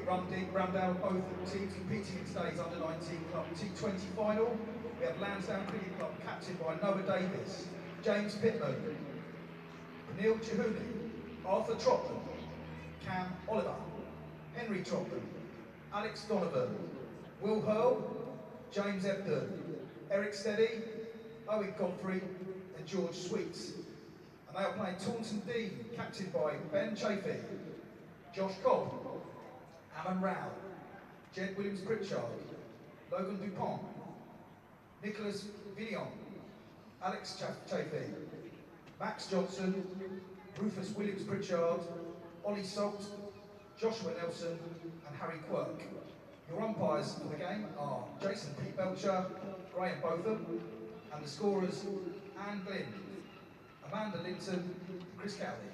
Ramdale both teams competing in today's under-19 club T20 final. We have Lansdowne Cricket Club captained by Noah Davis, James Pittman, Neil Chihouni, Arthur Trotman, Cam Oliver, Henry Trotman, Alex Donovan, Will Hurl, James Ebden, Eric Steady, Owen Godfrey and George Sweets. And they are playing Taunton Deane, captained by Ben Chafee, Josh Cobb, Alan Rao, Jed Williams-Pritchard, Logan Dupont, Nicholas Villion, Alex Chafee, Max Johnson, Rufus Williams-Pritchard, Ollie Salt, Joshua Nelson and Harry Quirk. Your umpires for the game are Jason Pete Belcher, Graham Botham, and the scorers Anne Glynn, Amanda Linton and Chris Cowley.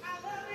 I love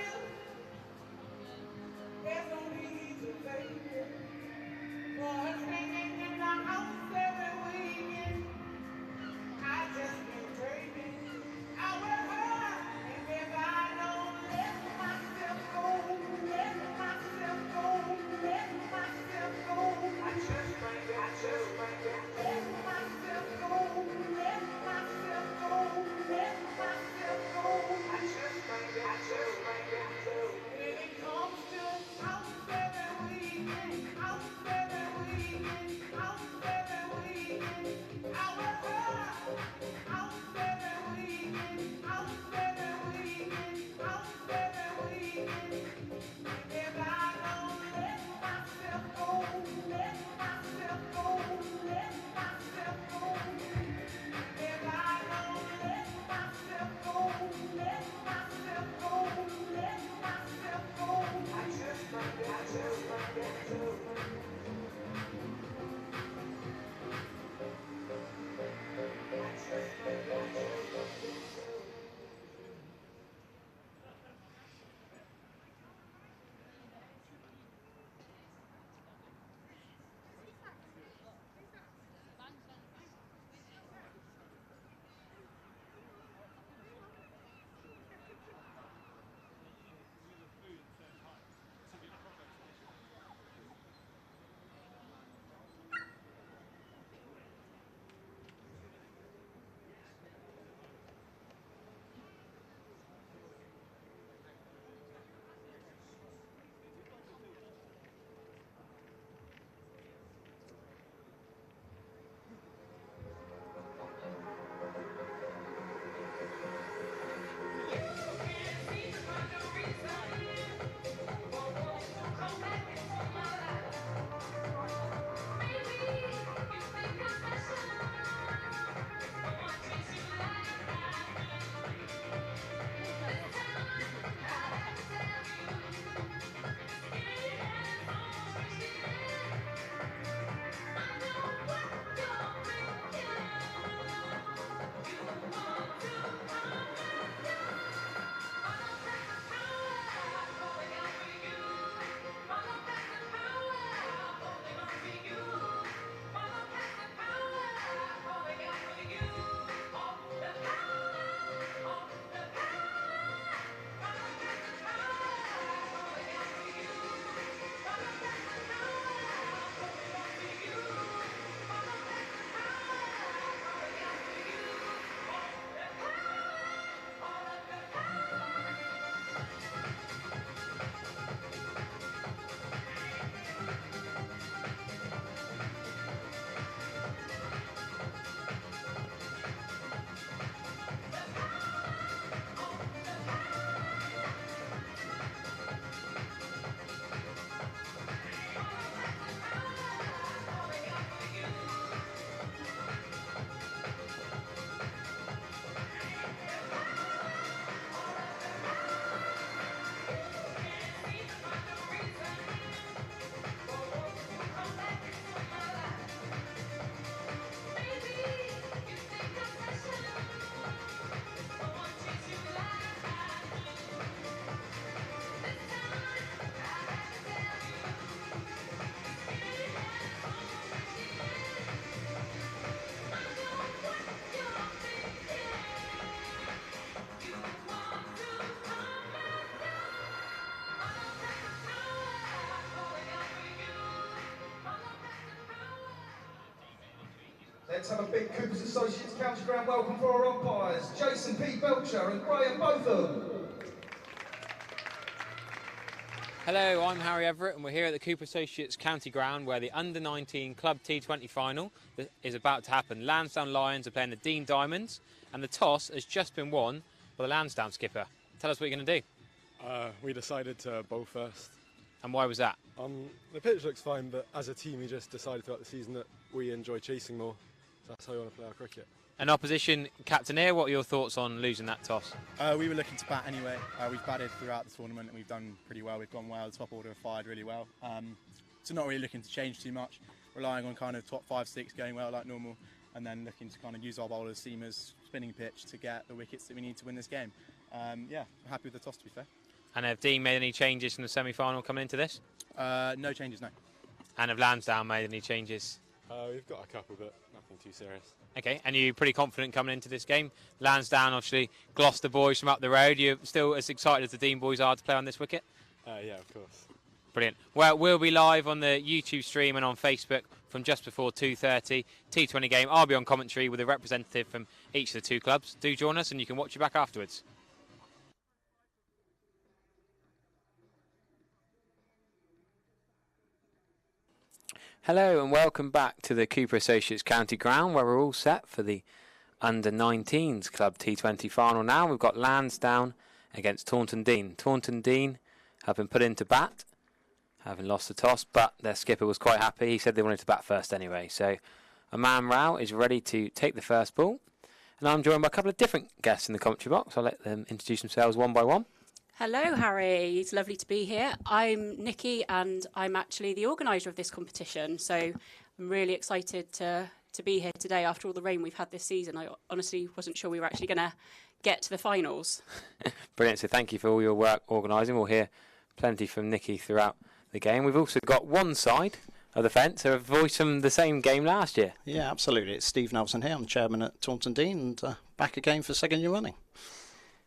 Let's have a big Cooper's Associates County Ground welcome for our umpires, Jason P. Belcher and Graham Botham. Hello, I'm Harry Everett and we're here at the Cooper Associates County Ground where the Under-19 Club T20 final is about to happen. Lansdowne Lions are playing the Deane Diamonds and the toss has just been won by the Lansdowne skipper. Tell us what you're going to do. We decided to bowl first. And why was that? The pitch looks fine, but as a team we just decided throughout the season that we enjoy chasing more. So that's how we want to play our cricket. An opposition captaineer, what are your thoughts on losing that toss? We were looking to bat anyway. We've batted throughout the tournament and we've done pretty well. We've gone well. The top order have fired really well. So not really looking to change too much. Relying on kind of top 5, 6 going well like normal, and then looking to kind of use our bowlers, seamers, spinning pitch to get the wickets that we need to win this game. Yeah, I'm happy with the toss to be fair. And have Deane made any changes from the semi-final coming into this? No changes, no. And have Lansdowne made any changes? We've got a couple, but nothing too serious. Okay, and you're pretty confident coming into this game? Lansdowne, obviously, Gloucester boys from up the road. You're still as excited as the Deane boys are to play on this wicket? Yeah, of course. Brilliant. Well, we'll be live on the YouTube stream and on Facebook from just before 2:30. T20 game. I'll be on commentary with a representative from each of the two clubs. Do join us and you can watch it back afterwards. Hello and welcome back to the Cooper Associates County Ground where we're all set for the Under-19s Club T20 final now. We've got Lansdowne against Taunton Deane. Taunton Deane have been put into bat, having lost the toss, but their skipper was quite happy. He said they wanted to bat first anyway. So Aman Rao is ready to take the first ball. And I'm joined by a couple of different guests in the commentary box. I'll let them introduce themselves one by one. Hello, Harry. It's lovely to be here. I'm Nikki, and I'm actually the organiser of this competition. So I'm really excited to be here today after all the rain we've had this season. I honestly wasn't sure we were actually going to get to the finals. Brilliant. So thank you for all your work organising. We'll hear plenty from Nikki throughout the game. We've also got one side of the fence, a voice from the same game last year. Yeah, absolutely. It's Steve Nelson here. I'm chairman at Taunton Deane and back again for the second year running.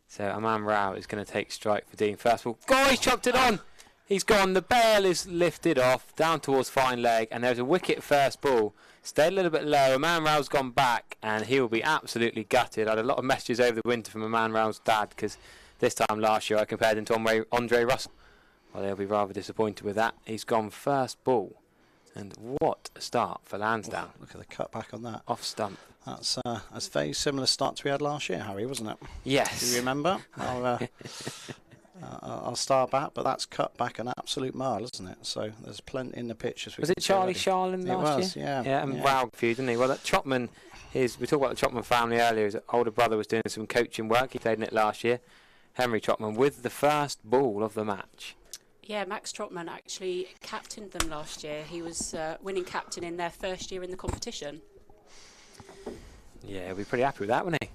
So Aman Rao is going to take strike for Deane first of all. Oh, he's chopped it on! He's gone. The bail is lifted off down towards fine leg, and there's a wicket first ball. Stayed a little bit low. Aman Rao's gone back, and he will be absolutely gutted. I had a lot of messages over the winter from Aman Rao's dad because this time last year I compared him to Andre Russell. Well, they'll be rather disappointed with that. He's gone first ball. And what a start for Lansdowne. Oh, look at the cut back on that. Off stump. That's a very similar start to we had last year, Harry, wasn't it? Yes. Do you remember? I'll start back, but that's cut back an absolute mile, isn't it? So there's plenty in the pitch. Was it Charlie Sharlin last year? Yeah. Yeah, and Rao feud, didn't he? Well, that Chopman, we talked about the Chopman family earlier. His older brother was doing some coaching work. He played in it last year. Henry Chopman with the first ball of the match. Yeah, Max Trotman actually captained them last year. He was winning captain in their first year in the competition. Yeah, he'll be pretty happy with that, wouldn't he?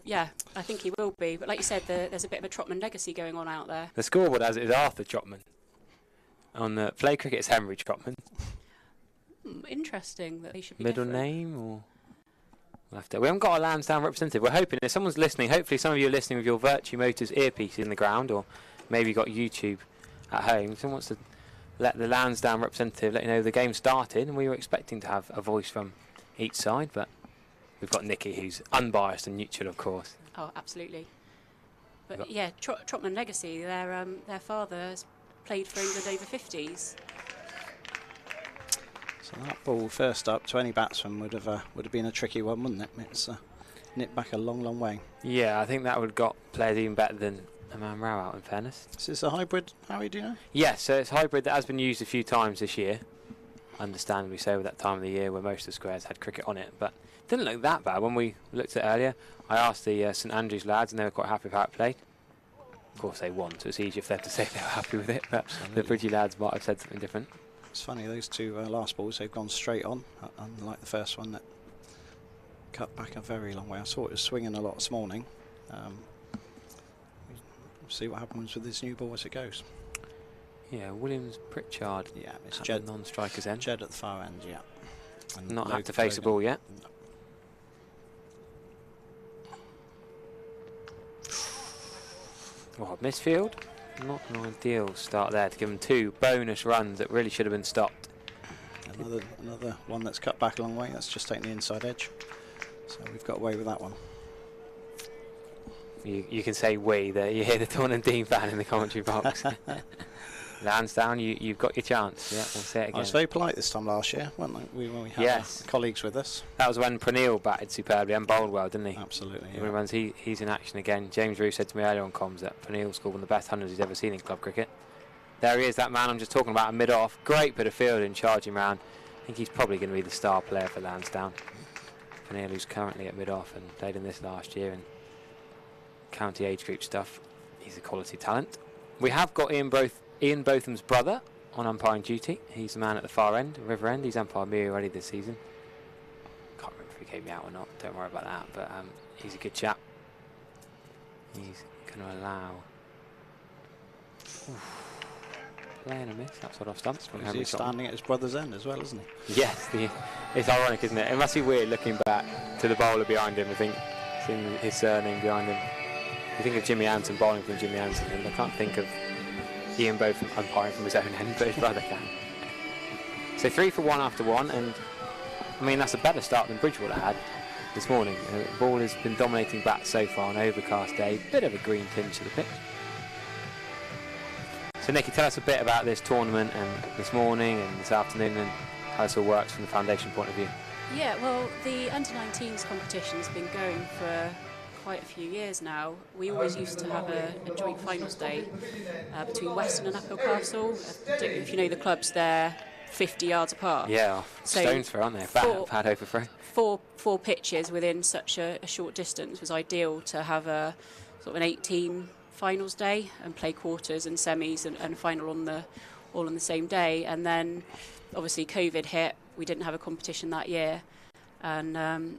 Yeah, I think he will be. But like you said, there's a bit of a Trotman legacy going on out there. The scoreboard as it is Arthur Trotman. On the play cricket, it's Henry Trotman. Interesting that he should be middle different. name or we haven't got a Lansdowne representative. We're hoping if someone's listening, hopefully some of you are listening with your Virtue Motors earpiece in the ground, or maybe you've got YouTube at home. Someone wants to let the Lansdowne representative let you know the game started, and we were expecting to have a voice from each side, but we've got Nikki, who's unbiased and neutral, of course. Oh, absolutely. But yeah, Trotman legacy. Their father has played for England over 50s. So that ball first up to any batsman would have been a tricky one, wouldn't it? It's nipped back a long, long way. Yeah, I think that would have got played even better than Aman Rao out, in fairness. Is this a hybrid, Harry, do you know? Yes, so it's hybrid that has been used a few times this year. Understandably so, with that time of the year where most of the squares had cricket on it, but it didn't look that bad. When we looked at it earlier, I asked the St Andrews lads and they were quite happy with how it played. Of course they won, so it's easier for them to say they were happy with it, but the Bridgie lads might have said something different. It's funny, those two last balls, they've gone straight on, unlike the first one that cut back a very long way. I saw it was swinging a lot this morning. We'll see what happens with this new ball as it goes. Yeah, Williams, Pritchard. Yeah, it's at Jed, the non-strikers end. Jed at the far end, yeah. And not had to face the ball yet. No. Oh, misfield. Not an ideal start there to give them 2 bonus runs that really should have been stopped. And Another one that's cut back a long way. That's just taking the inside edge. So we've got away with that one. You can say we there. You hear the Taunton Deane fan in the commentary box. Lansdowne, you've got your chance. Yeah, we'll say it again. I was very polite this time last year, weren't we? When we had our colleagues with us. That was when Praneel batted superbly and bowled well, didn't he? Absolutely. Yeah. He's in action again. James Roux said to me earlier on comms that Praneel scored one of the best hundreds he's ever seen in club cricket. There he is, that man I'm just talking about, mid-off. Great bit of fielding, charging round. I think he's probably going to be the star player for Lansdowne. Praneel, who's currently at mid-off and played in this last year in county age group stuff. He's a quality talent. We have got Ian Botham's brother on umpiring duty. He's the man at the far end, River End. He's umpired me already this season. Can't remember if he gave me out or not. Don't worry about that. But he's a good chap. He's going to allow. Play and a miss. That's what I've stumped. He's standing at his brother's end as well, isn't he? Yes. It's ironic, isn't it? It must be weird looking back to the bowler behind him. I think seeing his surname behind him. You think of Jimmy Anson bowling from Jimmy Anson, and I can't think of Ian Botham umpiring from his own end, but his brother can. So 3 for 1 after 1, and I mean that's a better start than Bridgewater had this morning. The ball has been dominating bat so far, an overcast day, bit of a green tinge to the pitch. So Nicky, tell us a bit about this tournament and this morning and this afternoon and how this all works from the foundation point of view. Yeah, well, the under-19s competition's been going for quite a few years now. We always used to have a joint finals day between Weston and Uphill Castle. I don't know if you know the clubs, they're 50 yards apart. Yeah, so stones throw, aren't they? Bad over free. Four pitches within such a short distance was ideal to have a sort of an 8-team finals day and play quarters and semis and final all on the same day. And then obviously COVID hit. We didn't have a competition that year, and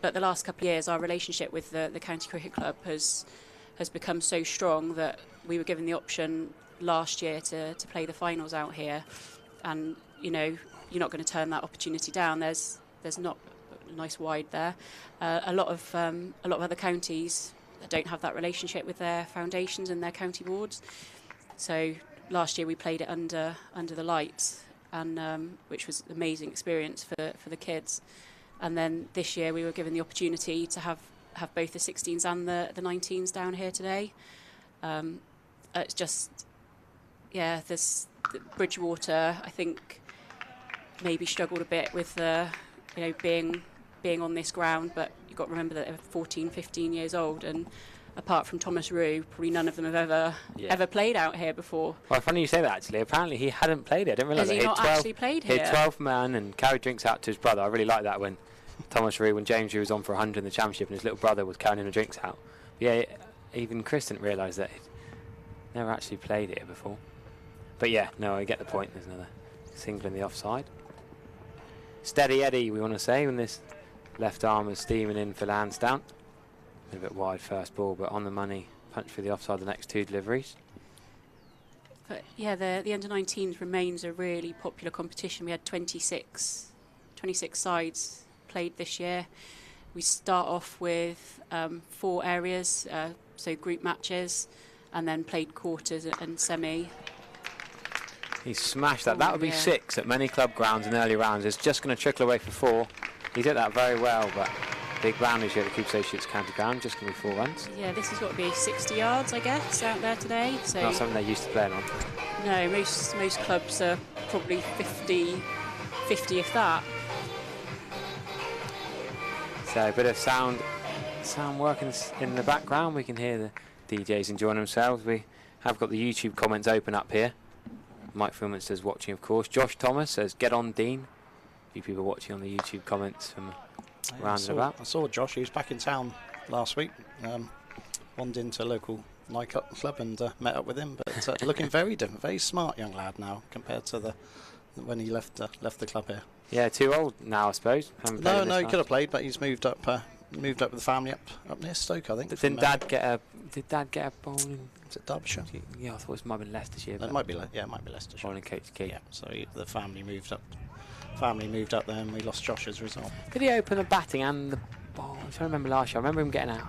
but the last couple of years our relationship with the county cricket club has become so strong that we were given the option last year to play the finals out here, and you know you're not going to turn that opportunity down. There's not a nice wide there. A lot of other counties don't have that relationship with their foundations and their county boards. So last year we played it under the lights, and which was an amazing experience for the kids. And then this year we were given the opportunity to have both the 16s and the 19s down here today. It's just, yeah, this Bridgewater I think maybe struggled a bit with being on this ground, but you've got to remember that they're 14, 15 years old, and apart from Thomas Roux, probably none of them have ever played out here before. Well, funny you say that, actually. Apparently he hadn't played it. I didn't realise that. Has he not actually played here? He had 12 man and carried drinks out to his brother. I really like that when Thomas Roux, when James Roux was on for 100 in the championship and his little brother was carrying the drinks out. Yeah, even Chris didn't realise that he'd never actually played it before. But yeah, no, I get the point. There's another single in the offside. Steady Eddie, we want to say, when this left arm is steaming in for Lansdowne. A bit wide first ball, but on the money. Punch for the offside the next 2 deliveries. But yeah, the under-19s remains a really popular competition. We had 26 sides played this year. We start off with 4 areas, so group matches, and then played quarters and semi. He's smashed that. That would be 6 at many club grounds in early rounds. It's just going to trickle away for 4. He did that very well, but big boundaries here at the Cooper Associates County Ground, just going to be 4 runs. Yeah, this has got to be 60 yards, I guess, out there today. So not something they're used to playing on. No, most clubs are probably 50 if that. So a bit of sound working in the background. We can hear the DJs enjoying themselves. We have got the YouTube comments open up here. Mike Filminster's watching, of course. Josh Thomas says, "Get on, Deane." A few people watching on the YouTube comments from round and about. I saw Josh. He was back in town last week. Wandered into a local nightclub club and met up with him. But looking very different, very smart young lad now compared to when he left the club here. Yeah, too old now, I suppose. No, he could have played, but he's moved up with the family up near Stoke, I think. Did Dad get a bowling? Was it Derbyshire? Yeah, I thought it might have been Leicestershire. It might be Leicestershire. Bowling coach key. Yeah, so the family moved up there, and we lost Josh as a result. Did he open the batting and the ball? I'm trying to remember last year. I remember him getting out.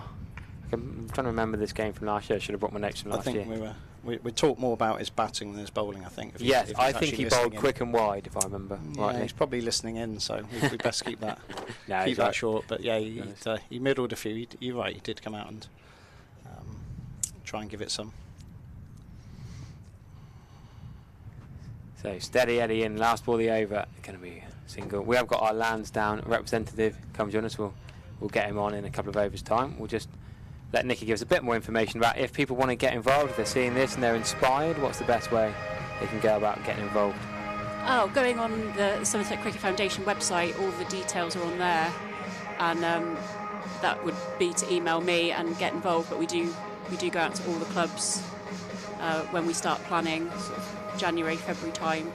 I'm trying to remember this game from last year. I should have brought my notes from last year. I think we talked more about his batting than his bowling, I think. Yes, I think he bowled quick and wide, if I remember rightly. He's probably listening in, so we best keep that No, keep that right. short. But yeah, he middled a few. You're right, he did come out and try and give it some. So steady Eddie in, last ball of the over, going to be single. We have got our Lansdowne representative come join us. We'll get him on in a couple of overs' time. We'll just let Nikki give us a bit more information about if people want to get involved, if they're seeing this and they're inspired, what's the best way they can go about getting involved? Oh, going on the Somerset Cricket Foundation website, all the details are on there, and that would be to email me and get involved. But we do go out to all the clubs when we start planning, sort of January, February time,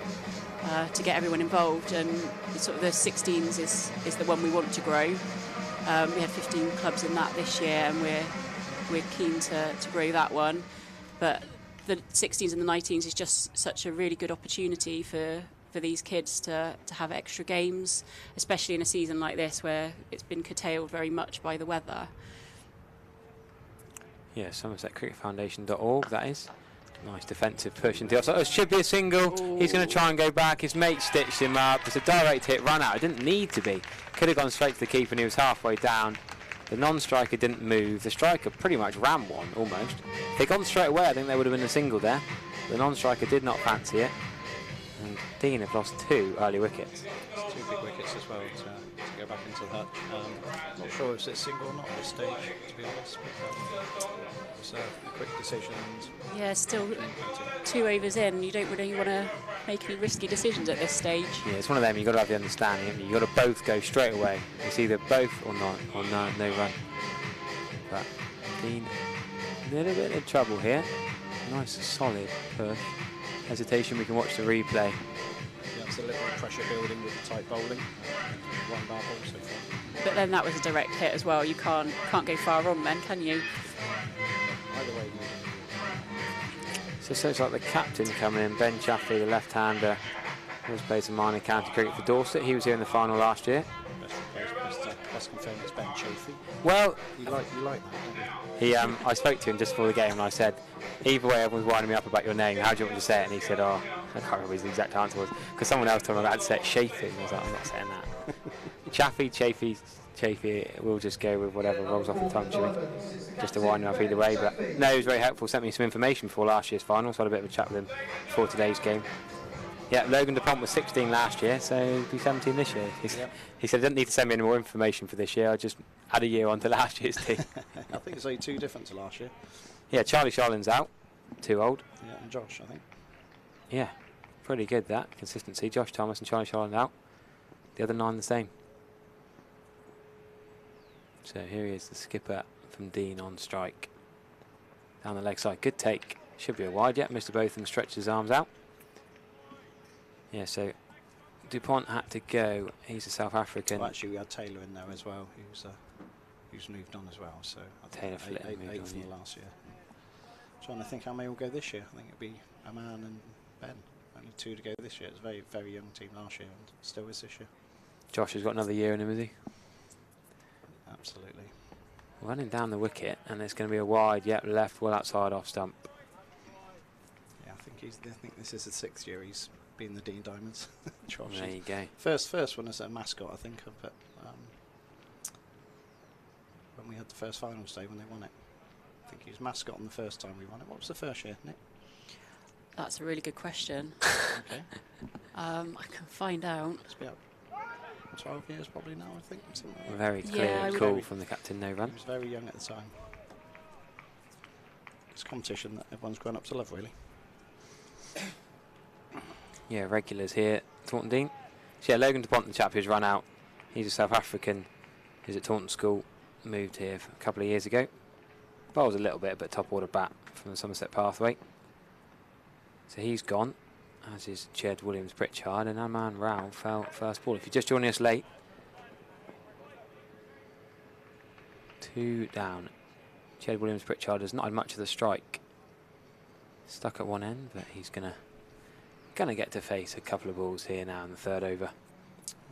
to get everyone involved. And sort of the 16s is the one we want to grow. We had 15 clubs in that this year, and we're keen to grow that one. But the 16s and the 19s is just such a really good opportunity for these kids to have extra games, especially in a season like this where it's been curtailed very much by the weather. Yeah, SomersetCricketFoundation.org, that is. Nice defensive push into the offside. It should be a single. Ooh. He's going to try and go back. His mate stitched him up. It's a direct hit run out. It didn't need to be. Could have gone straight to the keeper and he was halfway down. The non-striker didn't move. The striker pretty much ran one, almost. If they'd gone straight away, I think there would have been a single there. The non-striker did not fancy it. And Deane have lost 2 early wickets. It's 2 big wickets as well to go back into that. Not sure if it's single or not at this stage, to be honest. But, it was a quick decision. And yeah, still 2 overs in. You don't really want to make any risky decisions at this stage. Yeah, it's one of them. You've got to have the understanding, haven't you? You've got to both go straight away. It's either both or not, or no run. But Deane, a little bit of trouble here. Nice, solid push. Hesitation, we can watch the replay. Yeah, it's a little pressure building with the tight bowling. One bad ball so far. But then that was a direct hit as well. You can't go far wrong then, can you? Either way. So it's like the captain coming in, Ben Chaffee, the left-hander, who's played some minor county cricket for Dorset. He was here in the final last year. Best confirmed it's Ben Chaffee. Well, you like that, don't you? I spoke to him just before the game and I said, either way, everyone's winding me up about your name. How do you want me to say it? And he said, I can't remember what his exact answer was, because someone else told me I had to say it Chaffee. And I was like, I'm not saying that. Chaffee, we'll just go with whatever rolls off the tongue, shall we? Just to wind me up either way. But no, he was very helpful, sent me some information before last year's final, so I had a bit of a chat with him before today's game. Yeah, Logan DuPont was 16 last year, so he'll be 17 this year. He said he didn't need to send me any more information for this year, I just add a year on to last year's team. I think it's only 2 different to last year. Yeah, Charlie Shollin's out, too old. Yeah, and Josh, I think. Yeah, pretty good that, consistency. Josh Thomas and Charlie Shollin out. The other 9 the same. So here he is, the skipper from Deane on strike. Down the leg side, good take. Should be a wide yet. Mr. Botham stretched his arms out. Yeah, so DuPont had to go. He's a South African. Well, actually, we had Taylor in there as well, who's moved on as well. So Taylor Flitton moved eight on, from last year. Trying to think how many will go this year. I think it'll be Aman and Ben. Only 2 to go this year. It's a very, very young team last year and still is this year. Josh has got another year in him, is he? Absolutely. Running down the wicket, and it's going to be a wide, yep, left, well outside, off stump. Yeah, I think this is the 6th year he's been the Deane Diamonds. Josh. There you go. First one as a mascot, I think, but when we had the first finals day when they won it. I think he was mascot on the first time we won it. What was the first year, Nick? That's a really good question. Okay. I can find out. It's about 12 years probably now, I think. Like very clear call from the captain, no run. He was very young at the time. It's a competition that everyone's grown up to love, really. Yeah, regulars here, Taunton Deane. So yeah, Logan DuPont, the chap who's run out, he's a South African. He's at Taunton School, moved here a couple of years ago. Bowls a little bit, but top order bat from the Somerset pathway. So he's gone, as is Jed Williams Pritchard, and Aman Rao fell first ball. If you're just joining us late, 2 down. Jed Williams Pritchard has not had much of the strike. Stuck at one end, but he's gonna get to face a couple of balls here now in the 3rd over.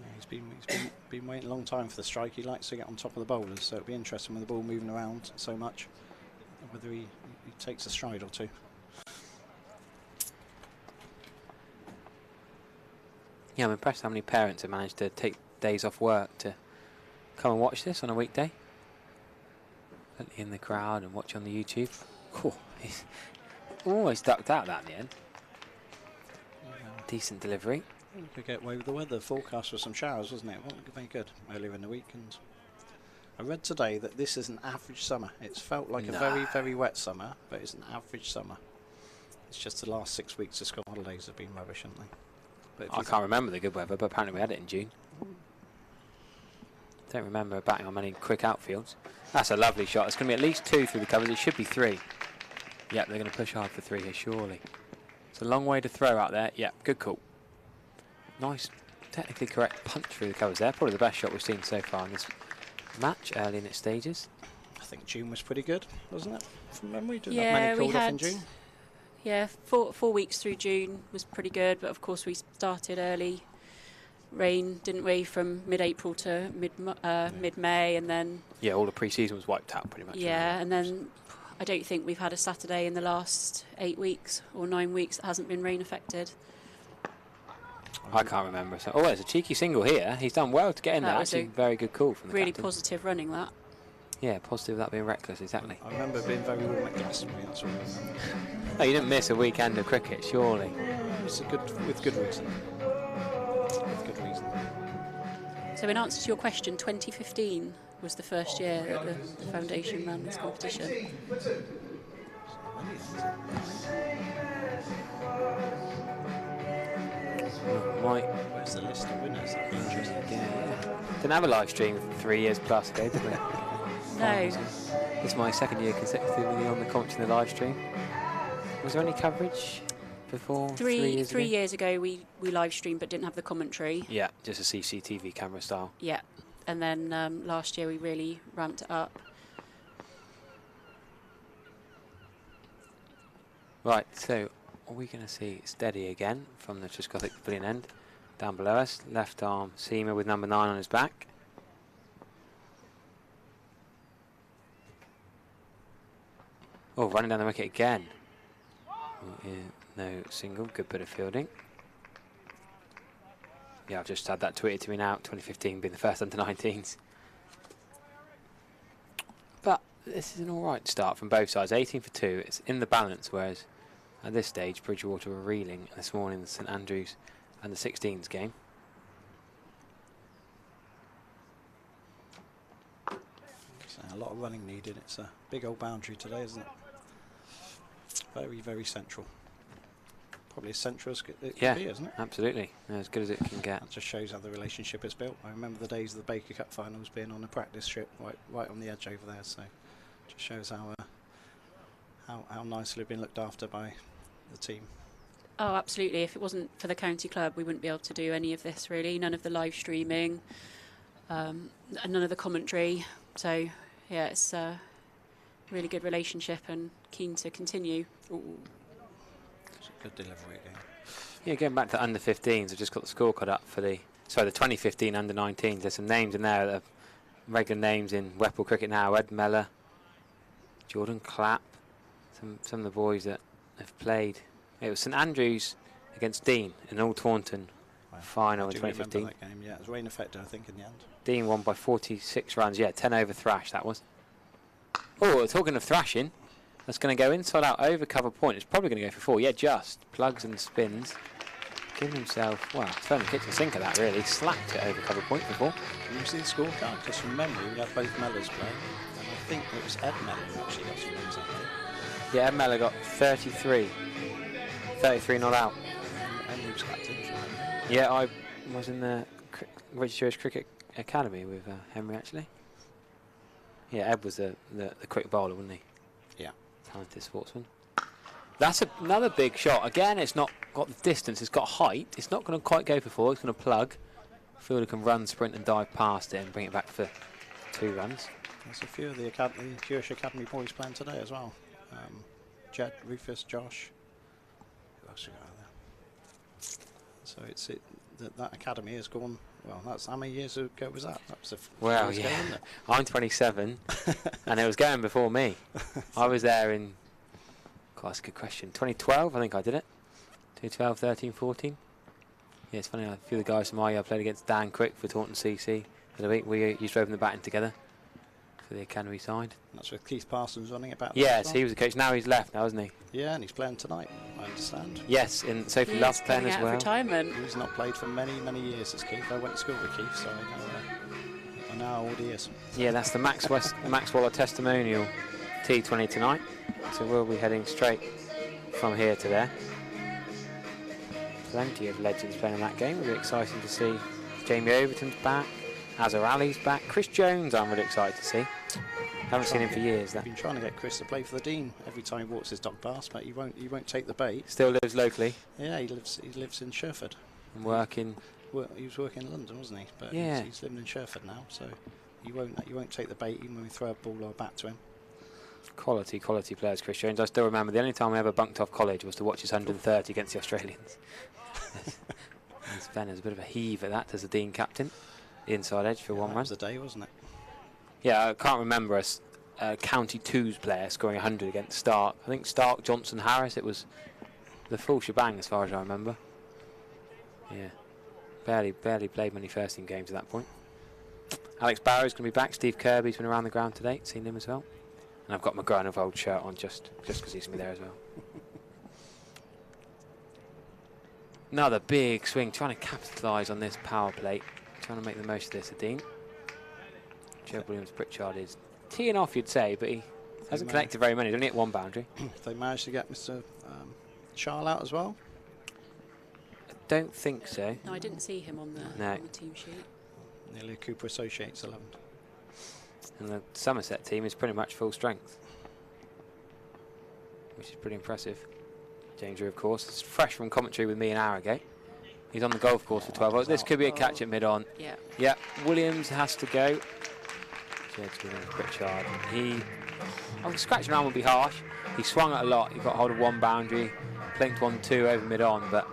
Yeah, he's been been waiting a long time for the strike. He likes to get on top of the bowlers, so it'll be interesting with the ball moving around so much, whether he takes a stride or two. Yeah, I'm impressed how many parents have managed to take days off work to come and watch this on a weekday. Plenty in the crowd and watch on the YouTube. Cool. He's almost ducked out that in the end. Decent delivery. You could get away with the weather. Forecast was some showers, wasn't it? It wasn't very good earlier in the week. And I read today that this is an average summer. It's felt like a very, very wet summer, but it's an average summer. It's just the last 6 weeks of school holidays have been rubbish, haven't they? But I can't remember the good weather, but apparently we had it in June. Don't remember batting on many quick outfields. That's a lovely shot. It's going to be at least 2 through the covers. It should be 3. Yep, they're going to push hard for 3 here, surely. It's a long way to throw out there. Yep, good call. Nice, technically correct punch through the covers there. Probably the best shot we've seen so far in this match, early in its stages. I think June was pretty good, wasn't it? From memory, did Yeah, that many we called off in had June? Yeah, 4 weeks through June was pretty good, but of course we started early rain, didn't we, from mid-April to mid-May, and then... Yeah, all the pre-season was wiped out pretty much. Yeah, and then I don't think we've had a Saturday in the last 8 weeks or 9 weeks that hasn't been rain affected. I can't remember. So, there's a cheeky single here. He's done well to get in there. That was Actually, very good call from the really captain. Positive running, that. Yeah, positive without being reckless, exactly. I remember being very warm at Glastonbury, that's what I remember. Oh, you didn't miss a weekend of cricket, surely. It's with good reason. With good reason. So in answer to your question, 2015 was the first year that the foundation ran this competition. Right. Where's the list of winners? That'd be interesting. Yeah. Didn't have a live stream 3 years plus ago, did we? No. It's my second year consecutively on the commentary in the live stream. Was there any coverage before 3 years Three ago? years ago we live streamed but didn't have the commentary. Yeah, just a CCTV camera style. Yeah, and then last year we really ramped it up. Right, so are we going to see steady again from the Triscothic Pavilion end? Down below us, left arm seamer with number 9 on his back. Oh, running down the wicket again. No single, good bit of fielding. Yeah, I've just had that tweeted to me now, 2015 being the first under-19s. But this is an alright start from both sides, 18 for 2, it's in the balance, whereas at this stage Bridgewater were reeling this morning in the St Andrews and the 16s game. So a lot of running needed. It's a big old boundary today, isn't it? Very, very central. Probably as central as it can be, isn't it? Absolutely. As good as it can get. That just shows how the relationship is built. I remember the days of the Baker Cup finals being on a practice trip right on the edge over there. So it just shows how nicely been looked after by the team. Oh, absolutely. If it wasn't for the county club, we wouldn't be able to do any of this, really. None of the live streaming, and none of the commentary. So, yeah, it's a really good relationship and keen to continue. Ooh. It's a good delivery again. Yeah, going back to under 15s, I've just got the scorecard up for the 2015 under 19s. There's some names in there that are regular names in Whipple cricket now. Ed Mellor, Jordan Clapp, some of the boys that have played. It was St Andrews against Deane in Old Taunton final in 2015. That game, yeah, it was rain affected, I think, in the end. Deane won by 46 runs. Yeah, 10 over thrash that was. Oh, talking of thrashing, that's going to go inside out over cover point. It's probably going to go for 4. Yeah, just plugs and spins. Giving himself, well, turned the kitchen sink at that really. Slapped it over cover point for 4. Can you see the scorecard? Just from memory, we had both Mellors playing, and I think it was Ed Mellor who actually got some runs that day. Yeah, Ed Mellor got 33. 33 not out. And he was captain. Yeah, I was in the British Jewish Cricket Academy with Henry actually. Yeah, Ed was the quick bowler, wasn't he? Yeah. Talented sportsman. That's another big shot. Again, it's not got the distance, it's got height. It's not going to quite go for 4, it's going to plug. Fielder can run, sprint and dive past it and bring it back for 2 runs. There's a few of the Jewish Academy boys playing today as well. Jed, Rufus, Josh. Who else we got out there? So that academy has gone Well, that's how many years ago was that? That was Well, years ago, wasn't it? I'm 27, and it was going before me. I was there in, God, that's a good question, 2012, I think I did it. 2012, 13, 14. Yeah, it's funny, a few of the guys from my year played against Dan Quick for Taunton CC for the week. We used to open the batting together for the academy side. That's with Keith Parsons running it back. Yes, he was the coach. Now he's left now, hasn't he? Yeah, and he's playing tonight, I understand. Yes, and Sophie Love's playing as well. Retirement. He's not played for many, many years, as Keith. I went to school with Keith, so I know how old he is. Yeah, that's the Max Waller testimonial T20 tonight. So we'll be heading straight from here to there. Plenty of legends playing in that game. It'll be exciting to see. Jamie Overton's back. Azhar Ali's back. Chris Jones, I'm really excited to see. Haven't seen him for years. I've been trying to get Chris to play for the Deane every time he walks his dog past, but he won't take the bait. Still lives locally. Yeah, he lives in Sherford. And working. Well, he was working in London, wasn't he? But yeah, he's living in Sherford now, so he won't take the bait even when we throw a ball or a bat to him. Quality players, Chris Jones. I still remember the only time I ever bunked off college was to watch his 130 against the Australians. Sven has a bit of a heave at that as the Deane captain. The inside edge for one run. That was the day, wasn't it? Yeah, I can't remember a County 2's player scoring 100 against Stark. I think Stark, Johnson, Harris, it was the full shebang as far as I remember. Yeah, barely played many first team games at that point. Alex Barrow's going to be back. Steve Kirby's been around the ground today, seen him as well. And I've got my Granov old shirt on just because he's going to be there as well. Another big swing, trying to capitalise on this power play, trying to make the most of this, Deane. Joe Williams-Pritchard is teeing off, you'd say, but he hasn't connected very many. He's only hit one boundary. They managed to get Mr. Charles out as well? I don't think so. No, I didn't see him on the team sheet. Nearly a Cooper Associates 11. And the Somerset team is pretty much full strength, which is pretty impressive. James Rew, of course, is fresh from commentary with me an hour ago. He's on the golf course for 12 hours. This could be a catch at mid-on. Yeah. Yeah, Williams has to go. Pritchard. Scratching around would be harsh. He swung it a lot. He got hold of one boundary, plinked 1-2 over mid-on, but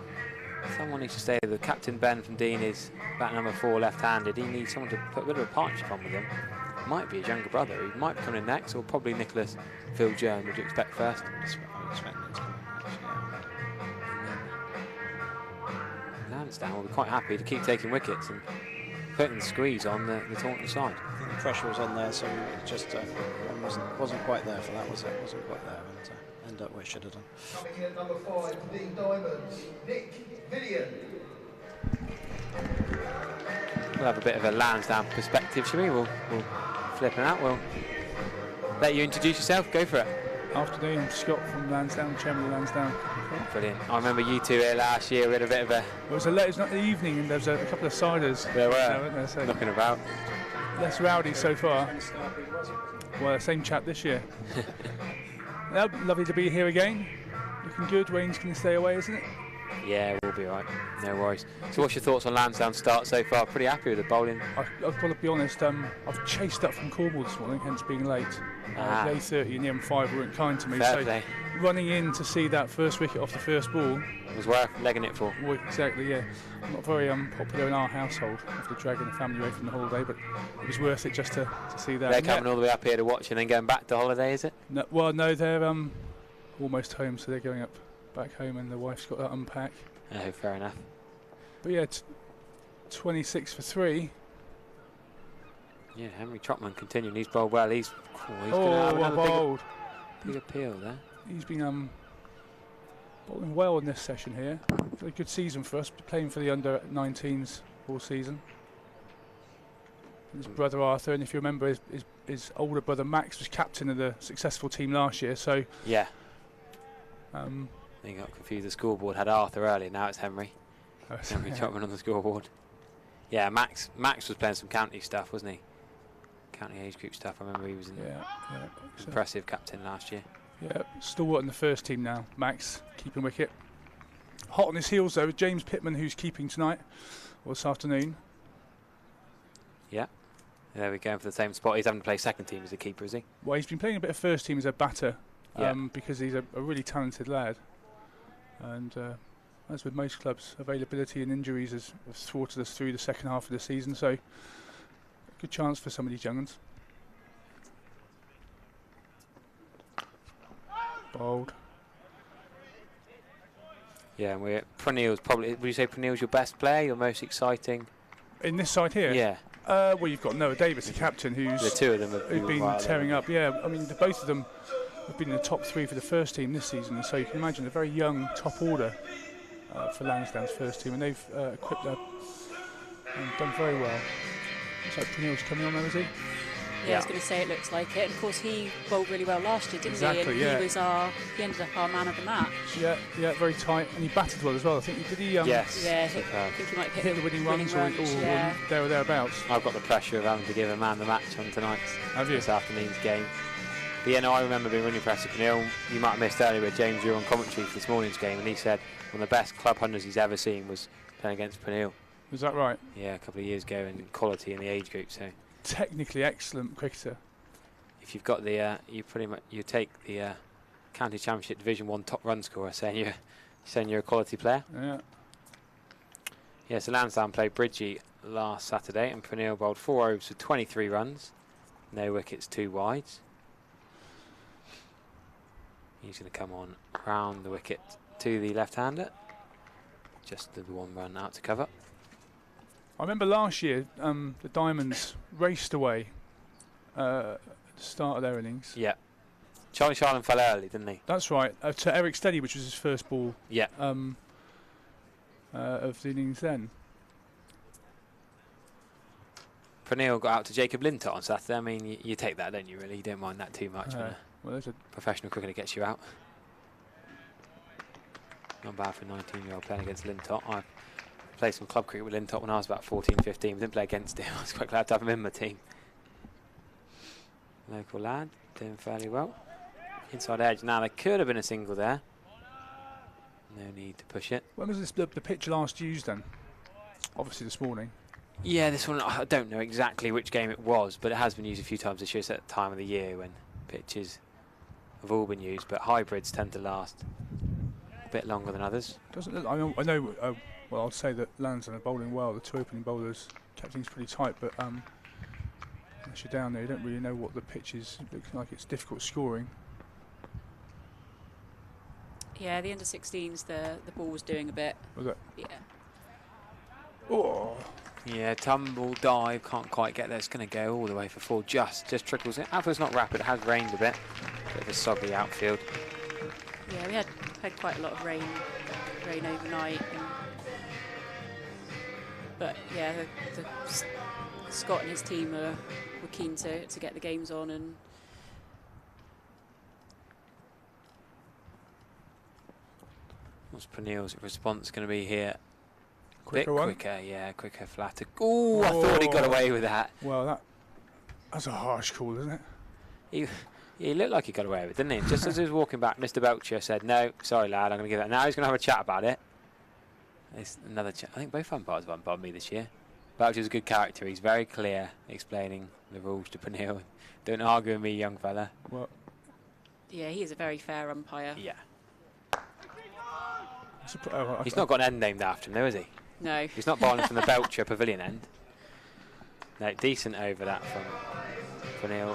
someone needs to stay with. Captain Ben from Deane is bat number 4 left-handed. He needs someone to put a bit of a partnership on with him. Might be his younger brother. He might be coming in next, or probably Nicholas Phil-Jones, would you expect first? Lansdowne will be quite happy to keep taking wickets and putting the squeeze on the Taunton side. I think the pressure was on there, so it just wasn't quite there for that, was it? Wasn't quite there, and ended up where it should have done. Coming in at number 5, Deane Diamonds, Nick Villian. We'll have a bit of a Lansdowne perspective, shall we? We'll flip it out. We'll let you introduce yourself. Go for it. Afternoon, Scott from Lansdowne, chairman of Lansdowne. Brilliant. I remember you two here last year. We had a bit of a... It was not the evening, and there was a couple of siders. There were, weren't there, so knocking about. Less rowdy so far. Well, same chap this year. Lovely to be here again. Looking good. Wayne's going to stay away, isn't it? Yeah, we'll be right. No worries. So what's your thoughts on Lansdowne's start so far? Pretty happy with the bowling? I've got to be honest, I've chased up from Cornwall this morning, hence being late. Day 30 and the M5 weren't kind to me. Fair play. Running in to see that first wicket off the first ball. It was worth legging it for. Well, exactly, yeah. Not very popular in our household after dragging the family away from the holiday, but it was worth it just to see that. They're coming all the way up here to watch and then going back to holiday, is it? No, well, no, they're almost home, so they're going up back home, and the wife's got to unpack. Oh, fair enough. But yeah, 26 for 3. Yeah, Henry Trotman continuing. He's bowled well. He's going to have another big appeal there. He's been bowling well in this session here. It's a good season for us, playing for the under-19s all season. His brother Arthur, and if you remember, his older brother Max was captain of the successful team last year. So yeah. He got confused. The scoreboard had Arthur earlier. Now it's Henry. Henry Trotman on the scoreboard. Yeah, Max was playing some county stuff, wasn't he? County age group stuff. I remember he was in impressive captain last year. Yeah, stalwart in the first team now. Max keeping wicket. Hot on his heels though, James Pittman, who's keeping tonight or this afternoon. Yeah, there we go for the same spot. He's having to play second team as a keeper, is he? Well, he's been playing a bit of first team as a batter because he's a really talented lad. And as with most clubs, availability and injuries has thwarted us through the second half of the season. So, good chance for some of these young ones. Bold. Yeah, and Prenneal's probably. Would you say Prenneal's your best player, your most exciting? In this side here? Yeah. Well, you've got Noah Davis, the captain, The two of them have been tearing up. Yeah, I mean, both of them have been in the top 3 for the first team this season. So you can imagine a very young top order for Lansdowne's first team, and they've equipped that and done very well. Looks like Prenneal's coming on there, is he? Yeah, I was going to say it looks like it. And of course, he bowled really well last year, didn't Exactly, he? And he ended up our man of the match. Yeah, very tight, and he batted well as well. I think did he? Yes. Yeah, I think he might have hit the winning runs or there or thereabouts. I've got the pressure of having to give a man the match on this afternoon's game. But yeah, no, I remember being really impressed with Prenneal. You might have missed earlier, but James, you were on commentary for this morning's game, and he said one of the best club hunters he's ever seen was playing against Prenneal. Was that right? Yeah, a couple of years ago, in quality in the age group. So technically excellent cricketer. If you've got the, you take the county championship Division 1 top run scorer, saying you're a quality player. Yeah. Yeah. So Lansdowne played Bridgie last Saturday, and Prenneal bowled 4 overs for 23 runs, no wickets, 2 wides. He's going to come on round the wicket to the left-hander. Just the 1 run out to cover. I remember last year the Diamonds raced away at the start of their innings. Yeah. Charlie Sharland fell early, didn't he? That's right. To Eric Steady, which was his first ball. Yeah. Of the innings then. Prenneal got out to Jacob Lintott on Saturday. I mean, you take that, don't you, really? You don't mind that too much. Well, there's a professional cricketer gets you out. Not bad for a 19-year-old playing against Lintott. I played some club cricket with Lintott when I was about 14, 15. Didn't play against him. I was quite glad to have him in my team. Local lad, doing fairly well. Inside edge. Now, there could have been a single there. No need to push it. When was the pitch last used then? Obviously this morning. Yeah, this one, I don't know exactly which game it was, but it has been used a few times this year. It's at the time of the year when pitches have all been used, but hybrids tend to last a bit longer than others. Doesn't look, I know well, I'd say that Lansdowne are bowling well. The 2 opening bowlers kept things pretty tight, but once you're down there, you don't really know what the pitch is. It looks like it's difficult scoring. Yeah, the under-16s, the ball was doing a bit. Was it? Yeah. Oh. Yeah, tumble, dive, can't quite get there. It's going to go all the way for 4, just trickles it. Outfield's not rapid, it has rained a bit. Bit of a soggy outfield. Yeah, we had quite a lot of rain overnight. But yeah, Scott and his team were keen to get the games on. And what's Prenneal's response going to be here? Quicker bit one? Quicker, yeah, quicker, flatter. Ooh, I thought he got away with that. Well, that's a harsh call, isn't it? He looked like he got away with it, didn't he? Just as he was walking back, Mr. Belcher said, "No, sorry, lad, I'm going to give that." Now he's going to have a chat about it. It's another chat. I think both umpires have umpired me this year. Belcher's a good character. He's very clear, explaining the rules to Prenneal. Don't argue with me, young fella. Well, yeah, he is a very fair umpire. Yeah. He's not got an end named after him, though, is he? No. He's not bowling from the Belcher Pavilion end. No, decent over that from Prenneal.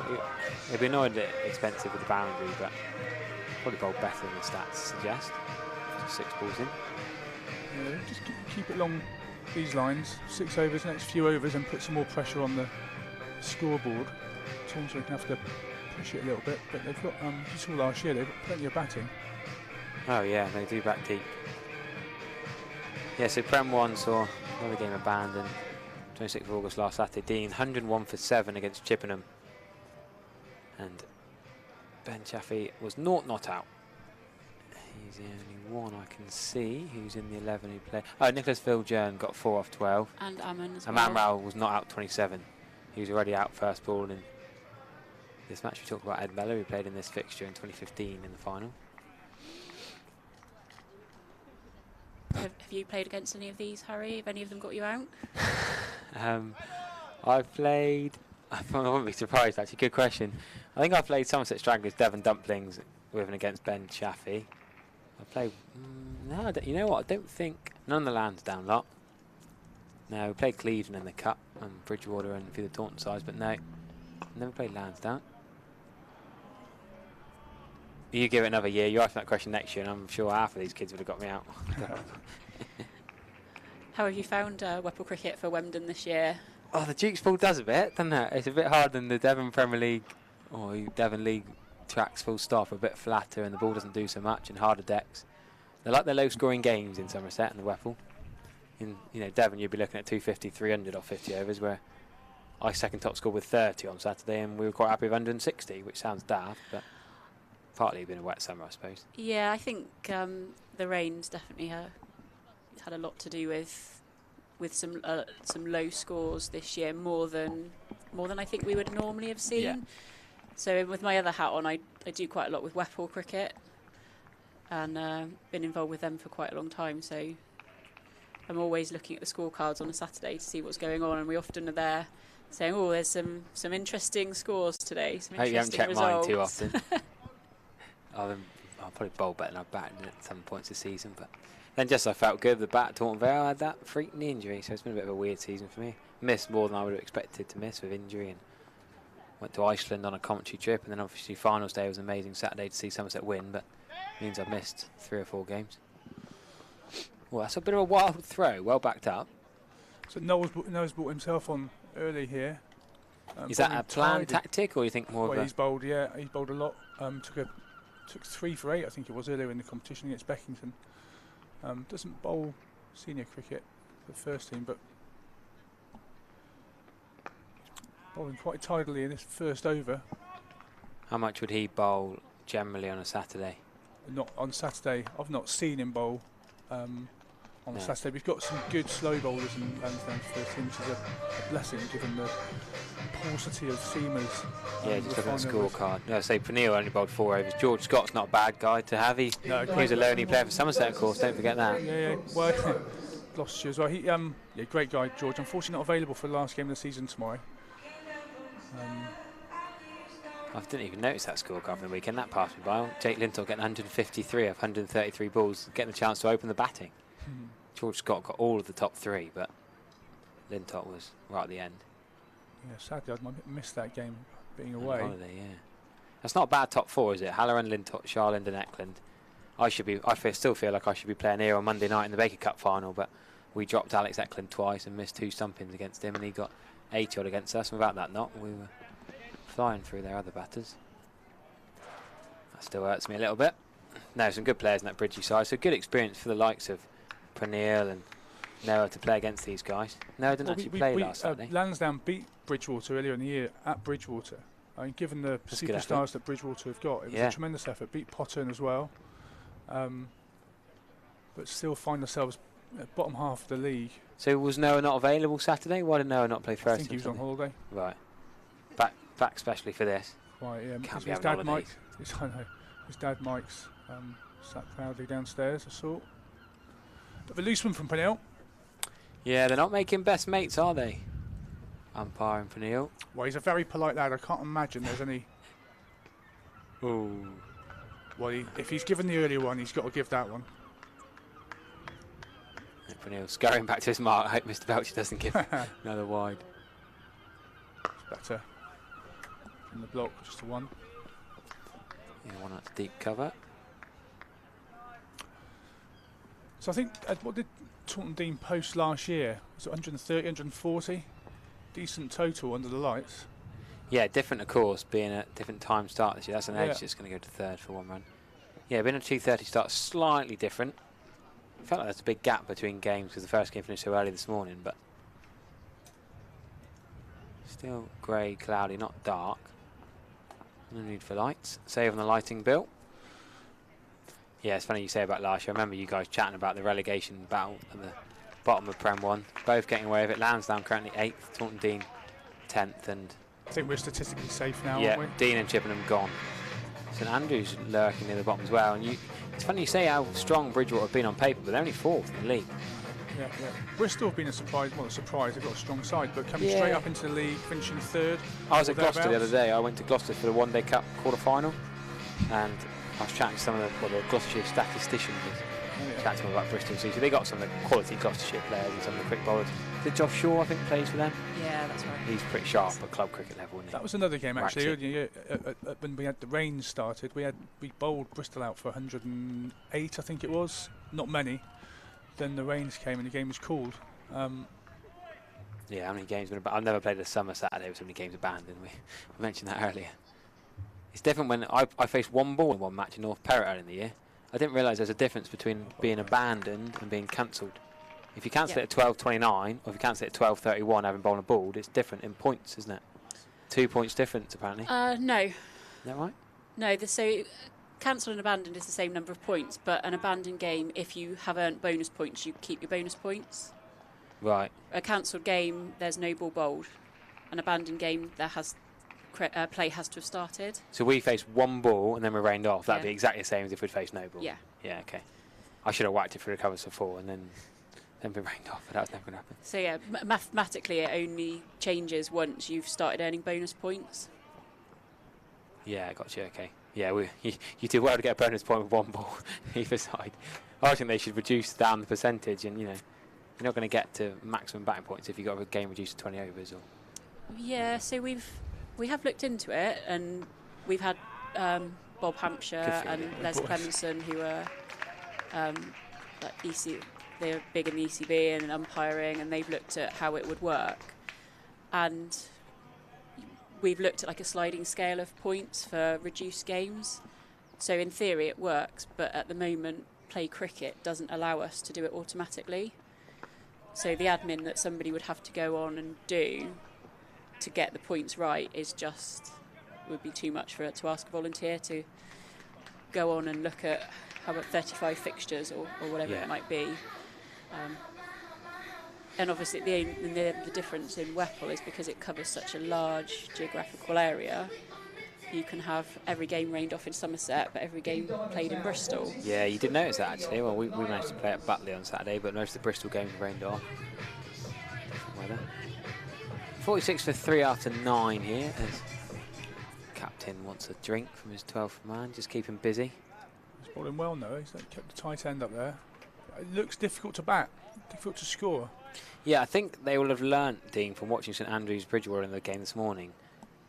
He'll be annoyed that it's expensive with the boundary, but probably bowled better than the stats suggest. Just 6 balls in. Yeah, just keep it along these lines. 6 overs, next few overs, and put some more pressure on the scoreboard. Taunton can have to push it a little bit, but they've got, you saw last year, they've got plenty of batting. Oh yeah, they do back deep. Yeah, so Prem 1 saw another game abandoned. 26th of August last Saturday. Deane 101 for 7 against Chippenham. And Ben Chaffee was not out. He's the only one I can see who's in the 11 who played. Oh, Nicholas Viljourn got 4 off 12. And Aman as well. Aman Rao was not out 27. He was already out first ball in this match. We talked about Ed Mellor, who played in this fixture in 2015 in the final. Have you played against any of these, Harry? Have any of them got you out? I've played. I wouldn't be surprised, actually. Good question. I think I played Somerset Stragglers, Devon Dumplings with and against Ben Chaffee. I played. No, you know what? I don't think none of the Lansdowne lot. No, we played Cleveland in the Cup and Bridgewater and a few of the Taunton sides, but no, never played Lansdowne. You give it another year, you ask that question next year, and I'm sure half of these kids would have got me out. How have you found Whipple cricket for Wemden this year? Oh, the Duke's ball does a bit, doesn't it? It's a bit harder than the Devon Premier League or Devon League tracks full stop, a bit flatter, and the ball doesn't do so much, and harder decks. They like their low-scoring games in Somerset and the Whipple. In Devon, you'd be looking at 250, 300 off 50 overs, where I second top scored with 30 on Saturday, and we were quite happy with 160, which sounds daft, but partly been a wet summer, I suppose. Yeah, I think the rain's definitely had a lot to do with some low scores this year, more than I think we would normally have seen. Yeah. So with my other hat on, I do quite a lot with Whipple cricket, and been involved with them for quite a long time. So I'm always looking at the scorecards on a Saturday to see what's going on, and we often are there saying, "Oh, there's some interesting scores today." Some I hope you haven't checked results. mine too often. I'll probably bowl better than I've batted at some points this season, but then just I felt good. The bat at Taunton Vale, I had that freak knee injury, so it's been a bit of a weird season for me. Missed more than I would have expected to miss with injury, and went to Iceland on a commentary trip, and then obviously finals day was an amazing Saturday to see Somerset win, but it means I've missed 3 or 4 games. Well, that's a bit of a wild throw, well backed up. So Noah's brought himself on early here. Is that a planned tactic, or you think more of a... He's bowled, yeah, he's bowled a lot. Took 3 for 8, I think it was, earlier in the competition against Beckington. Doesn't bowl senior cricket for the first team, but bowling quite tidily in this first over. How much would he bowl generally on a Saturday? Not on Saturday. I've not seen him bowl on Saturday. We've got some good slow bowlers in Lansdowne's first team, which is a blessing given the paucity of seamers. Yeah, just looking at the scorecard. No, say Peniel only bowled 4 overs. George Scott's not a bad guy to have. He was a lonely player for Somerset, of course. Don't forget that. Yeah. Well, Gloucestershire as well. Great guy, George. Unfortunately, not available for the last game of the season tomorrow. I didn't even notice that scorecard for the weekend. That passed me by. Jake Lintott getting 153 of 133 balls, getting a chance to open the batting. George Scott got all of the top 3, but Lintott was right at the end. Yeah, sadly, I missed that game being away. Holiday, yeah. That's not a bad top 4, is it? Halloran, Lintott, Charland and Eckland. I still feel like I should be playing here on Monday night in the Baker Cup final, but we dropped Alex Eckland twice and missed 2 stumpings against him, and he got 80 odd against us. And without that knock, we were flying through their other batters. That still hurts me a little bit. No, some good players in that Bridgie side, so good experience for the likes of Peniel and Noah to play against these guys. Noah didn't actually play last Saturday. Lansdowne beat Bridgewater earlier in the year at Bridgewater. I mean, given the superstars that Bridgewater have got, it was a tremendous effort. Beat Potton as well, but still find ourselves at bottom half of the league. So was Noah not available Saturday? Why did Noah not play first? I think he was on holiday. Right. Back especially for this. Right, yeah. Can't be his having dad holidays. His dad Mike's sat proudly downstairs, I saw. Bit of a loose one from Peniel. Yeah, they're not making best mates, are they? Umpire and Peniel. Well, he's a very polite lad. I can't imagine there's any... Ooh. Well, if he's given the earlier one, he's got to give that one. Peniel scurrying back to his mark. I hope Mr. Belcher doesn't give another wide. It's better. In the block, just a 1. Yeah, 1 out to deep cover. So I think, what did Taunton Deane post last year? Was it 130, 140? Decent total under the lights. Yeah, different of course, being a different time start this year. That's an edge that's going to go to 3rd for 1 run. Yeah, being a 2:30 start, slightly different. I felt like there's a big gap between games because the first game finished so early this morning, but still grey, cloudy, not dark. No need for lights. Save on the lighting bill. Yeah, it's funny you say about last year. I remember you guys chatting about the relegation battle at the bottom of Prem 1. Both getting away with it. Lansdowne currently 8th, Taunton Deane 10th, and I think we're statistically safe now, yeah, aren't we? Deane and Chippenham gone. St Andrews lurking near the bottom as well. And it's funny you say how strong Bridgewater have been on paper, but they're only 4th in the league. Yeah. Bristol have been a surprise. Well, a surprise. They've got a strong side, but coming straight up into the league, finishing 3rd. I was at Gloucester the other day. I went to Gloucester for the One Day Cup quarter-final, and I was chatting to some of the Gloucestershire statisticians. Chatting to them about Bristol City. So they got some of the quality Gloucestershire players and some of the quick bowlers. Is it Josh Shaw, I think, plays for them? Yeah, that's right. He's pretty sharp at club cricket level, isn't he? That was another game actually. When we had the rain started, we bowled Bristol out for 108, I think it was. Not many. Then the rains came and the game was called. Yeah, how many games? I've never played a summer Saturday with so many games abandoned. We mentioned that earlier. It's different when I faced one ball in one match in North Perrott earlier in the year. I didn't realise there's a difference between being abandoned and being cancelled. If you cancel it at 12:29, or if you cancel it at 12:31, having bowled a ball, it's different in points, isn't it? 2 points difference, apparently. No. Is that right? No, so cancelled and abandoned is the same number of points, but an abandoned game, if you have earned bonus points, you keep your bonus points. Right. A cancelled game, there's no ball bowled. An abandoned game, there has play has to have started. So we faced one ball and then we rained off. That'd be exactly the same as if we'd faced no ball. Yeah. Yeah, okay. I should have whacked it for the covers for 4 and then we rained off, but that was never going to happen. So yeah, mathematically it only changes once you've started earning bonus points. Yeah, gotcha, okay. Yeah, you did well to get a bonus point with one ball either side. I think they should reduce down the percentage and, you're not going to get to maximum batting points if you've got a game reduced to 20 overs. Or. Yeah, so we have looked into it, and we've had Bob Hampshire and Les Clemenson, who are they're big in the ECB and umpiring, and they've looked at how it would work. And we've looked at like a sliding scale of points for reduced games. So in theory it works, but at the moment Play Cricket doesn't allow us to do it automatically. So the admin that somebody would have to go on and do to get the points right would be too much to ask a volunteer to go on and look at how about 35 fixtures or whatever it might be. And obviously the difference in Whipple is because it covers such a large geographical area. You can have every game rained off in Somerset, but every game played in Bristol. Yeah, you did notice that actually. Well, we managed to play at Butley on Saturday, but most of the Bristol games rained off. Different weather. 46 for 3 after 9 here, as captain wants a drink from his 12th man, just keep him busy. He's bowling well though, he's kept the tight end up there. It looks difficult to bat, difficult to score. Yeah, I think they will have learnt, Deane, from watching St Andrews Bridgewater in the game this morning,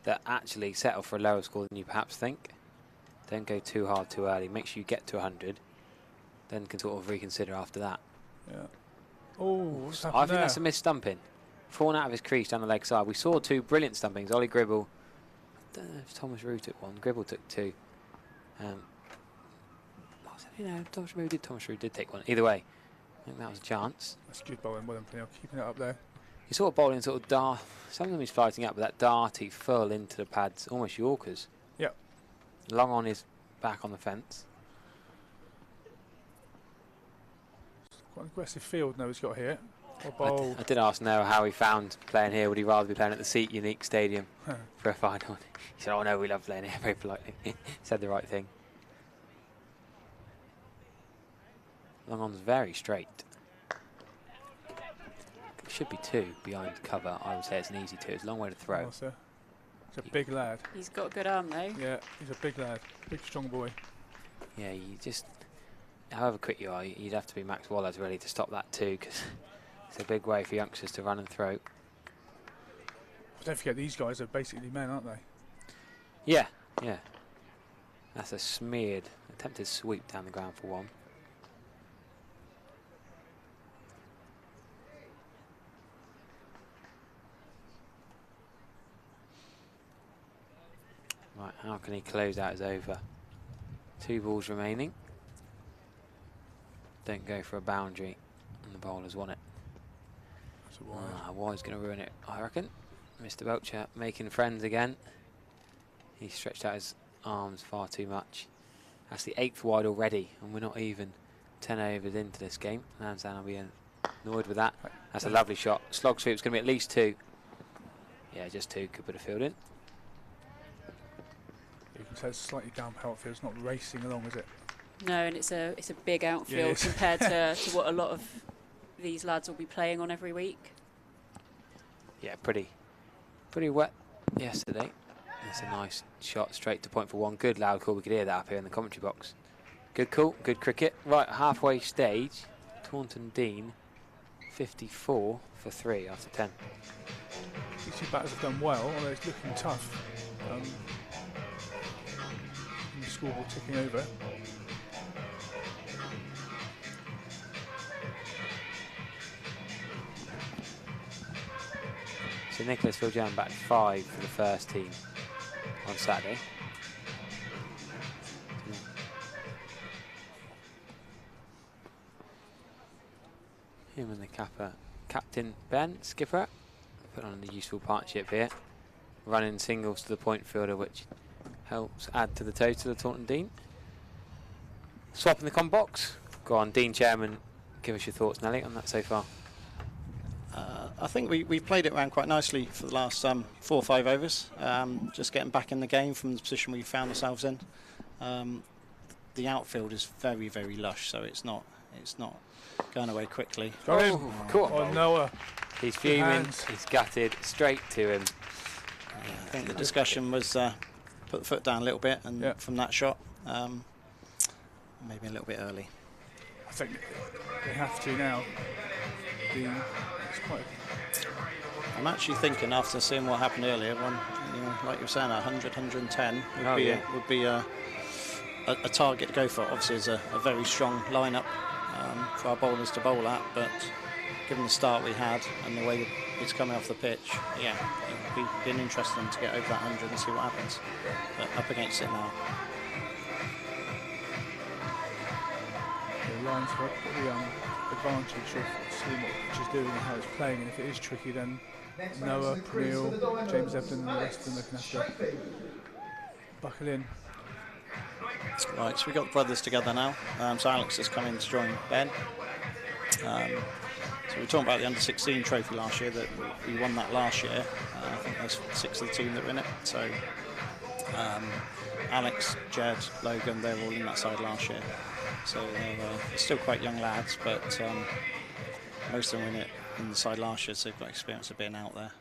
that actually settle for a lower score than you perhaps think. Don't go too hard too early, make sure you get to 100, then can sort of reconsider after that. Yeah. Oh, what's happened I think there? that's a missed stumping. Fallen out of his crease down the leg side. We saw 2 brilliant stumpings. Ollie Gribble, I don't know if Thomas Rue took one. Gribble took 2. Thomas Rue did take one. Either way, I think that was a chance. That's good bowling, well done, Peniel, keeping it up there. He's sort of bowling sort of dart. Some of them he's fighting up, but that darty full into the pads, almost Yorkers. Yep. Long on his back on the fence. Quite an aggressive field now he's got here. I did ask Noah how he found playing here. Would he rather be playing at the Seat Unique Stadium for a final? He said, "Oh no, we love playing here." Very politely, said the right thing. Long on's very straight. It should be 2 behind cover. I would say it's an easy 2. It's a long way to throw. He's a big lad. He's got a good arm though. Yeah, he's a big lad, big strong boy. Yeah, you just, however quick you are, you'd have to be Max Wallace really to stop that too, because it's a big way for youngsters to run and throw. Don't forget, these guys are basically men, aren't they? Yeah, yeah. That's a smeared, attempted sweep down the ground for 1. Right, how can he close out his over? 2 balls remaining. Don't go for a boundary, and the bowler's won it. That's a wide. Wide's going to ruin it, I reckon. Mr. Belcher making friends again. He stretched out his arms far too much. That's the 8th wide already, and we're not even 10 overs into this game. Lansdowne will be annoyed with that. That's a lovely shot. Slog sweep's going to be at least 2. Yeah, just 2. Could put a field in. You can say it's slightly down outfield. It's not racing along, is it? No, and it's a big outfield compared to what a lot of these lads will be playing on every week. Yeah, pretty wet yesterday. That's a nice shot straight to point for one. Good loud call. We could hear that up here in the commentary box. Good call. Good cricket. Right, halfway stage. Taunton Deane 54 for 3 after 10. These two batters have done well, although it's looking tough. The scoreboard ticking over. So Nicholas Filjan back 5 for the first team on Saturday. Him and the captain Ben, skipper, put on a useful partnership here. Running singles to the point fielder, which helps add to the total of Taunton Deane. Swap in the com box. Go on, Dean Chairman, give us your thoughts, Nelly, on that so far. I think we played it around quite nicely for the last 4 or 5 overs. Just getting back in the game from the position we found ourselves in. The outfield is very, very lush, so it's not going away quickly. Got him. Cool. Oh, Noah. He's fuming. He's gutted. Straight to him. Yeah, I think the discussion was put the foot down a little bit, and from that shot, maybe a little bit early. I think they have to now. It's quite. I'm actually thinking, after seeing what happened earlier, like you were saying, 100, 110 would be a target to go for. Obviously, it's a very strong lineup for our bowlers to bowl at, but given the start we had and the way it's coming off the pitch, yeah, it would be interesting to get over that 100 and see what happens. But up against it now. The Lions got the advantage of seeing what the pitch is doing and how it's playing, and if it is tricky, then Noah, Neil, James Ebden and the rest of them are going to have to buckle in. Right, so we've got the brothers together now. So Alex has come in to join Ben. So we were talking about the under-16 trophy last year, that we won that last year. I think there's 6 of the team that were in it. So Alex, Jed, Logan, they were all in that side last year. So they're still quite young lads, but most of them were in it in the side last year, so they've got experience of being out there.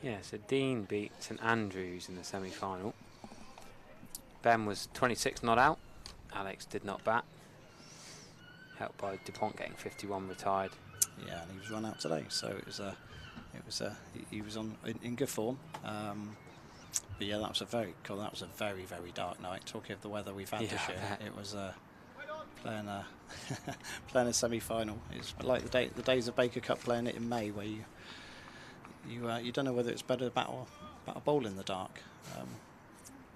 Yeah, so Deane beat St Andrews in the semi-final. Ben was 26 not out. Alex did not bat. Helped by DuPont getting 51 retired. Yeah, and he was run out today, so he was in good form. But yeah, that was a very very dark night. Talking of the weather we've had this year, it was playing a semi-final. It's like the days of Baker Cup, playing it in May, where you don't know whether it's better to bat or bowl in the dark.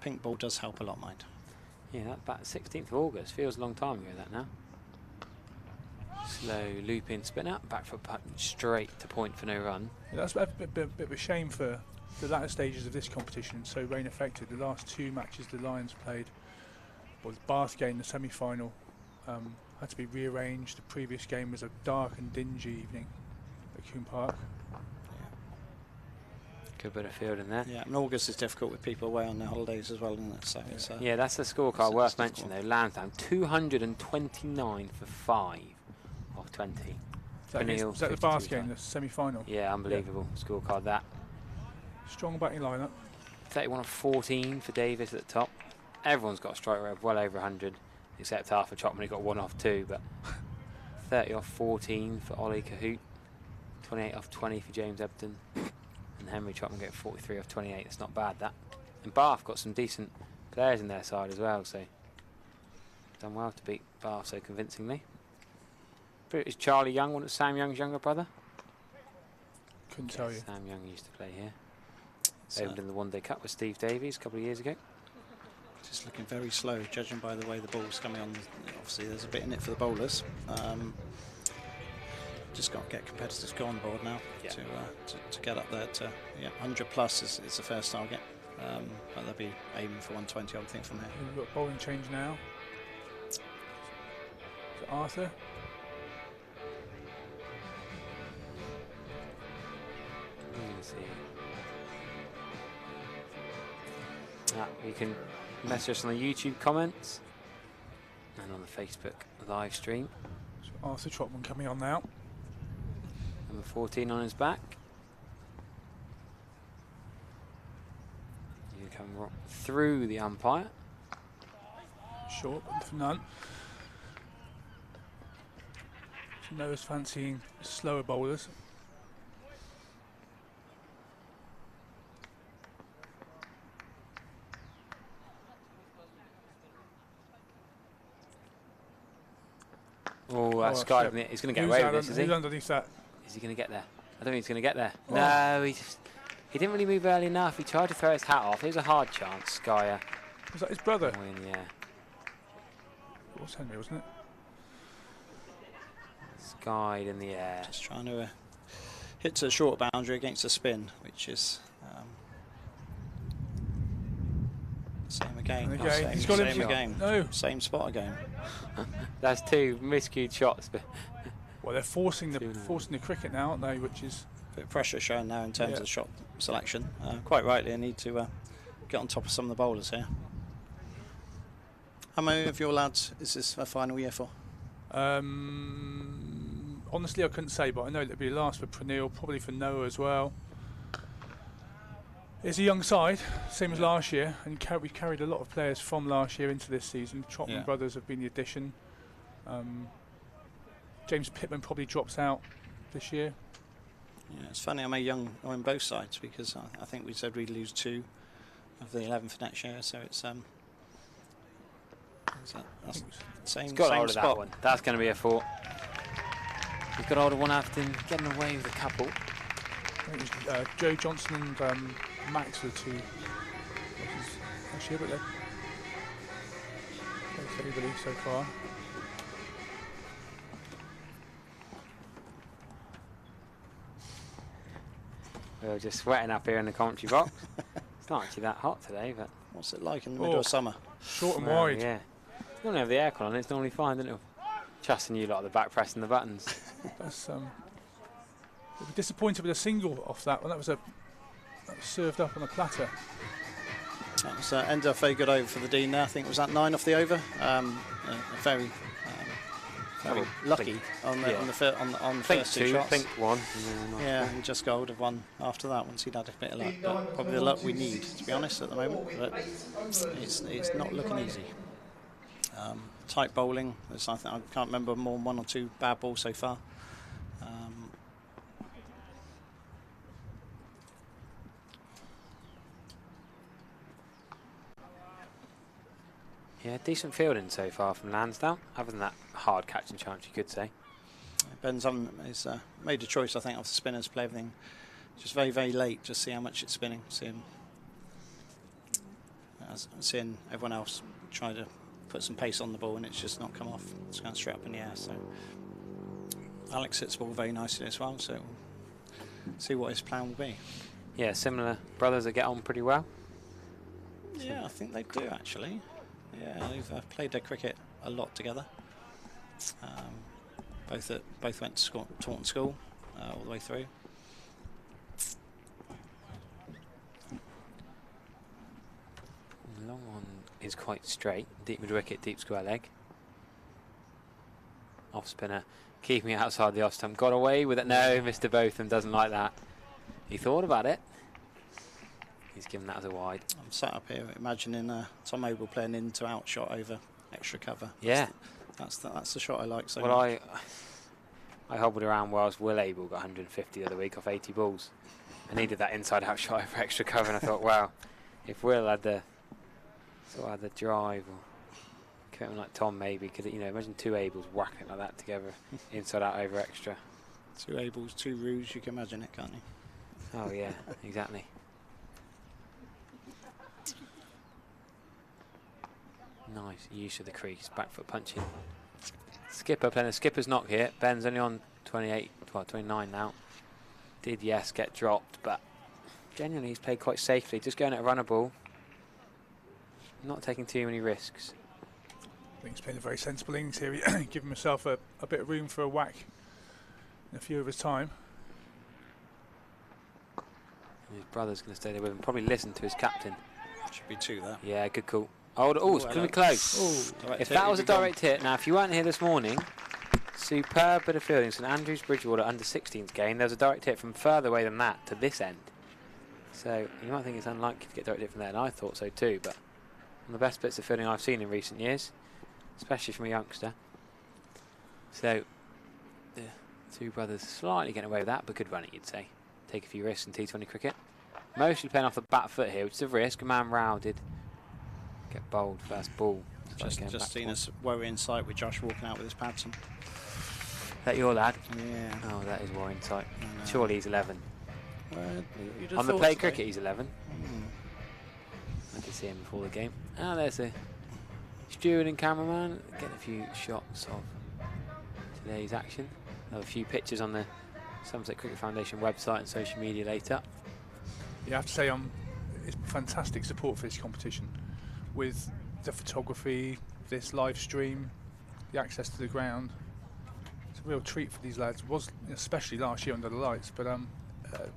Pink ball does help a lot, mind. Yeah, that bat 16th of August feels a long time ago. That now. Slow loop in spin out, back foot punch straight to point for no run. Yeah, that's a bit of a shame for the latter stages of this competition. So rain affected. The last 2 matches the Lions played, well, the Bath game, the semi-final, had to be rearranged. The previous game was a dark and dingy evening at Coombe Park. Good bit of field in there. Yeah, and August is difficult with people away on their holidays as well, isn't it? So yeah, that's the scorecard worth mentioning though. Lansdowne 229 for 5 of 20. Was that the Bath game, the semi-final? Yeah, unbelievable scorecard that. Strong batting lineup. 31 of 14 for Davis at the top. Everyone's got a strike rate of well over 100, except Arthur Chopman, he got 1 off 2, but 30 off 14 for Ollie Cahoot, 28 off 20 for James Ebden. And Henry Chopman get 43 off 28. It's not bad, that. And Bath got some decent players in their side as well, so done well to beat Bath so convincingly. Is Charlie Young one of Sam Young's younger brother? Couldn't tell you. Sam Young used to play here. Opened in the One Day Cup with Steve Davies a couple of years ago. Just looking very slow, judging by the way the ball's coming on. Obviously, there's a bit in it for the bowlers. Just got to get competitors go on board now to get up there to 100 plus is the first target. But they'll be aiming for 120, I would think, from there. We've got bowling change now. Is it Arthur? Let's see. You can message us on the YouTube comments and on the Facebook live stream. So Arthur Trotman coming on now. Number 14 on his back. through the umpire. Short, but for none. So Noah's fancying slower bowlers. Oh, that's skied, isn't it? He's going to get away with this, is he? Who's underneath that? Is he going to get there? I don't think he's going to get there. Oh. No, he didn't really move early enough. He tried to throw his hat off. It was a hard chance, Skyer. Was that his brother? Win, yeah. It was Henry, wasn't it? Skied in the air. Just trying to hit to a short boundary against a spin, which is same again. Okay. Same, He's got same him again. No. Same spot again. That's 2 miscued shots. But well, they're forcing the cricket now, aren't they? Which is a bit of pressure showing now in terms of shot selection. Quite rightly, I need to get on top of some of the bowlers here. How many of your lads is this a final year for? Honestly, I couldn't say, but I know it'll be last for Pranil, probably for Noah as well. It's a young side, same as last year, and we've carried a lot of players from last year into this season. Trotman brothers have been the addition. James Pittman probably drops out this year. Yeah, it's funny, I'm on both sides, because I think we said we'd lose 2 of the 11 for next year, so it's that's same got hold of spot. that one. That's going to be a 4. He's got hold of one after getting away with a couple. I think it was Joe Johnson and Max were the 2 last year, but they've everybody so far. We're just sweating up here in the commentary box. It's not actually that hot today, but what's it like in the middle of summer? Short and wide. Yeah. You don't have the aircon on, it's normally fine, isn't it? Trusting you lot at the back pressing the buttons. That's we'll be disappointed with a single off that one. That was served up on a platter. That was ended off very good over for the Deane there. I think it was that 9 off the over. Very lucky on the first 2 shots. Think 1. Yeah, and just got hold of one after that once he'd had a bit of luck. But probably the luck we need, to be honest, at the moment. But it's not looking easy. Tight bowling. I can't remember more than 1 or 2 bad balls so far. Yeah, decent fielding so far from Lansdowne, other than that hard catching chance, you could say. Ben's made a choice, I think, off the spinners, play everything just very, very late, just see how much it's spinning. Seeing everyone else try to put some pace on the ball and it's just not come off. It's gone straight up in the air. So Alex hits the ball very nicely as well, so we'll see what his plan will be. Yeah, similar brothers that get on pretty well. Yeah, I think they do actually. Yeah, they've played their cricket a lot together. Both went to Taunton school all the way through. The long one is quite straight. Deep mid wicket, deep square leg. Off spinner, keeping it outside the off stump. Got away with it. No, Mr. Botham doesn't like that. He thought about it. He's given that as a wide. I'm sat up here imagining Tom Abel playing in to out shot over extra cover. Yeah. That's the shot I like so well, much. I hobbled around whilst Will Abel got 150 the other week off 80 balls. I needed that inside out shot over extra cover, and I thought, wow, if Will had the drive or commitment like Tom maybe, because imagine 2 Abels whacking like that together, inside out over extra. 2 Abels, 2 Rouges, you can imagine it, can't you? Oh yeah, exactly. Nice use of the crease, back foot punching. Skipper playing a skipper's knock here. Ben's only on 29 now. Did, yes, get dropped, but genuinely he's played quite safely. Just going at a runner ball. Not taking too many risks. I think he's playing a very sensible innings here. Giving himself a bit of room for a whack in a few of his time. And his brother's going to stay there with him. Probably listen to his captain. Should be 2 there. Yeah, good call. Oh, it's going to be close. If that was a direct hit, now if you weren't here this morning, superb bit of fielding. St Andrews Bridgewater under 16s game. There was a direct hit from further away than that to this end. So you might think it's unlikely to get directed from there, and I thought so too, but one of the best bits of fielding I've seen in recent years, especially from a youngster. So the two brothers slightly getting away with that, but good running, you'd say. Take a few risks in T20 cricket. Mostly playing off the back foot here, which is a risk. A man Rao did get bowled first ball. Just seen us worrying sight with Josh walking out with his Padson. That your lad? Yeah. Oh, that is worrying sight. Surely he's 11. On the play cricket, he's 11. I could see him before the game. Ah, there's a steward and cameraman getting a few shots of today's action. Have a few pictures on the Somerset Cricket Foundation website and social media later. You have to say, it's fantastic support for this competition, with the photography, this live stream, the access to the ground. It's a real treat for these lads. It was especially last year under the lights, but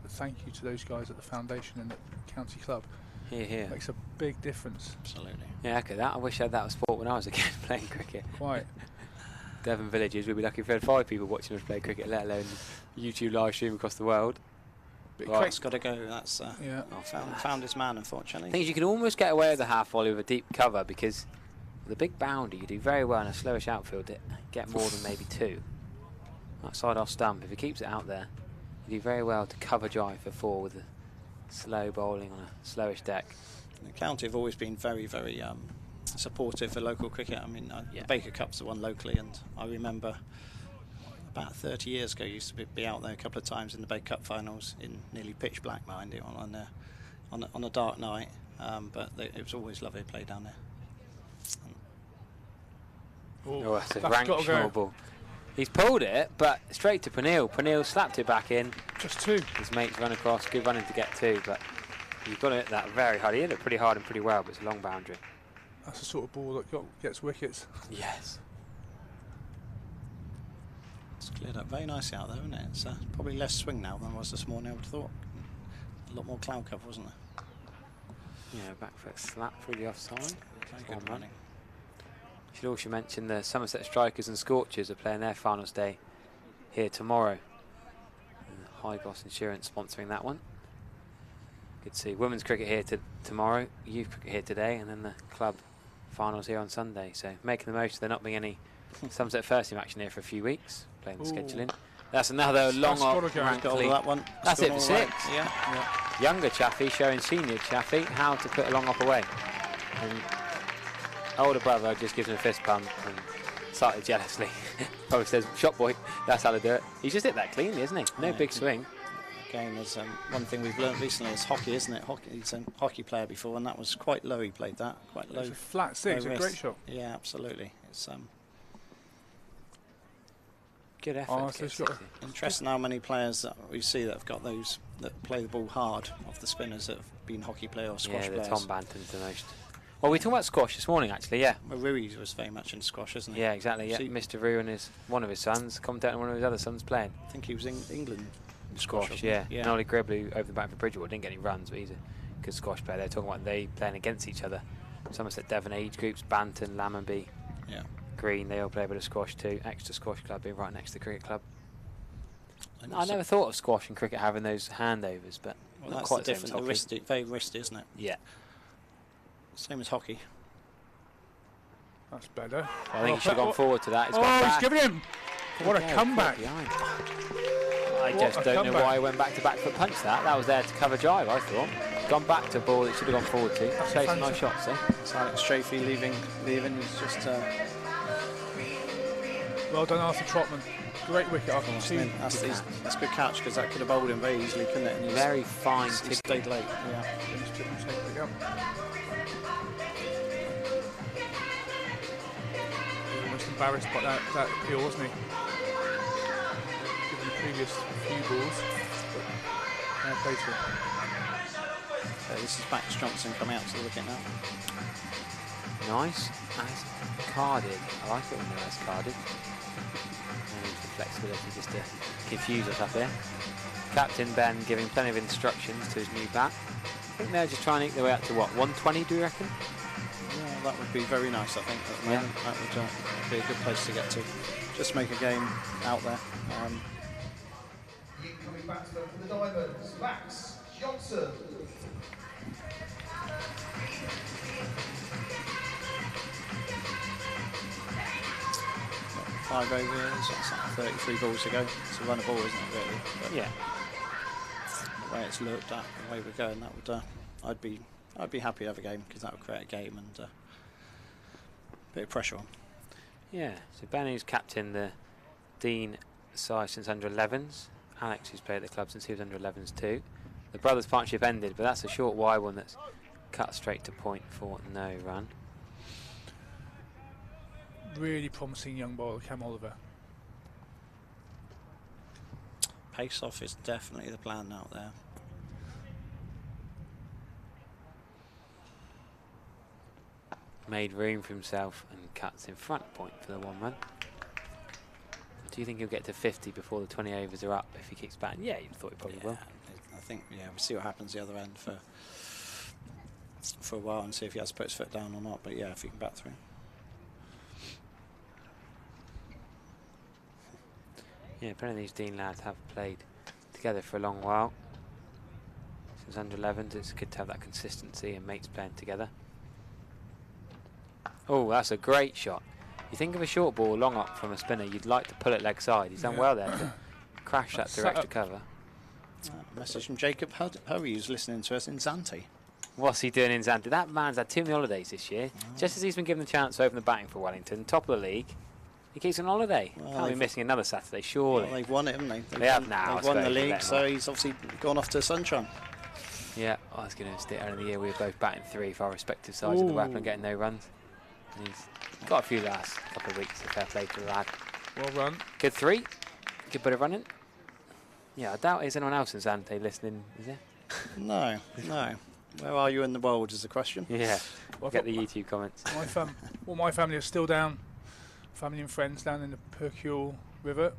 thank you to those guys at the foundation and at the county club. Here. Makes a big difference. Absolutely. Yeah, okay. That I wish I had that as sport when I was a kid playing cricket. Quite. Devon villages, we'd be lucky if we had 5 people watching us play cricket, let alone YouTube live stream across the world. Craig's got to go. That's found his man, unfortunately. The thing is, you can almost get away with a half volley with a deep cover, because with a big boundary, you do very well in a slowish outfield. Get more than maybe 2. Outside off stump, if he keeps it out there, you do very well to cover drive for 4 with a slow bowling on a slowish deck. The county have always been very, very supportive for local cricket. I mean, the Baker Cup's the one locally, and I remember about 30 years ago, used to be out there a couple of times in the Baker Cup finals in nearly pitch black, mind it, on a dark night. But it was always lovely to play down there. Oh, that's a rank small ball. He's pulled it, but straight to Pernille. Pernille slapped it back in. Just 2. His mates run across. Good running to get 2, but you've got to hit that very hard. He hit it pretty hard and pretty well, but it's a long boundary. That's the sort of ball that gets wickets. Yes. It's cleared up very nicely out there, isn't it? It's probably less swing now than it was this morning, I would have thought. A lot more cloud cover, wasn't there? Yeah, back foot slap through the offside. Very good running. Should also mention the Somerset Strikers and Scorchers are playing their finals day here tomorrow. High Gloss Insurance sponsoring that one. Good to see women's cricket here tomorrow, youth cricket here today, and then the club finals here on Sunday. So making the most of there not being any Somerset first team action here for a few weeks, playing the scheduling. That's another long off that one. That's it for 6. Right. Yeah. Younger Chaffee showing senior Chaffee how to put a long off away. And older brother just gives him a fist pump and slightly jealously probably says, "Shot boy, that's how to do it." He's just hit that cleanly, isn't he? No big swing. Again, there's one thing we've learned recently is hockey, isn't it? He's a hockey player before, and that was quite low. He played that quite low. It's a flat 6, a great shot. Yeah, absolutely. It's good effort. Interesting how many players that we see that have got those that play the ball hard off the spinners that have been hockey player or squash players. Tom Banton's the most. Well, we talked about squash this morning, actually. Yeah. Well, Rui was very much in squash, isn't he? Yeah, exactly. Yeah, Mr. Rui and one of his sons, commentating on one of his other sons playing. I think he was in England. Squash, yeah. And Ollie Gribble, who opened the bat for Bridgewater, didn't get any runs, but he's a good squash player. They're talking about they playing against each other. Somerset Devon age groups, Banton, Lammonby, Green, they all play a bit of squash too. Extra Squash Club being right next to the cricket club. I never thought of squash and cricket having those handovers, but that's quite different. The wristy, very wristy, isn't it? Yeah. Same as hockey. That's better. I think he should have gone forward to that. He's giving him. What a comeback. I just don't know why he went back to back foot punch that. That was there to cover drive, I thought. Gone back to a ball that should have gone forward to. That's some nice shots, eh? It's Alex Strafey leaving. He's just. Well done, Arthur Trotman. Great wicket after that's a good catch because that could have bowled him very easily, couldn't it? And very fine. He stayed late. Yeah. Almost embarrassed by that appeal, wasn't he? Given the previous few balls, but fair play to him. So this is Max Johnson coming out to the wicket now. Nice. As carded. I like it when they're as carded. Flexibility just to confuse us up here. Captain Ben giving plenty of instructions to his new bat. I think they're just trying to make their way up to what, 120, do you reckon? Yeah, that would be very nice, I think. That would be a good place to get to. Just make a game out there. Coming back to them for the Diamonds. Max Johnson. 5 overs, that's like 33 balls to go. It's a run of ball, isn't it, really? But Yeah. the way it's looked at, the way we're going, that would I'd be happy to have a game, because that would create a game and a bit of pressure on. Yeah, so Benny's captained the Deane side since under 11s. Alex, who's played at the club since he was under 11s too. The brothers' partnership ended, but that's a short wide one that's cut straight to point for no run. Really promising young bowler, Cam Oliver. Pace off is definitely the plan out there. Made room for himself and cuts in front point for the 1 run. Do you think he'll get to 50 before the 20 overs are up if he keeps batting? Yeah, you thought he probably will. I think, yeah, we'll see what happens the other end for a while and see if he has to put his foot down or not. But yeah, if he can bat through. Yeah, apparently these Deane lads have played together for a long while. Since under 11s, it's good to have that consistency and mates playing together. Oh, that's a great shot. You think of a short ball long up from a spinner, you'd like to pull it leg side. He's done well there to crash that direct to cover. Message from Jacob Hurry, who's listening to us in Zante. What's he doing in Zante? That man's had too many holidays this year. Just as he's been given the chance to open the batting for Wellington, top of the league, he keeps on holiday. Well, Can't be missing another Saturday, surely. Well, they've won it, haven't they? They have now. They've won the league, so he's obviously gone off to sunshine. Yeah, I was going to stick out in the year. We were both batting 3 for our respective sides of the weapon and getting no runs. And he's got a few last couple of weeks. Fair play to the lad. Well run. Good 3. Good bit of running. Yeah, I doubt there's anyone else in Zante listening, is there? No. Where are you in the world is the question. Yeah, Well, get the YouTube comments. My family are still down. Family and friends down in the Percule River.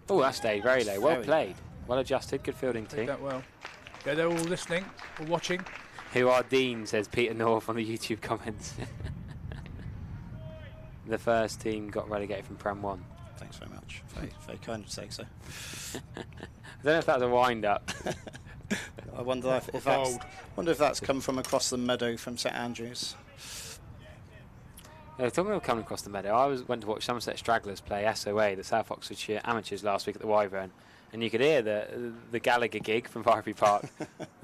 Oh, that stayed very low. Well Very played. Well adjusted. Good fielding Played team. that well. Yeah, they're all listening or watching. Who are Deane, says Peter North on the YouTube comments. The first team got relegated from Prem 1. Thanks very much. Very kind of say so. I don't know if that was a wind-up. I wonder if that's come from across the meadow from St Andrews. Talking about coming across the meadow, I went to watch Somerset Stragglers play SOA, the South Oxfordshire Amateurs, last week at the Wyvern, and you could hear the Gallagher gig from Varby Park.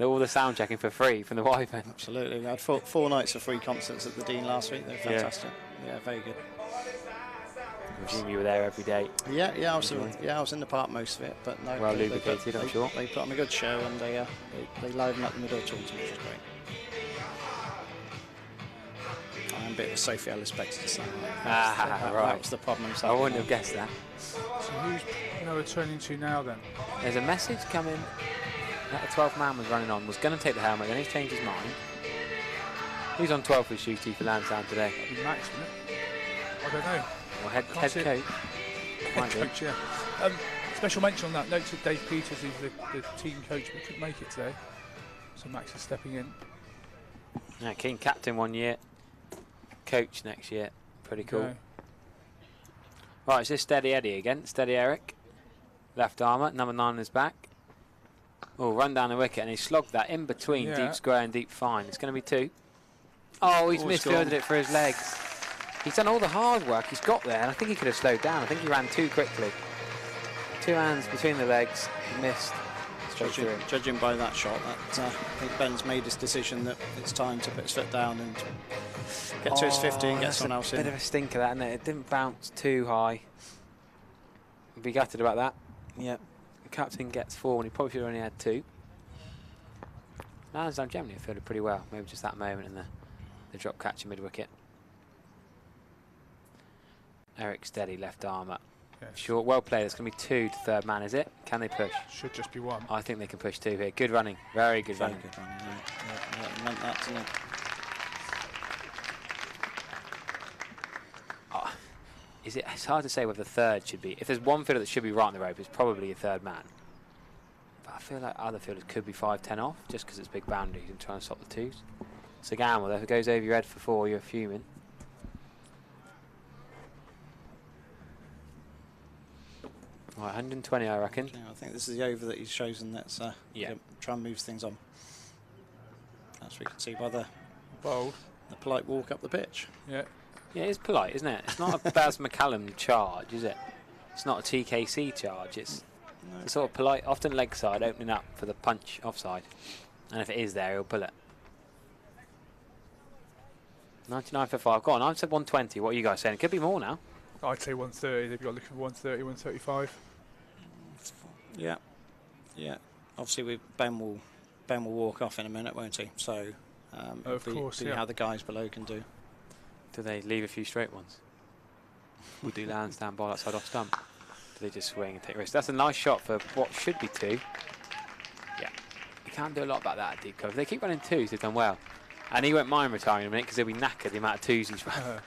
All the sound checking for free from the Wyvern. Absolutely. We had four nights of free concerts at the Deane last week. They were fantastic. Yeah, very good. I presume you were there every day. Yeah, I was in the park most of it, but no. Well lubricated, I'm sure. They put on a good show and they livened up the middle of Taunton, which was great. I'm a bit of a Sophie Ellis Baxter sound. Right. That was the problem. I wouldn't have guessed that. So who's returning to now then? There's a message coming that the 12th man was running on, was going to take the helmet, then he's changed his mind. Who's on 12 with Shooty for Lansdowne today? That'd be Max, wouldn't it? I don't know. Well, head Can't see coach. it. Might be. Coach, yeah. Special mention on that note to Dave Peters, who's the team coach, but couldn't make it today. So Max is stepping in. Yeah, King captain 1 year, coach next year. Pretty cool. Okay. Right, it's this Steady Eddie again. Steady Eric. Left armour, number 9 is back. Oh, run down the wicket, and he slogged that in between deep square and deep fine. It's going to be 2. Oh, he's misfielded it for his legs. He's done all the hard work. He's got there, and I think he could have slowed down. I think he ran too quickly. 2 hands between the legs. He missed. Judging by that shot, I think Ben's made his decision that it's time to put his foot down and get to his 50 and get someone else in. Bit of a stinker, that, isn't it? It didn't bounce too high. I'd be gutted about that. Yeah. The captain gets 4 when he probably should have only had 2. Lansdowne generally have fielded pretty well. Maybe just that moment in the drop catch in mid-wicket. Eric Steady, left armour. Yes. Short, well played. It's going to be 2 to third man, is it? Can they push? Should just be 1. I think they can push 2 here. Good running. Very good running. Good running, yeah. Meant that to me. It's hard to say whether the third should be. If there's one fielder that should be right on the rope, it's probably a third man. But I feel like other fielders could be 5-10 off just because it's big boundaries and trying to stop the 2s. It's a gamble. If it goes over your head for 4, you're fuming. Right, 120, I reckon. Yeah, I think this is the over that he's chosen. That's Yeah. try and move things on. As we can see by the Bold. polite walk up the pitch. Yeah. Yeah, it's polite, isn't it? It's not a Baz McCallum charge, is it? It's not a TKC charge. It's a sort of polite, often leg side, opening up for the punch offside. And if it is there, he'll pull it. 99 for 5. Go on, I've said 120. What are you guys saying? It could be more now. I'd say 130. They've got looking for 130, 135. Yeah, yeah. Obviously, Ben will walk off in a minute, won't he? So, Of course, yeah. how the guys below can do. Do they leave a few straight ones? We'll do Lansdowne ball outside off stump. Do they just swing and take risks? That's a nice shot for what should be 2. Yeah, you can't do a lot about that at deep cover. If they keep running 2s, they've done well. And he won't mind retiring in a minute because he'll be knackered the amount of 2s he's run.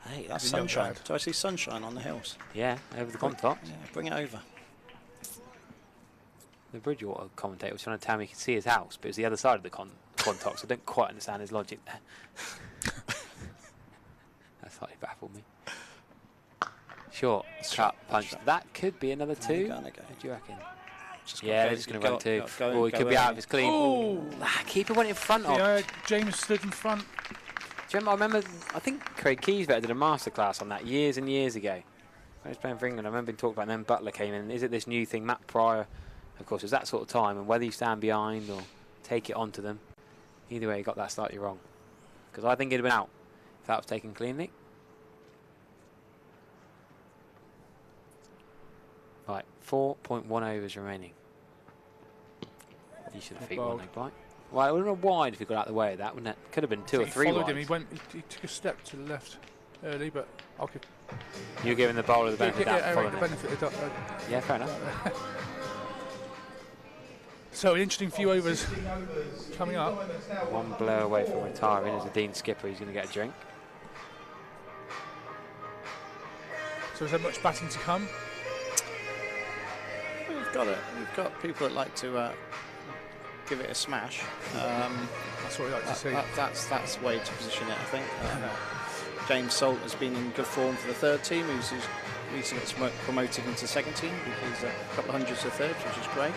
Hey, that's Is he not sunshine. bad? Do I see sunshine on the hills? Yeah, over the contops. Yeah, bring it over. The Bridgewater commentator was trying to tell me he could see his house, but it was the other side of the contops. I don't quite understand his logic there. That slightly baffled me. Short, cut, punch. That could be another 2. What do you reckon? Yeah, they're just going to run 2. Oh, he could be out if it's clean. Oh! Keeper went in front of. Yeah, James stood in front. Do you remember, I think Craig Keysbetter did a masterclass on that years and years ago. When he was playing for England, I remember him talking about it, and then Butler came in. Is it this new thing? Matt Pryor, of course, it was that sort of time, and whether you stand behind or take it onto them, either way, he got that slightly wrong. Because I think he'd have been out if that was taken cleanly. Right, 4.1 overs remaining. You should have feet one leg bite. Well, it would have been wide if he got out of the way of that, wouldn't it? Could have been 2 or 3 followed wide. him. He took a step to the left early, but I'll give. You're giving the bowler the benefit of that. Eric, the benefit of that. Yeah, fair enough. So an interesting few overs coming up. One blow away from retiring as a Deane skipper. He's going to get a drink. So is there much batting to come? We've got people that like to give it a smash. That's what we like to see. That's the way to position it, I think. James Salt has been in good form for the 3rd team. He's recently got promoted into 2nd team. He's a couple of hundreds of 3rds, which is great.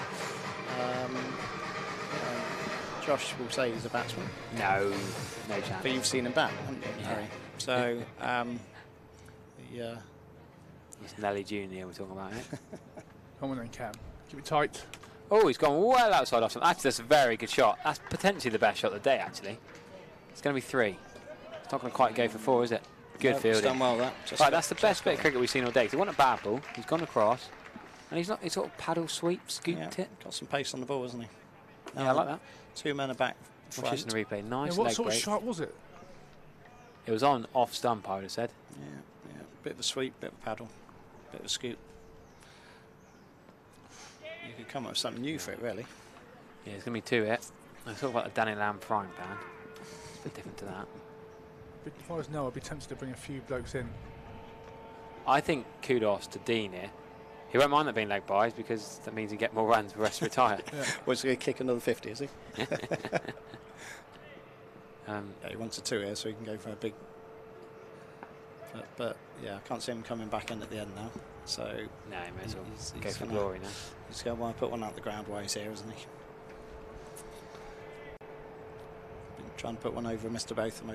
Josh will say he's a batsman. No chance. But you've seen him bat, haven't you, Harry? So, yeah. It's Nelly Jr. we're talking about, eh? Come on then, Cam. Keep it tight. Oh, he's gone well outside off. Actually, that's a very good shot. That's potentially the best shot of the day, actually. It's going to be 3. It's not going to quite go for 4, is it? Good He's fielding. done well, that. Right, that's the best bit of cricket we've seen all day. He wasn't a bad ball. He's gone across. And he's sort of paddle sweep, scooped it. Got some pace on the ball, hasn't he? Yeah, I like that. 2 men are back Watching front. the replay. Nice What leg sort of break. shot was it? It was on off stump, I would have said. Yeah. Bit of a sweep, bit of a paddle, bit of a scoop. You could come up with something new for it, really. Yeah, it's going to be 2 hit. It's sort of like the Danny Lamb frying pan. It's a bit different to that. But if I was Noah, I'd be tempted to bring a few blokes in. I think kudos to Deane here. He won't mind that being leg buys because that means he get more runs for the rest of retire. What's he going to kick another 50, is he? Yeah, he wants a 2 here, so he can go for a big. But yeah, I can't see him coming back in at the end now. So no, he may as well go he's for gonna, glory now. He's going to want to put one out the ground while he's here, isn't he? Been trying to put one over Mr. Botham,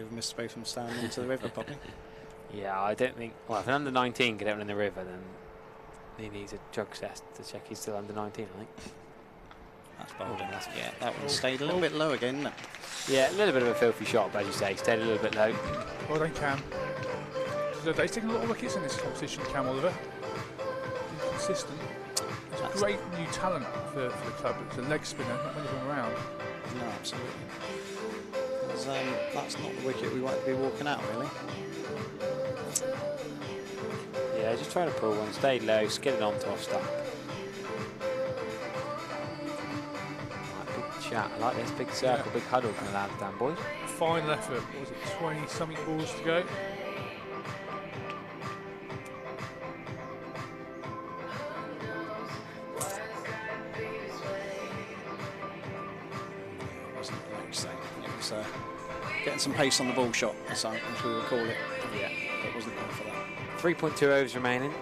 down into the river, probably. Yeah, I don't think. Well, if an under 19 can get one in the river, then he needs a drug test to check he's still under 19. I think. That's bold. Yeah, that one stayed a little bit low again, didn't it? Yeah, a little bit of a filthy shot, but as you say, stayed a little bit low. Well done, Cam. So he's taken a lot of wickets in this competition, Cam Oliver. He's consistent. He's a great new talent for the club. It's a leg spinner, not many of them around. No, absolutely. That's not the wicket we want to be walking out, really. Yeah, just trying to pull one, stayed low, skidded onto off stump. Right, big chat, I like this, big circle, big huddle from the Lansdowne boys. Final effort, what was it, 20 something balls to go? Wasn't like you say. It was getting some pace on the ball shot, as we would call it. Yeah. It wasn't there for that. 3.2 overs remaining.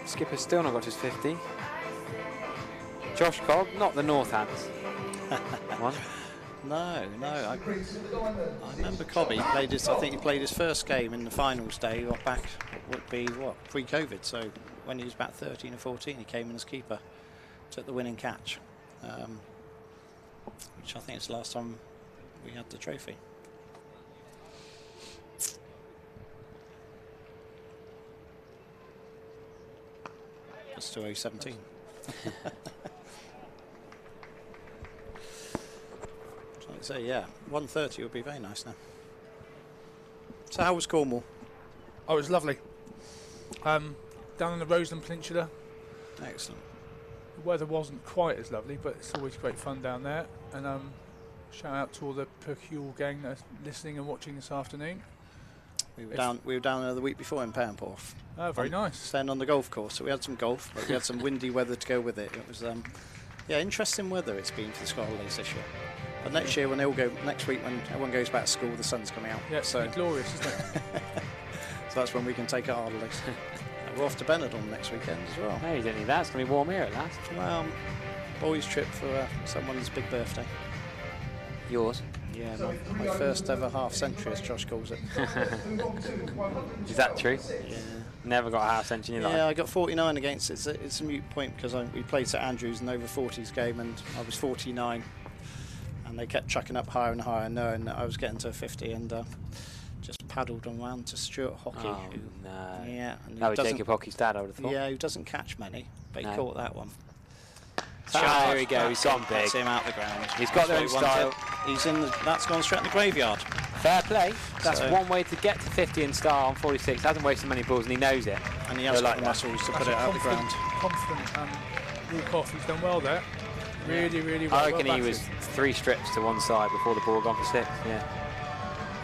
Skipper's still not got his 50. Josh Cobb, not the Northants one. No. I remember Cobby played his. I think he played his first game in the finals day. Got back. Would be what, pre-COVID. So when he was about 13 or 14, he came in as keeper, took the winning catch, which I think is the last time we had the trophy. It's 2017. So yeah, 1:30 would be very nice now. So how was Cornwall? Oh, it was lovely. Down in the Roseland Peninsula. Excellent. The weather wasn't quite as lovely, but it's always great fun down there. And shout out to all the Percule gang that are listening and watching this afternoon. We were down there the week before in Perranporth. Oh, very nice. Staying on the golf course. So we had some golf, but we had some windy weather to go with it. It was yeah, interesting weather it's been for the school holidays this year. But next year, when they all go, next week when everyone goes back to school, the sun's coming out. Yeah, it's so glorious, isn't it? So that's when we can take our holidays. We're off to Benidorm next weekend as well. No, you don't need that. It's going to be warm here at last. Well, boys' trip for someone's big birthday. Yours? Yeah, my first ever half century, as Josh calls it. Is that true? Yeah. Never got a half century in your life? Yeah, I got 49 against it. It's a moot point because we played St Andrews in over 40s game and I was 49. And they kept chucking up higher and higher, and I was getting to 50 and just paddled on round to Stuart Hockey. Oh, no. Yeah. And That was Jacob Hockey's dad, I would have thought. Yeah, who doesn't catch many, but he caught that one. Ah, here we go, he's gone big. That's him out the ground. He's got their own style. He's in that's gone straight in the graveyard. Fair play. That's one way to get to 50 and start on 46. Hasn't wasted many balls and he knows it. And he has got the muscles to put it out the ground. Confident walk off. He's done well there. Really well. I reckon he was 3 strips to one side before the ball gone for 6. Yeah.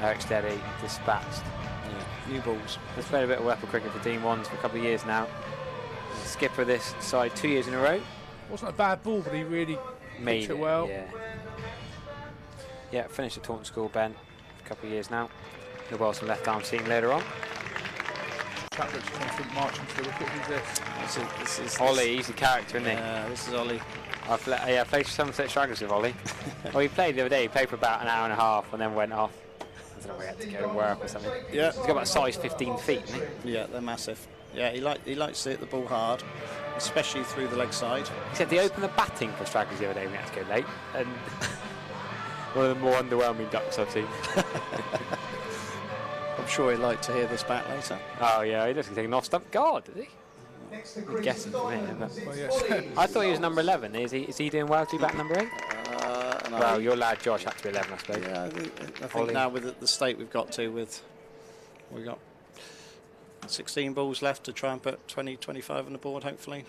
Eric Steady dispatched. Yeah. New balls. He's played a bit of weapon cricket for Deane Ones for a couple of years now. Skipper this side 2 years in a row. Wasn't a bad ball, but he really made it well. Yeah, finished at Taunton School, Ben, for a couple of years now. He'll well some left arm team later on. Chap looks confident marching to the wicket. Who's this? Ollie, he's a character, isn't he? Yeah, this is Ollie. I played for Somerset Stragglers with Ollie. Well, he played the other day. He played for about an hour and a half and then went off. I don't know where he had to go to work or something. Yeah. He's got about size 15 feet, isn't he? Yeah, they're massive. Yeah, he likes to hit the ball hard, especially through the leg side. He said they opened the batting for Stragglers the other day when he had to go late. And one of the more underwhelming ducks I've seen. I'm sure he'd like to hear this back later. Oh yeah, he looks like taking off stump guard, does he? I'm guessing from here, but I thought he was number 11. Is he doing well to be back number 8? No. Well, your lad Josh had to be 11, I suppose. Yeah, I think now with the state we've got we've got 16 balls left to try and put 20, 25 on the board, hopefully.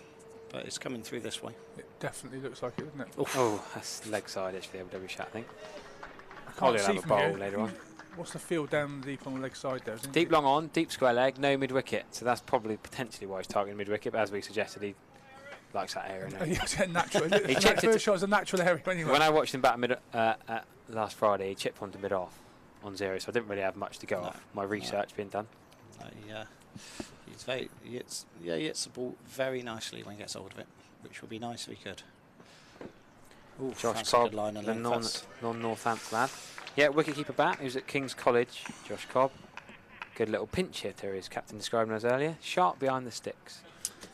But it's coming through this way. It definitely looks like it, doesn't it? Oof. Oh, that's leg side edge for the MW shot, I think. I can't see have a from bowl here. later on. What's the field down deep on the leg side there? Deep long on, deep square leg, no mid wicket. So that's probably potentially why he's targeting mid wicket. But as we suggested, he likes that area. Natural. He chipped first shot is a natural area anyway. When I watched him bat mid last Friday, he chipped onto mid off on 0, so I didn't really have much to go off. My research being done. He hits the ball very nicely when he gets hold of it, which would be nice if he could. Ooh, Josh Cobb, the non-Northants lad. Yeah, wicketkeeper bat, who's at King's College, Josh Cobb. Good little pinch hitter, as Captain described us earlier. Sharp behind the sticks.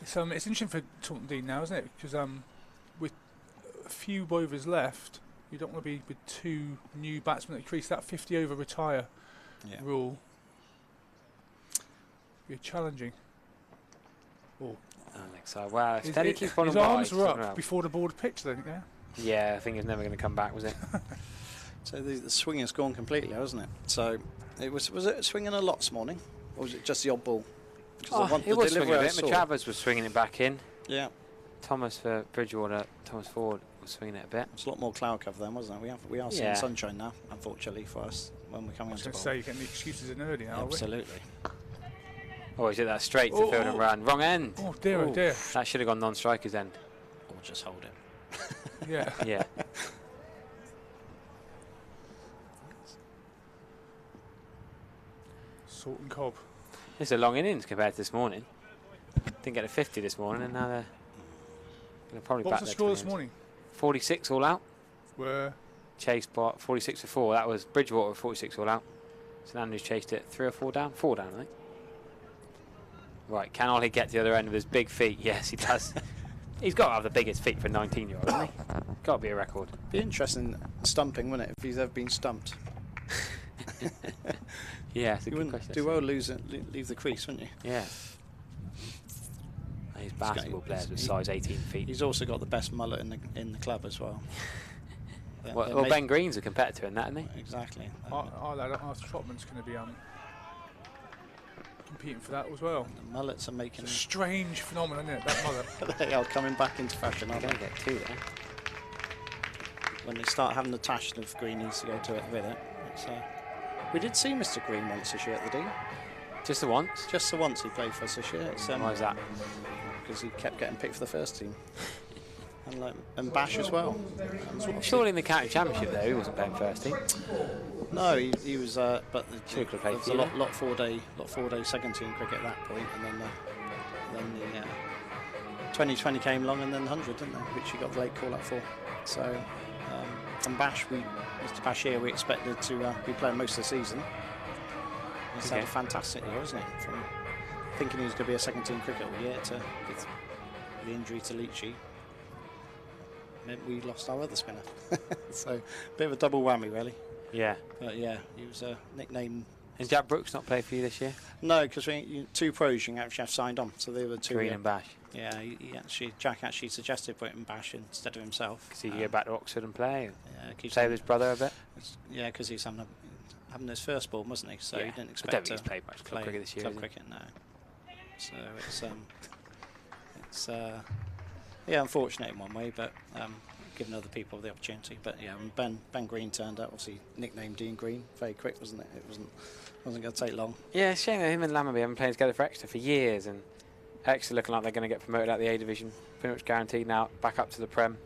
It's interesting for Taunton Deane now, isn't it? Because with a few overs left, you don't want to be with 2 new batsmen at the crease. That 50 over retire rule be challenging. Oh, next side. Wow, steady keep on his arms were up before the ball had pitched, I think. Yeah, I think it's never going to come back, was it? So the swing has gone completely, hasn't it? So was it swinging a lot this morning, or was it just the odd ball? It was swinging a bit. Machavers was swinging it back in. Yeah. Thomas for Bridgewater, Thomas Ford was swinging it a bit. It's a lot more cloud cover then, wasn't it? We are seeing sunshine now, unfortunately for us, when we're coming onto the ball. I was going to say, you're getting the excuses in early now, absolutely. Oh, he did that straight to field and run. Wrong end. Oh, dear, oh dear. That should have gone non-striker's end. Or just hold it. Yeah. Yeah. Salt and Cobb. It's a long innings compared to this morning. Didn't get a 50 this morning, and now they're going to probably What back was the their score this 20s. morning? 46 all out. Were Chased by 46 for 4. That was Bridgewater with 46 all out. St Andrews chased it 3 or 4 down. 4 down, I think. Right, can Ollie get to the other end with his big feet? Yes, he does. He's got to have the biggest feet for a 19-year-old, hasn't he? Got to be a record. Be interesting stumping, wouldn't it, if he's ever been stumped? Yeah, it's a You good wouldn't question. do well leave the crease, wouldn't you? Yeah. These basketball players with size 18 feet. He's also got the best mullet in the club as well. Well, Ben Green's a competitor in that, isn't he? Exactly. our lad, Arthur Trotman's going to be competing for that as well. The mullets are making. It's a strange phenomenon, isn't it? That mullet. They are coming back into fashion, aren't Don't they? get 2 there. When they start having the tash of Green needs to go to it with it. We did see Mr. Green once this year at the Deane. Just the once? Just the once he played for us this year. Why is that? Because he kept getting picked for the first team. And Bash as well. Surely in the county championship though, he wasn't playing first team. No, he was. But Should have played there was a lot 4-day second team cricket at that point, and then the 2020 came along, and then 100, didn't they? Which he got the late call up for. So and Bash, Mr. Bashir, we expected to be playing most of the season. He's had a fantastic year, hasn't he? From thinking he was going to be a second team cricketer all year to with the injury to Leachy. Meant we lost our other spinner. So a bit of a double whammy, really. Yeah. But yeah, he was a nickname. And Jack Brooks not play for you this year? No, because two pros you actually have signed on, so they were two. Green and Bash. Yeah, Jack actually suggested putting Bash instead of himself. Because he could go back to Oxford and play. Yeah, Play with his brother a bit. Yeah, because he's having his first ball, wasn't he? So Yeah. he didn't I expect don't to think he's played much club cricket this year. Club has he? cricket, no. So it's unfortunate in one way, but giving other people the opportunity. But yeah, when Ben Green turned up, obviously nicknamed Deane Green, very quick, wasn't it? It wasn't going to take long. Yeah, it's a shame that him and Lammerby haven't played together for Exeter for years, and Exeter looking like they're going to get promoted out of the A division, pretty much guaranteed now, back up to the Prem.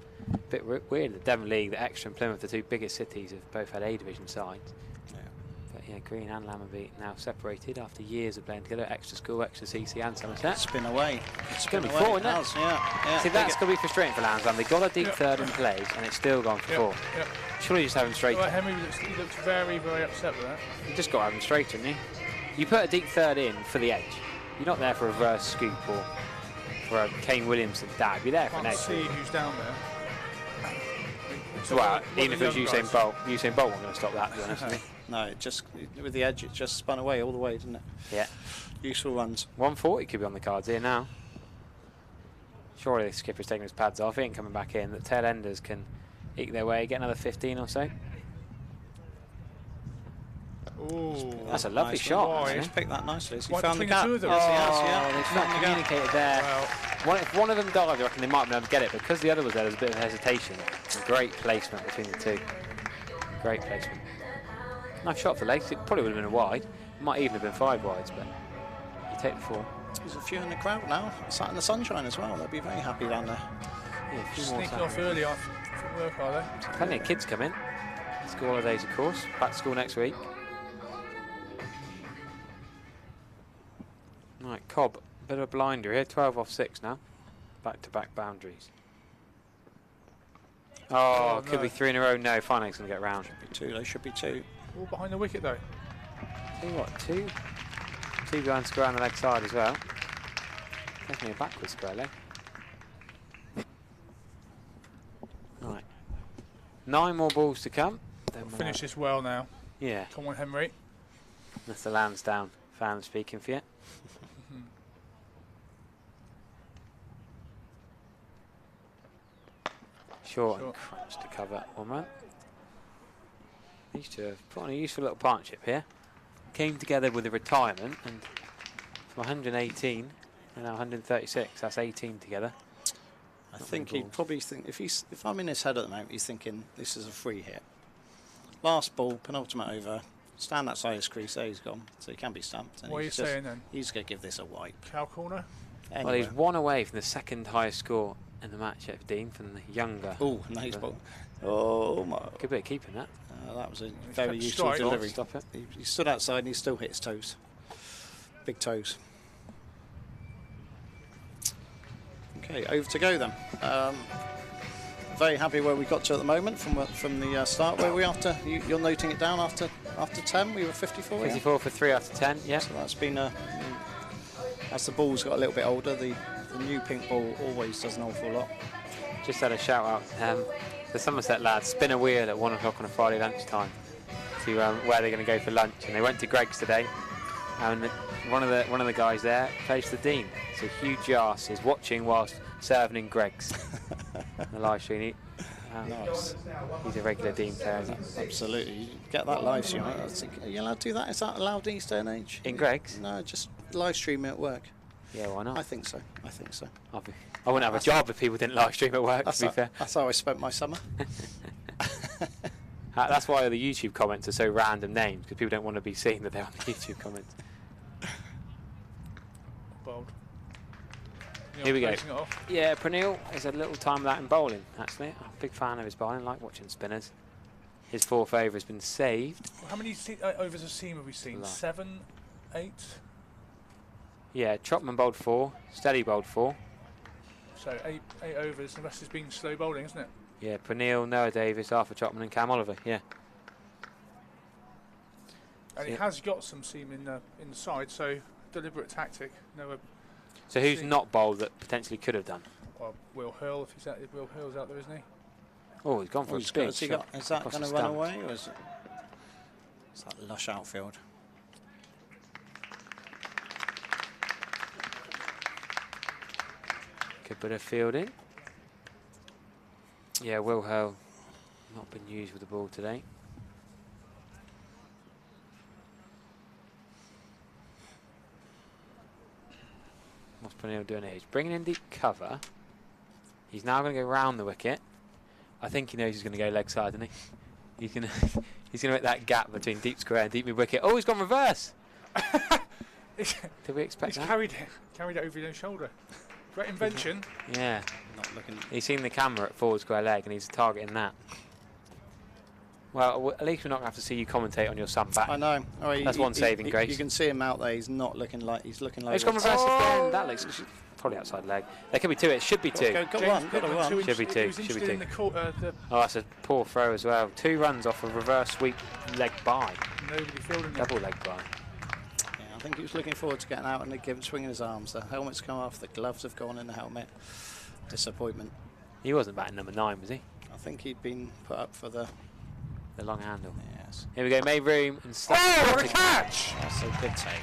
Bit weird in the Devon League that Exeter and Plymouth, the two biggest cities, have both had A division sides. Yeah. But yeah, Green and Lammerby now separated after years of playing together. Exeter School, Exeter CC and Somerset. Spin away. It's going to be 4, isn't it? Yeah. See, that's going to be frustrating for Lansdowne. They got a deep third in place, and it's still gone for 4. Yep. Surely just have him straight. Well, Henry looked very, very upset with that. You just got to have him straight, haven't you? You put a deep third in for the edge. You're not there for a reverse scoop or for a Kane Williamson dab. You're there for an Can't edge. see who's down there. Well, even if it was Usain Bolt wasn't going to stop that, to be honest with you. No, it just with the edge, it just spun away all the way, didn't it? Yeah. Useful runs. 140 could be on the cards here now. Surely the skipper's taking his pads off. He ain't coming back in. The tail enders can eke their way, get another 15 or so. Ooh. That's a lovely Nice shot. one. actually. He's picked that nicely. Has he Right found the between the gap? two of them. Yes, he has, Oh, yeah. they He's found the gap. communicated there. Well, If one of them dived, I reckon they might have been able to get it, but because the other was there, there's a bit of hesitation. Great placement between the two. Great placement. Nice shot for legs. It probably would have been a wide. It might even have been 5 wides, but you take the 4. There's a few in the crowd now, sat in the sunshine as well. They'll be very happy down there. Yeah, a few more sneaking time. off early after work, are they? Plenty of kids come in. School holidays, of course. Back to school next week. Right, Cobb, bit of a blinder here. 12 off 6 now. Back-to-back boundaries. Oh, could be 3 in a row. No, Finag's going to get round. They should be two. All behind the wicket, though. Tell you what, 2 behind square on the leg side as well. Definitely a backwards square leg. Right. 9 more balls to come. Then we'll Finish this well now. Yeah, Come on, Henry. that's the Lansdowne fan speaking for you. Short and crunch to cover 1 run. These two have put on a useful little partnership here. Came together with a retirement, and from 118 and now 136, that's 18 together. I Not think many he'd balls. probably think, if I'm in his head at the moment, he's thinking this is a free hit. Last ball, penultimate over. Stand outside his crease, there he's gone. So he can be stumped. And What are you he's just- saying then? He's going to give this a wipe. Cow corner? Well, Anyway. he's 1 away from the 2nd highest score in the match at Deane from the younger. Oh, nice ball. Oh, my. Good bit of keeping that. That was a very kept useful strike. delivery. Stop it. He stood outside and he still hit his toes. Big toes. Okay, over to go then. Very happy where we got to at the moment from the start. Where we after you're noting it down after 10. We were 54. 54 yeah? for 3 after 10. Yeah. So that's been as the ball's got a little bit older, the new pink ball always does an awful lot. Just had a shout out. The Somerset lads spin a wheel at 1 o'clock on a Friday lunchtime to where they're going to go for lunch, and they went to Greg's today. And one of the guys there plays for Deane. So huge ass is watching whilst serving in Greg's. The live stream. Nice. He's a regular Deane player. Absolutely. You get that live stream. Are you allowed to do that? Is that allowed in this day and age? In Greg's? No, just live stream at work. Yeah, why not? I think so. I wouldn't have a job if people didn't live stream at work, to be fair. That's how I spent my summer. That's why the YouTube comments are so random names, because people don't want to be seen that they're on the YouTube comments. Bold. Here we go. It off. Yeah, Pranil is a little time of that in bowling, actually. I'm a big fan of his bowling. I like watching spinners. His 4th over has been saved. Well, how many overs of seam have we seen? 7, 8? Yeah, Trotman bowled 4, Steady bowled 4. So 8 overs, the rest has been slow bowling, isn't it? Yeah, Pranil, Noah Davis, Arthur Trotman and Cam Oliver, yeah. And he has got some seam in the side, so deliberate tactic. Noah. So who's not bowled that potentially could have done? Well, Will Hurl, if Will Hurl's out there, isn't he? Oh, he's gone for a big shot. Is that going to run away, or is that lush outfield? Good bit of fielding. Yeah, Will Hurl not been used with the ball today. What's Pranil doing here? He's bringing in deep cover. He's now going to go round the wicket. I think he knows he's going to go leg side, isn't he? He's going to make that gap between deep square and deep mid wicket. Oh, he's gone reverse. Did we expect that? He's carried it over his own shoulder. Great invention. Yeah. Not looking. He's seen the camera at forward square leg and he's targeting that. Well, at least we're not going to have to see you commentate on your sun back. I know. That's one saving grace. You can see him out there. He's not looking like. He's looking like. He's gone reverse again. That looks probably outside leg. There could be 2. It should be 2. Got one. Should be 2. Should be 2. Oh, that's a poor throw as well. 2 runs off a reverse sweep leg by. Nobody fielding. Double leg by. Yeah, I think he was looking forward to getting out and swinging his arms. The helmet's come off. The gloves have gone in the helmet. Disappointment. He wasn't batting number 9, was he? I think he'd been put up for the long handle. Yes. Here we go. Made room and stuff. Oh, what a catch! That's a good take.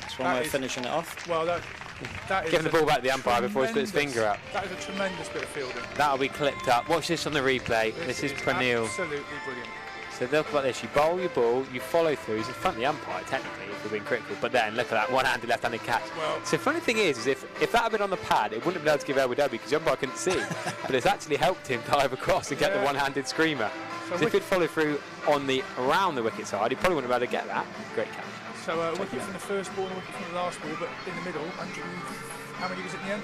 That's one way of finishing it off. Well, that is giving the ball back to the umpire before he put his finger up. That is a tremendous bit of fielding. That'll be clipped up. Watch this on the replay. This is Pranil. Absolutely brilliant. So look like this. You bowl your ball, you follow through. He's in front of the umpire, technically, if we're being critical. But then, look at that, one-handed, left-handed catch. Well, so the funny thing is if that had been on the pad, it wouldn't have been able to give LBW because the umpire couldn't see. But it's actually helped him dive across and get the one-handed screamer. So if he'd follow through on the around the wicket side, he probably wouldn't have been able to get that. Great catch. So a wicket from the first ball and a wicket from the last ball, but in the middle, how many was it in the end?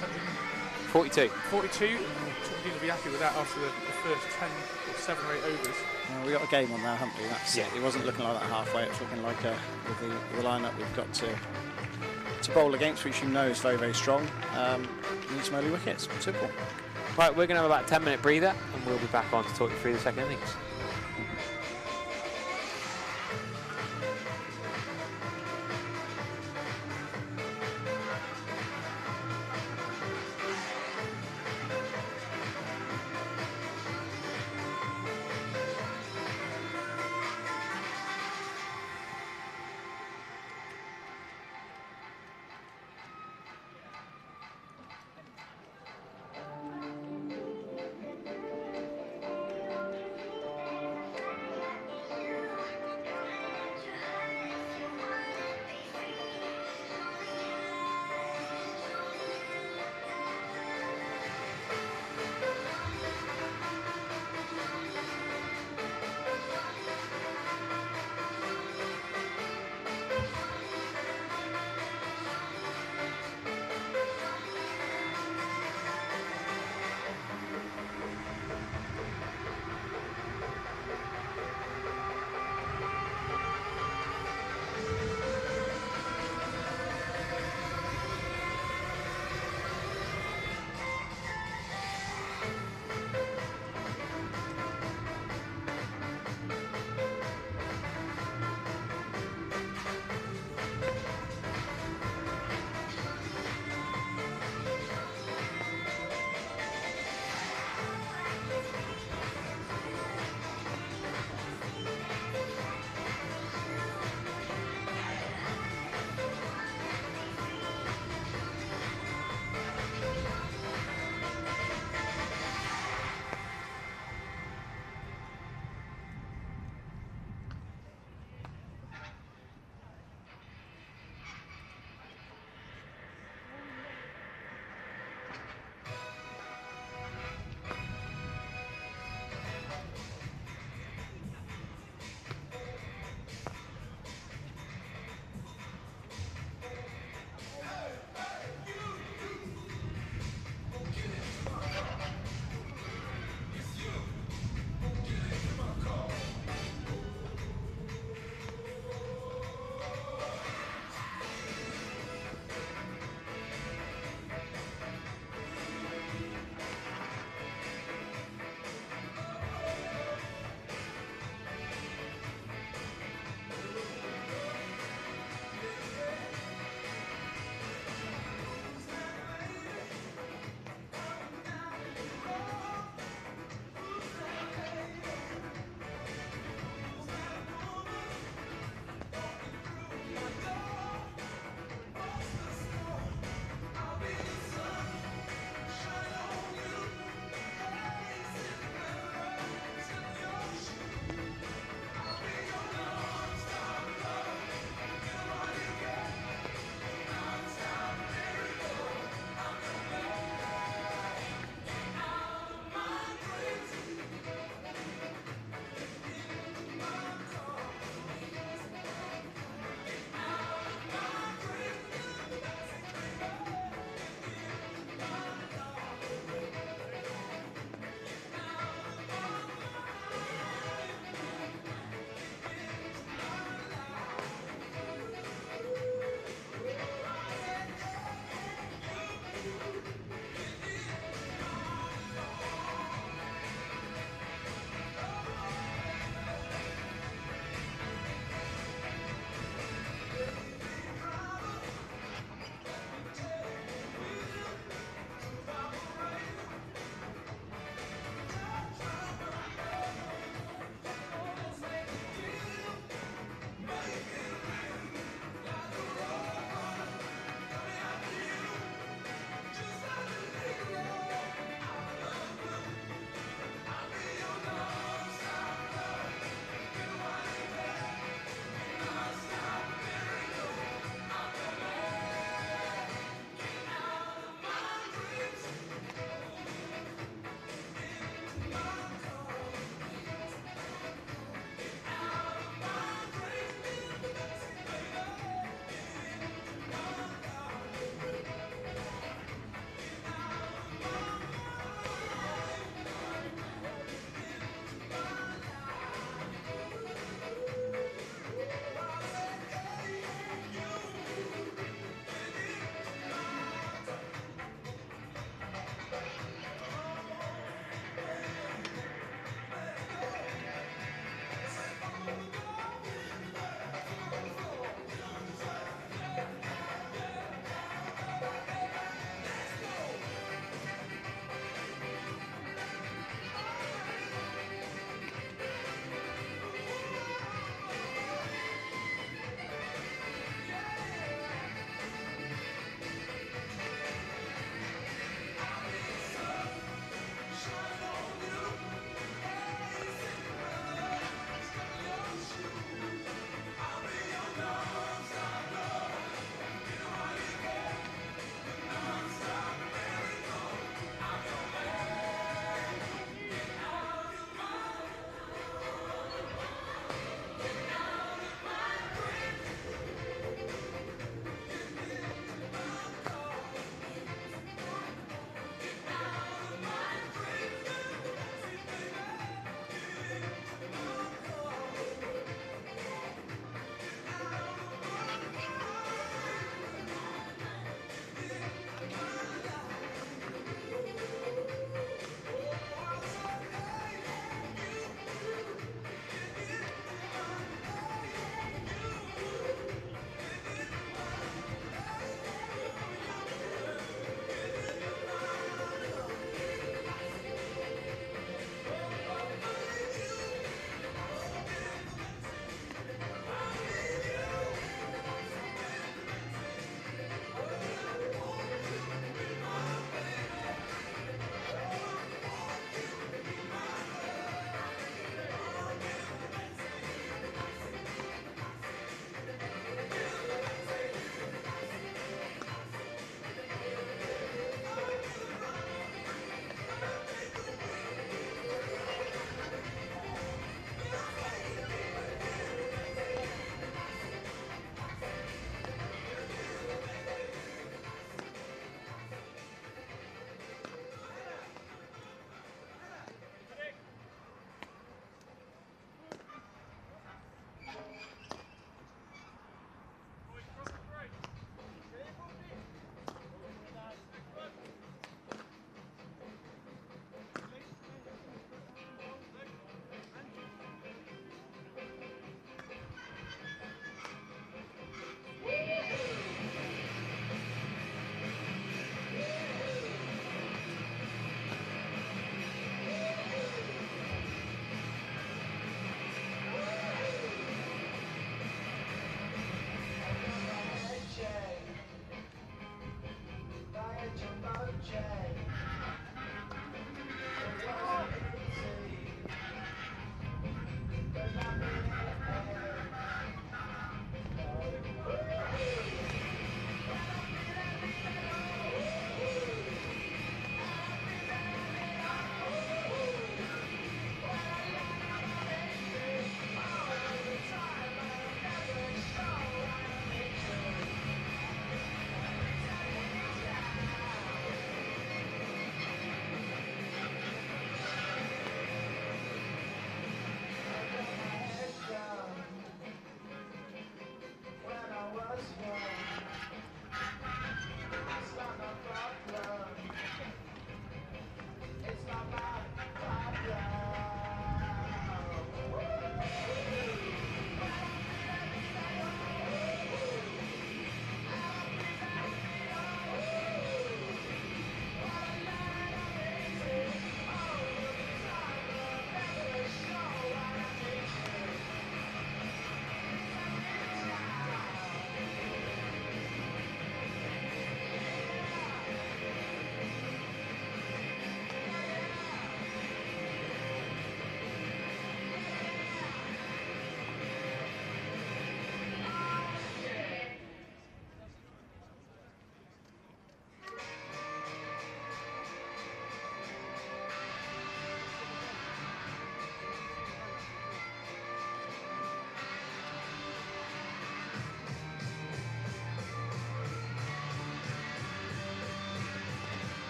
42. 42. You'll be happy with that after the first 10 or 7 or 8 overs. We got a game on now, haven't we? That's it. It wasn't looking like that halfway. It's looking like with the lineup we've got to bowl against, which you know is very, very strong. Need some early wickets. Simple. Right, we're going to have about a 10-minute breather, and we'll be back on to talk you through the second innings.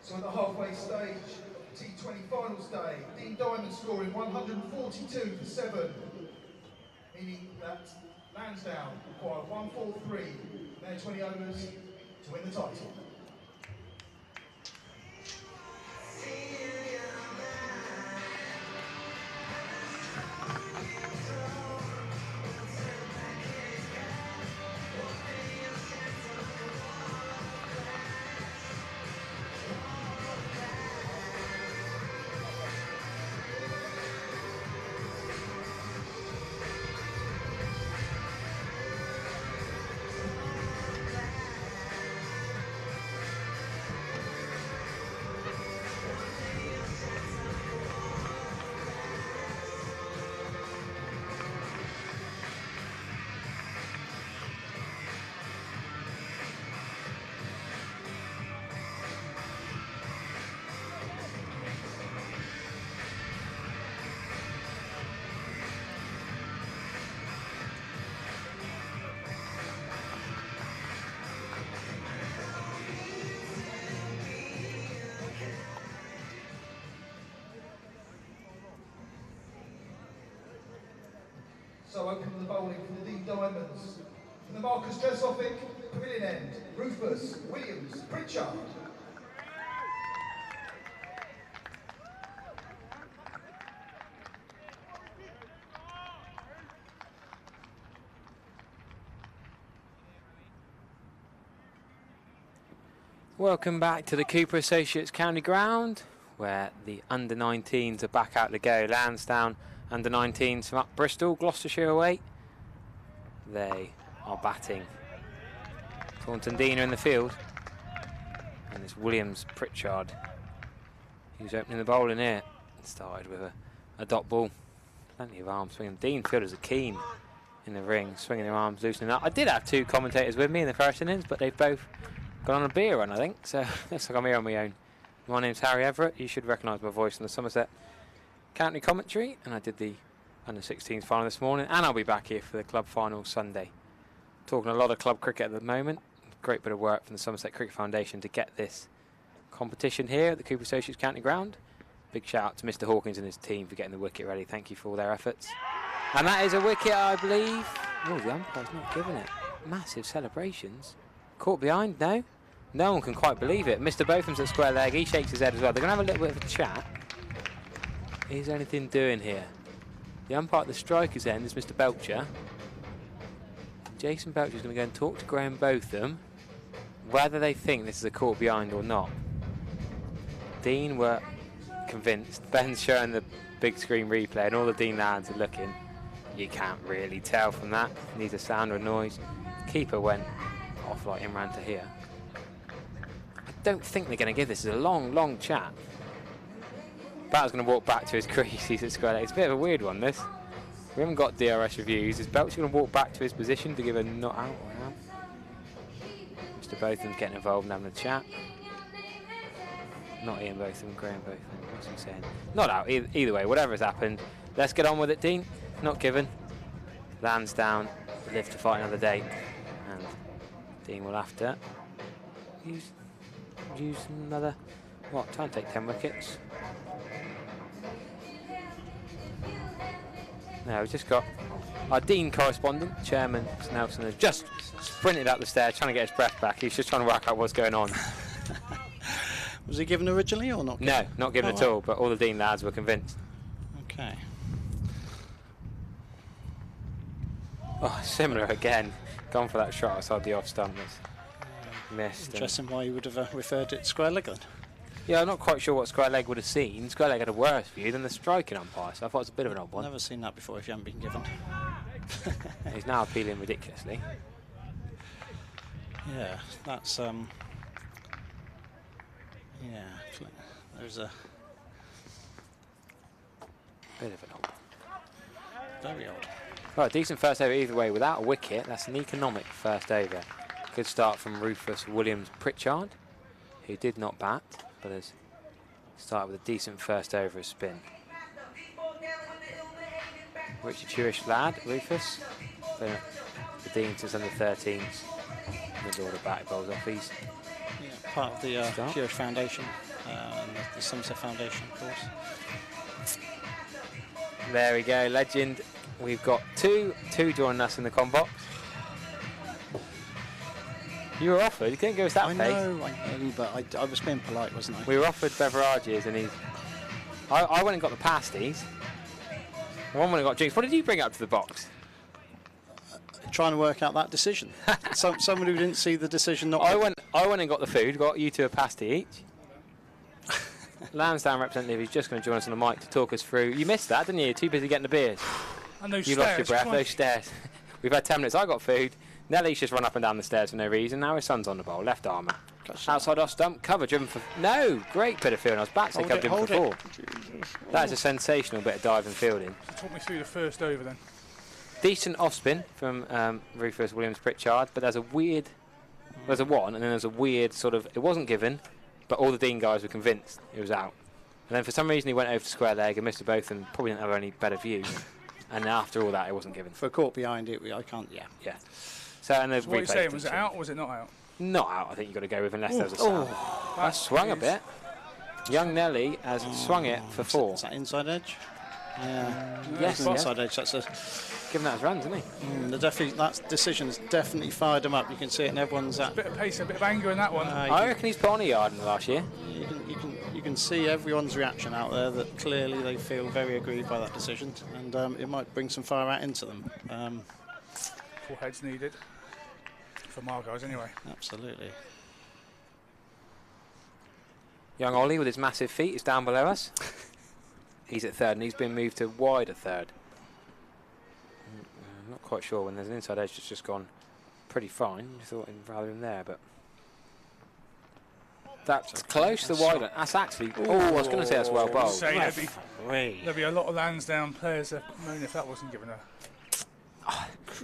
So at the halfway stage, T20 finals day, Deane Diamond scoring 142 for 7, meaning that Lansdowne required 143 in their 20 overs to win the title. So opening the bowling for the Deane Diamonds. From the Marcus Dressovic pavilion end, Rufus, Williams, Pritchard. Welcome back to the Cooper Associates County Ground, where the under-19s are back out to go. Lansdowne under-19s from up Bristol, Gloucestershire away. They are batting. Taunton Deane are in the field. And it's Williams Pritchard who's opening the bowling here. Started with a dot ball. Plenty of arm swinging. Deane fielders are keen in the ring, swinging their arms, loosening up. I did have 2 commentators with me in the first innings, but they've both gone on a beer run, I think. So looks like I'm here on my own. My name's Harry Everett. You should recognise my voice in the Somerset County commentary. And I did the under-16s final this morning. And I'll be back here for the club final Sunday. Talking a lot of club cricket at the moment. Great bit of work from the Somerset Cricket Foundation to get this competition here at the Cooper Associates County Ground. Big shout out to Mr Hawkins and his team for getting the wicket ready. Thank you for all their efforts. And that is a wicket, I believe. Oh, the umpire's not giving it. Massive celebrations. Caught behind, no? No one can quite believe it. Mr Botham's at square leg. He shakes his head as well. They're going to have a little bit of a chat. Is anything doing here? The umpire at the striker's end is Mr Belcher. Jason Belcher's going to go and talk to Graham Botham whether they think this is a caught behind or not. Deane were convinced. Ben's showing the big screen replay and all the Deane lads are looking. You can't really tell from that. Needs a sound or a noise. Keeper went off like Imran to here. I don't think they're going to give this. It's a long chat. Batter's going to walk back to his crease. He's at square leg. It's a bit of a weird one, this. We haven't got DRS reviews. Is Belcher going to walk back to his position to give a not out or out? Mr Botham's getting involved and having a chat. Not Ian Botham, Graham Botham. What's he saying? Not out. Either way, whatever has happened. Let's get on with it, Deane. Not given. Lansdown live to fight another day. And Deane will have to use another, try and take 10 wickets. No, we've just got our Deane correspondent, Chairman Nelson, has just sprinted up the stairs trying to get his breath back. He's just trying to work out what's going on. Was he given originally or not given? No, not given at all, but all the Deane lads were convinced. Okay. Oh, similar again. Gone for that shot outside the off stump. Missed. Interesting why you would have referred it square leg then. Yeah, I'm not quite sure what square leg would have seen. Square leg had a worse view than the striking umpire, so I thought it was a bit of an odd one. Never seen that before if you haven't been given. He's now appealing ridiculously. Yeah, that's yeah, there's a bit of an odd one. Very odd. Right, decent first over either way without a wicket. That's an economic first over. Good start from Rufus Williams Pritchard, who did not bat, but has started with a decent first over of spin. Richard Jewish lad, Rufus. The Deane since under 13s. Middle order bat bowls off. He's part of the Jewish Foundation and the Somerset Foundation, of course. There we go, legend. We've got two joining us in the com box. You were offered, you couldn't go with that pace. I know, but I was being polite, wasn't I? We were offered beverages and I went and got the pasties. One went and got drinks. What did you bring up to the box? Trying to work out that decision. Someone who didn't see the decision not... I went and got the food, got you two a pasty each. Lansdowne representative is just going to join us on the mic to talk us through. You missed that, didn't you? You're too busy getting the beers. And those you stairs, lost your breath, those stairs. We've had 10 minutes. I got food. Nellie's just run up and down the stairs for no reason. Now his son's on the bowl, left armour. Outside off stump, cover driven for... No! Great bit of fielding. I was back to say cover driven for 4. That is a sensational bit of diving fielding. Talk me through the first over then. Decent off spin from Rufus Williams Pritchard, but there's a weird... There's a 1, and then there's a weird sort of... It wasn't given, but all the Deane guys were convinced it was out. And then for some reason he went over to square leg and Mr Botham probably didn't have any better view. And after all that, it wasn't given. For a caught behind it, I can't... Yeah. So, and what are you saying? Was it out or was it not out? Not out, I think you've got to go with, unless there was a sound. That swung a bit. Young Nelly has swung it for 4. Is that inside edge? Yeah. Yes, inside edge. That's a... Given that as runs, isn't he? That decision has definitely fired him up. You can see it in everyone's... A bit of pace, a bit of anger in that one. I reckon he's put on a yard in the last year. You can see everyone's reaction out there that clearly they feel very aggrieved by that decision, and it might bring some fire out into them. 4 heads needed. For my guys, anyway. Absolutely. Young Ollie with his massive feet is down below us. He's at third, and he's been moved to wide at third. I'm not quite sure when there's an inside edge that's just gone pretty fine. I thought he'd rather him there, but that's close to wide. That's actually. Oh, I was going to say that's well bowled. There'd be a lot of Lansdowne players that moan if that wasn't given a.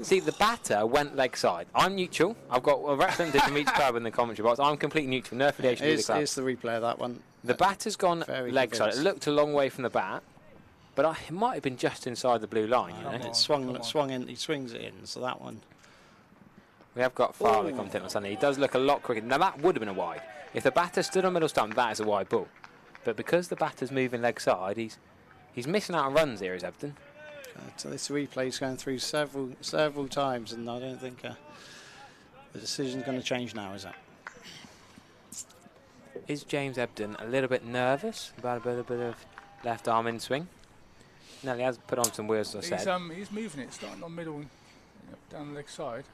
See, the batter went leg side. I'm neutral. I've got a representative from each club in the commentary box. I'm completely neutral. No affiliation with the club. Here's the replay of that one. The batter's gone leg side. It looked a long way from the bat, but it might have been just inside the blue line. You know, it swung in. He swings it in. So that one. We have got Farley commentating on Sunday. He does look a lot quicker. Now that would have been a wide. If the batter stood on middle stump, that is a wide ball. But because the batter's moving leg side, he's missing out on runs here, is Ebden. So this replay's going through several times, and I don't think the decision's going to change now, is it? Is James Ebden a little bit nervous about a bit of left arm in swing? No, he has put on some wheels, as I said. He's moving it, starting on middle, down the leg side.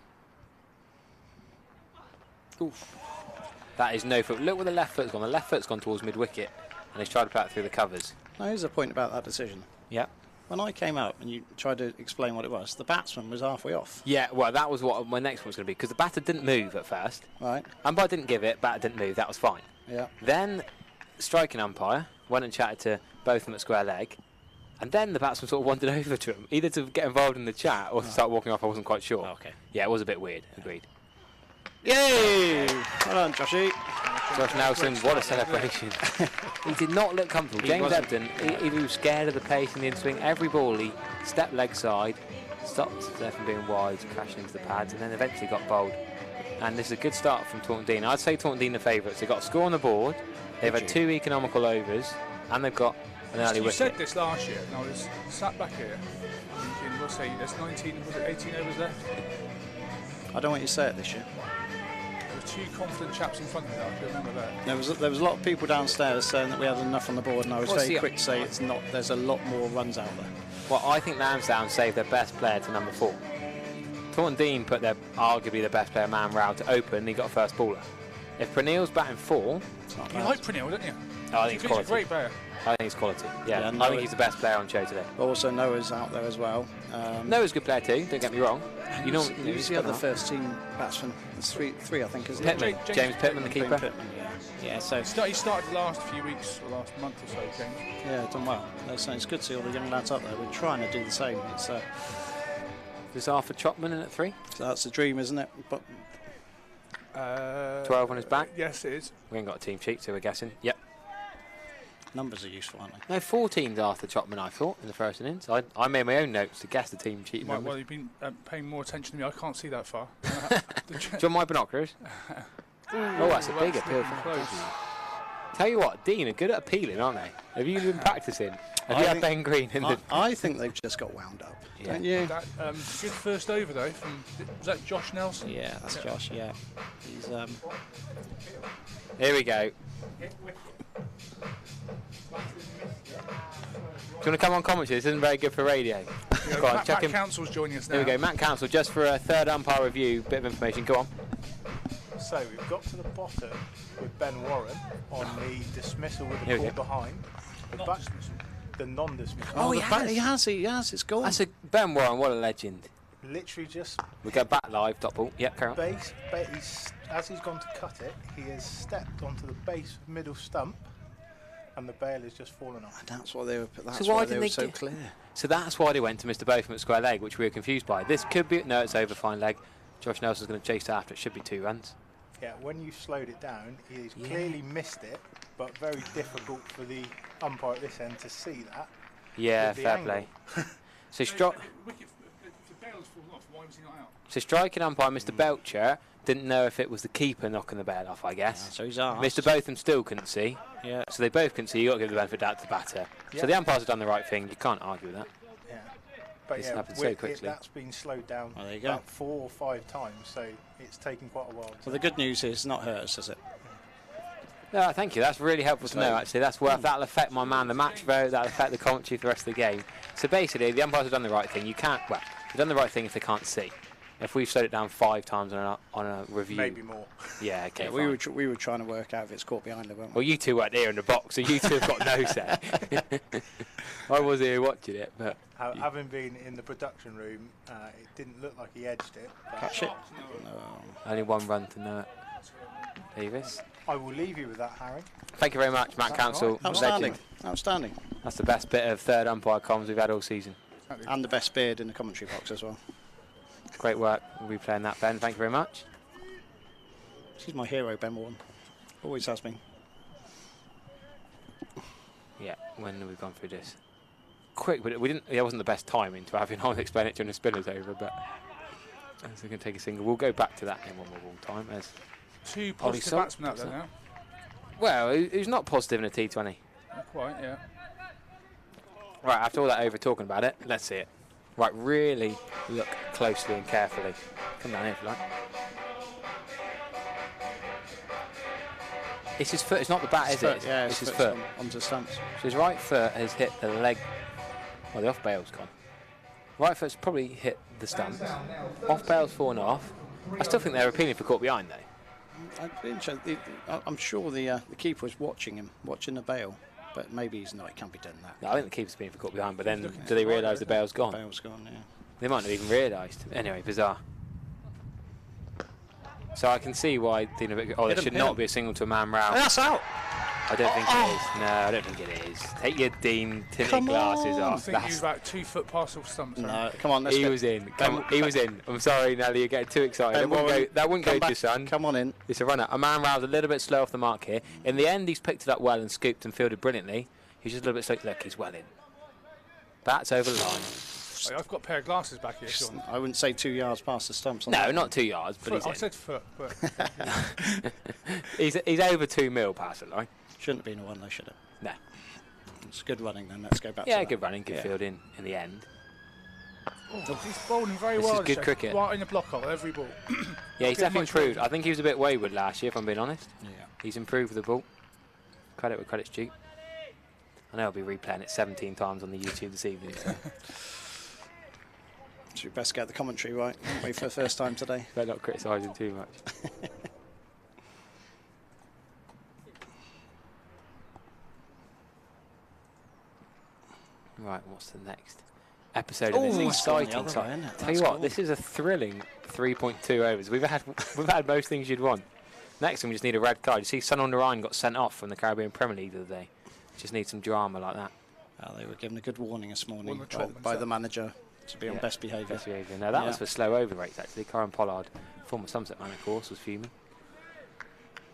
Oof. That is no foot. Look where the left foot's gone. The left foot's gone towards mid wicket, and he's tried to play it through the covers. Now here's a point about that decision. Yeah. When I came out and you tried to explain what it was, the batsman was halfway off. Yeah, well, that was what my next one was going to be, because the batter didn't move at first. Right. Umpire didn't give it, batter didn't move, that was fine. Yeah. Then, striking umpire went and chatted to both of them at square leg, and then the batsman sort of wandered over to him, either to get involved in the chat or to start walking off. I wasn't quite sure. Oh, okay. Yeah, it was a bit weird, agreed. Yay! Well done, Joshy. Josh Nelson, what a celebration. He did not look comfortable. James Ebden, he was scared of the pace in the in-swing. Every ball he stepped leg side, stopped there from being wide, crashing into the pads, and then eventually got bowled. And this is a good start from Taunton Deane. I'd say Taunton Deane the favourites. They've got a score on the board, they've had 2 economical overs, and they've got an early wicket. You said this last year, and I was sat back here thinking, we'll say there's 18 overs left? I don't want you to say it this year. There were 2 confident chaps in front of me, I can remember that. There was a lot of people downstairs saying that we had enough on the board, and I was very quick to say it's not. There's a lot more runs out there. Well, I think Lansdowne saved their best player to number 4. Taunton Deane put arguably their best player, Man Rao, to open. He got a first baller. If Pranil's batting 4, you like Pranil, don't you? Oh, I think it's quality. He's a great player. I think it's quality. Yeah, I think he's the best player on show today. Also, Noah's out there as well. Noah's a good player too. Don't get me wrong. Who's the other first team batsman? There's three, I think, isn't it? James Pittman, the keeper. Pittman, yeah. So he started the last few weeks, or last month or so, James. Yeah, done well. It's good to see all the young lads up there. We're trying to do the same. It's Is Arthur Chopman in at 3? So that's the dream, isn't it? But 12 on his back. Yes, it is. We ain't got a team sheet, so we're guessing. Yep. Numbers are useful, aren't they? No, 14's Arthur Chopman, I thought, in the first innings. I made my own notes to guess the team sheet. Well, you've been paying more attention to me. I can't see that far. Do you want my binoculars? Oh, that's a big appeal. Tell you what, Deane are good at appealing, aren't they? Have you been practicing? Have you had Ben Green in the... I think they've just got wound up, don't you? That, good first over, though, from... Was that Josh Nelson? Yeah, that's Josh, yeah. He's... Here we go. Do you want to come on commentary? This isn't very good for radio. Go on, Matt Council's joining us now. Here we go, Matt Council, just for a third umpire review, bit of information. Go on. So we've got to the bottom with Ben Warren on the dismissal with the ball behind. The non-dismissal. Oh, he has. It's gone. That's Ben Warren, what a legend. Literally just... We go back live, dot ball. Yep, carry on. As he's gone to cut it, he has stepped onto the base middle stump, and the bail has just fallen off. And that's why they were. That's why they were so clear. So that's why they went to Mr. Botham at square leg, which we were confused by. This could be... No, it's over, fine leg. Josh Nelson's going to chase after. It should be 2 runs. Yeah, when you slowed it down, he's clearly missed it, but very difficult for the umpire at this end to see that. Yeah, fair play. So striking umpire Mr. Belcher didn't know if it was the keeper knocking the bail off, I guess. Yeah, so he's asked. Mr. Botham still couldn't see. Yeah. So they both couldn't see. You got to give the benefit of doubt to the batter. Yeah. So the umpires have done the right thing. You can't argue with that. Yeah. But this happened so quickly. That's been slowed down go. about 4 or 5 times, so it's taken quite a while. Well, the good news is it's not hurt us, is it? No, thank you. That's really helpful to know, actually. That's worth. That'll affect my man, the match vote. That'll affect the commentary for the rest of the game. So basically, the umpires have done the right thing. You can't... Well, they've done the right thing if they can't see. If we've slowed it down 5 times on a review, Maybe more. Yeah, okay. Yeah, fine. we were trying to work out if it's caught behind it, weren't we? Well, you two weren't here in the box, so you two have got no say. I was here watching it, but Having been in the production room, it didn't look like he edged it. Catch it? No. only 1 run to know it. Davis. I will leave you with that, Harry. Thank you very much, Matt Council. Outstanding. Outstanding. That's the best bit of third umpire comms we've had all season. And the best beard in the commentary box as well. Great work. We'll be playing that, Ben. Thank you very much. She's my hero, Ben Warren. Always has been. Yeah, when have we gone through this? Quick, but we didn't. It wasn't the best timing to have I'll explain it during the spinner's over, but as we can take a single, we'll go back to that in one more ball time. As 2 positive batsmen out there now. Well, who's not positive in a T20? Not quite, yeah. Right, after all that over talking about it, let's see it. Right, really look closely and carefully. Come down here if you like. It's his foot, it's not the bat, is it? Yeah, it's his foot. Onto the stumps. So his right foot has hit the leg. Well, the off bail's gone. Right foot's probably hit the stumps. Off bail's fallen off. I still think they're appealing for caught behind though. I'm sure the keeper was watching him, watching the bail. But maybe he's not. It can't be done that. No, I think the keeper's been for caught behind, but then do they realise the bail's gone? The bail's gone, yeah. They might not even realised. Anyway, bizarre. So I can see why Deane a bit. Oh, there should not be a single to a man round. That's out. I don't think it is. No, I don't think it is. Take your Deane tinted glasses I off. think he was about 2 foot past off stumps. No, come on. He was in. He was in. I'm sorry, Nelly, you're getting too excited. That wouldn't go to your son. Come on in. It's a runner. A man round's a little bit slow off the mark here. In the end, he's picked it up well and scooped and fielded brilliantly. He's just a little bit slow. Look, he's well in. That's over the line. I've got a pair of glasses back here, Sean. I wouldn't say 2 yards past the stumps. No, not 2 yards, but he's I in. said foot, but he's over 2 mil past the line. Shouldn't have been a one, though, should it? No. It's good running then. Let's go back to Yeah, that. good running, good fielding in the end. he's bowling very This well. is good cricket. Right in the block hole, every ball. Yeah, he's definitely improved. I think he was a bit wayward last year, if I'm being honest. Yeah. He's improved with the ball. Credit where credit's due. I know I'll be replaying it 17 times on the YouTube this evening. So. So we best get the commentary right. Wait for the first time today. Better not criticise him too much. Right, what's the next episode of this exciting side? Tell you what, this is a thrilling 3.2 overs. We've had most things you'd want. Next one, we just need a red card. You see, Sun on the Rhine got sent off from the Caribbean Premier League the other day. Just need some drama like that. They were given a good warning this morning by the manager to be on best behaviour. Best behaviour. No, that was for slow over rates actually. Karen Pollard, former Somerset man of course, was fuming.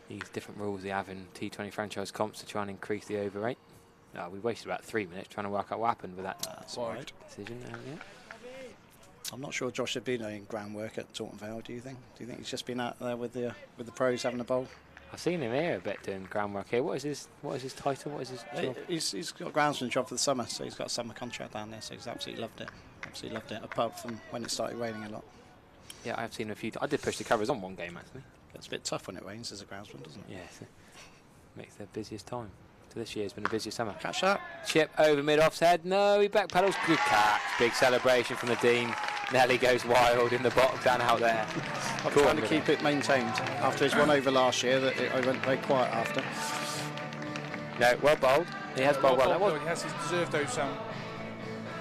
These different rules they have in T20 franchise comps to try and increase the over rate. We wasted about 3 minutes trying to work out what happened with that decision. I'm not sure Josh had been doing groundwork at Taunton Vale. Do you think? Do you think he's just been out there with the pros having a bowl? I've seen him here a bit doing groundwork here. What is his title? What is his job? He's got a groundsman job for the summer, so he's got a summer contract down there. So he's absolutely loved it. Absolutely loved it. Apart from when it started raining a lot. Yeah, I've seen him a few. I did push the covers on one game actually. It's a bit tough when it rains as a groundsman, doesn't it? Yeah, makes the busiest time. So this year's been a busy summer. Catch that. Chip over mid offside. No, he backpedals. Good catch. Big celebration from the Deane. Nelly goes wild in the box and out there. I'm trying to keep it maintained after his 1 over last year. I went very quiet after. No, well bowled. He has bowled well. He has deserved those.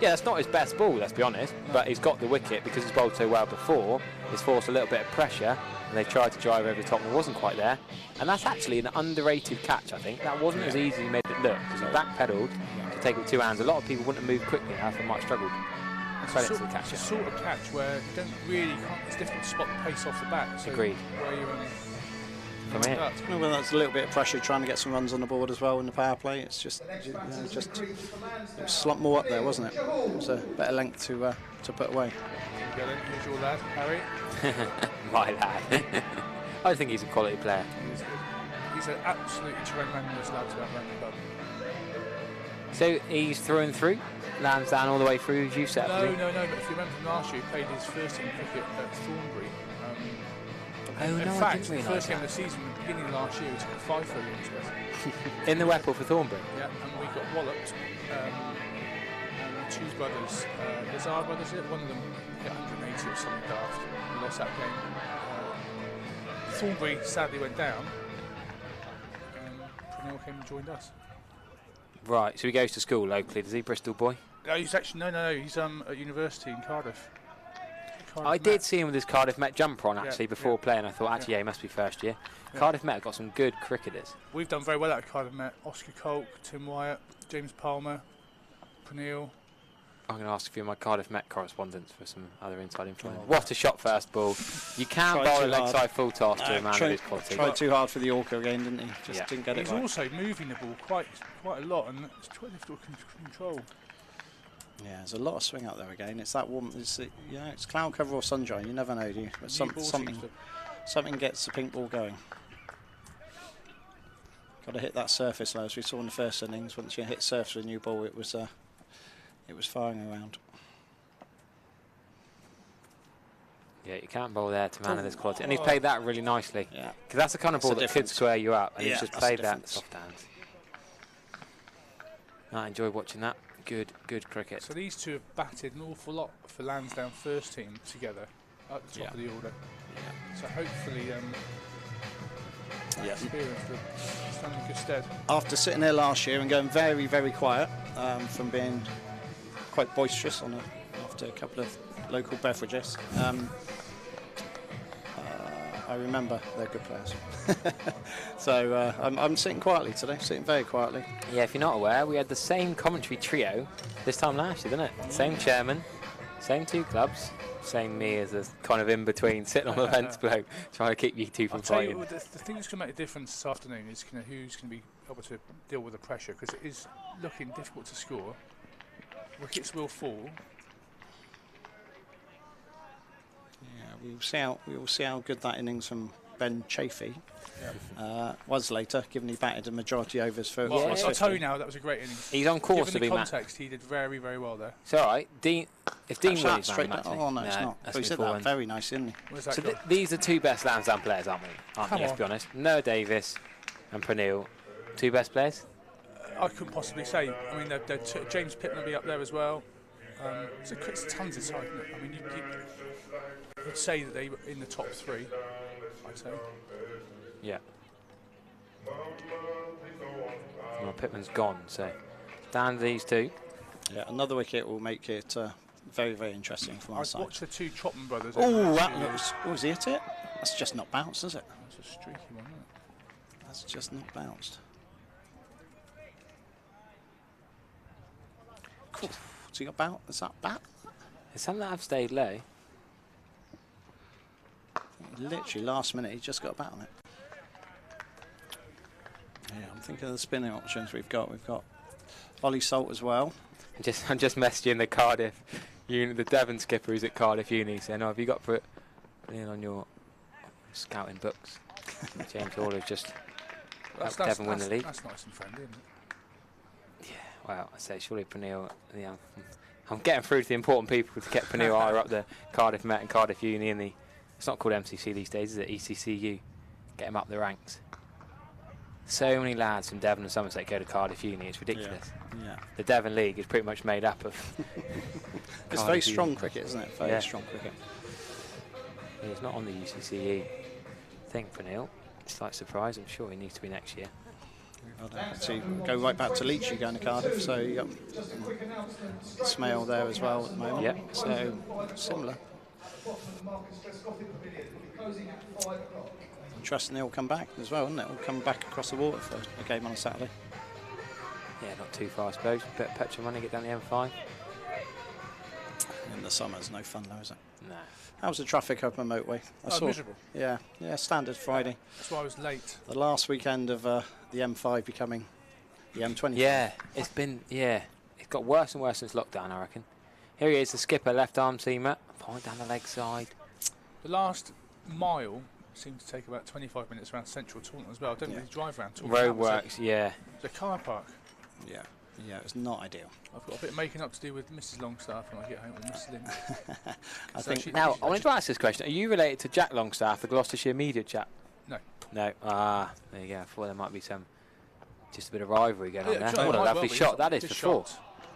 Yeah, that's not his best ball, let's be honest. No. But he's got the wicket because he's bowled so well before. He's forced a little bit of pressure, and they tried to drive over the top, and it wasn't quite there. And that's actually an underrated catch, I think. That wasn't as easy as he made it look because he backpedaled to take it with 2 hands. A lot of people wouldn't have moved quickly enough and might have struggled. Credit to the catcher. It's a sort of catch where you don't really. It's difficult to spot the pace off the bat. So agreed. Where you from here. Well, that's a little bit of pressure trying to get some runs on the board as well in the power play. It's just it was a lot more up there, wasn't it? It was a better length to put away. Here's your lad, Harry. My lad. I think he's a quality player. He's an absolutely tremendous lad to have around the club. So he's through and through. Lansdowne all the way through, as you said. No, but if you remember from last year, he played his first team cricket at Thornbury. In fact, the first game of the season, at the beginning of last year, he took a 5 for Elizabeth. In the Whipple for Thornbury? Yeah, and we got walloped. And two brothers, Lazar brothers, is it? One of them hit 180 or something daft. We lost that game. Thornbury sadly went down. Pernille came and joined us. Right, so he goes to school locally, does he, Bristol boy? No, he's actually no. He's at university in Cardiff. I did see him with his Cardiff Met jumper on actually before playing. I thought actually he must be first year. Cardiff Met have got some good cricketers. We've done very well at Cardiff Met. Oscar Colk, Tim Wyatt, James Palmer, Pernille. I'm going to ask a few of my Cardiff Met correspondents for some other inside information. What a shot first ball. You can't bowl a leg side full toss to a man of his quality. Tried too hard for the Yorker again, didn't he? Just didn't get it He's right. also moving the ball quite a lot, and it's quite difficult to control. Yeah, there's a lot of swing out there again. It's that one. It's cloud cover or sunshine. You never know, do you? But something gets the pink ball going. Got to hit that surface, though, as we saw in the first innings. Once you hit surface with a new ball, it was firing around. Yeah, you can't bowl there to man of this quality, and he's played that really nicely. Yeah, because that's the kind of ball that could square you up, and he's just played that soft hands. I enjoy watching that. Good cricket. So these two have batted an awful lot for Lansdowne first team together at the top of the order. Yeah. So hopefully, experience will stand in good stead. After sitting there last year and going very, very quiet, from being quite boisterous after a couple of local beverages, I remember they're good players. So I'm sitting quietly today, sitting very quietly. Yeah, if you're not aware, we had the same commentary trio this time last year, didn't it? Same chairman, same two clubs, same me as a kind of in between, sitting on the fence below, trying to keep you two from fighting. The thing that's going to make a difference this afternoon is who's going to be able to deal with the pressure, because it is looking difficult to score. Wickets will fall. We will see how good that innings from Ben Chafee was later, given he batted a majority overs for. Well, I'll tell you now, that was a great innings. He's on course given to be the context, he did very, very well there. It's all right. Deane, if Deane wins, straight down. Oh no, it's not. But he said that very nice, didn't he? So these are two best Lansdowne players, aren't they? Let's be honest. Noah Davis and Pernille, two best players. I couldn't possibly say. I mean, James Pittman will be up there as well. It's tons of side. I mean, you would say that they were in the top three, I'd say. Yeah. Well, Pittman's gone, so down to these two. Yeah, another wicket will make it very, very interesting from our side. I've watched the two Chopman brothers. Oh, that was it? That's just not bounced, is it? That's a streaky one, isn't it? That's just not bounced. Cool. So you got bout? Is that bat? It's something that I've stayed low. Literally last minute, he just got a bat on it. Yeah, I'm thinking of the spinning options we've got. We've got Ollie Salt as well. I'm just messaging the Cardiff the Devon skipper who's at Cardiff Uni saying, "Oh, have you got put in on your scouting books?" James Hall just helped Devon win the league. That's nice and friendly, isn't it? Yeah, well, I say surely Pernille. Yeah, I'm getting through to the important people to get Pernille higher up the Cardiff Met and Cardiff Uni and it's not called MCC these days, is it? ECCU. Get them up the ranks. So many lads from Devon and Somerset go to Cardiff Uni, it's ridiculous. Yeah. The Devon League is pretty much made up of it's very strong cricket, isn't it? Very strong cricket. Yeah, he's not on the UCCE thing for Neil. Slight surprise, I'm sure he needs to be next year. So go right back to Leach, you going to Cardiff, so you got Smale there as well at the moment. Yep. So similar. Interesting, they'll come back as well, isn't it? They'll come back across the water for a game on a Saturday. Yeah, not too far, I suppose. Bit of petrol money, get down the M5. In the summer's no fun though, is it? No. How's the traffic up on the motorway? I saw miserable. Yeah, standard Friday. That's why I was late. The last weekend of the M5 becoming the M20. Yeah, it's got worse and worse since lockdown, I reckon. Here he is, the skipper, left arm seamer, point down the leg side. The last mile seemed to take about 25 minutes around central Taunton as well. I don't really drive around Taunton. Roadworks, yeah. It's a car park. Yeah, it's not ideal. I've got a bit of making up to do with Mrs. Longstaff when I get home with Mrs. Lynn. I think now, I wanted to ask this question. Are you related to Jack Longstaff, the Gloucestershire media chap? No. No. Ah, there you go. I thought there might be just a bit of rivalry going on there. What a lovely shot that is for four.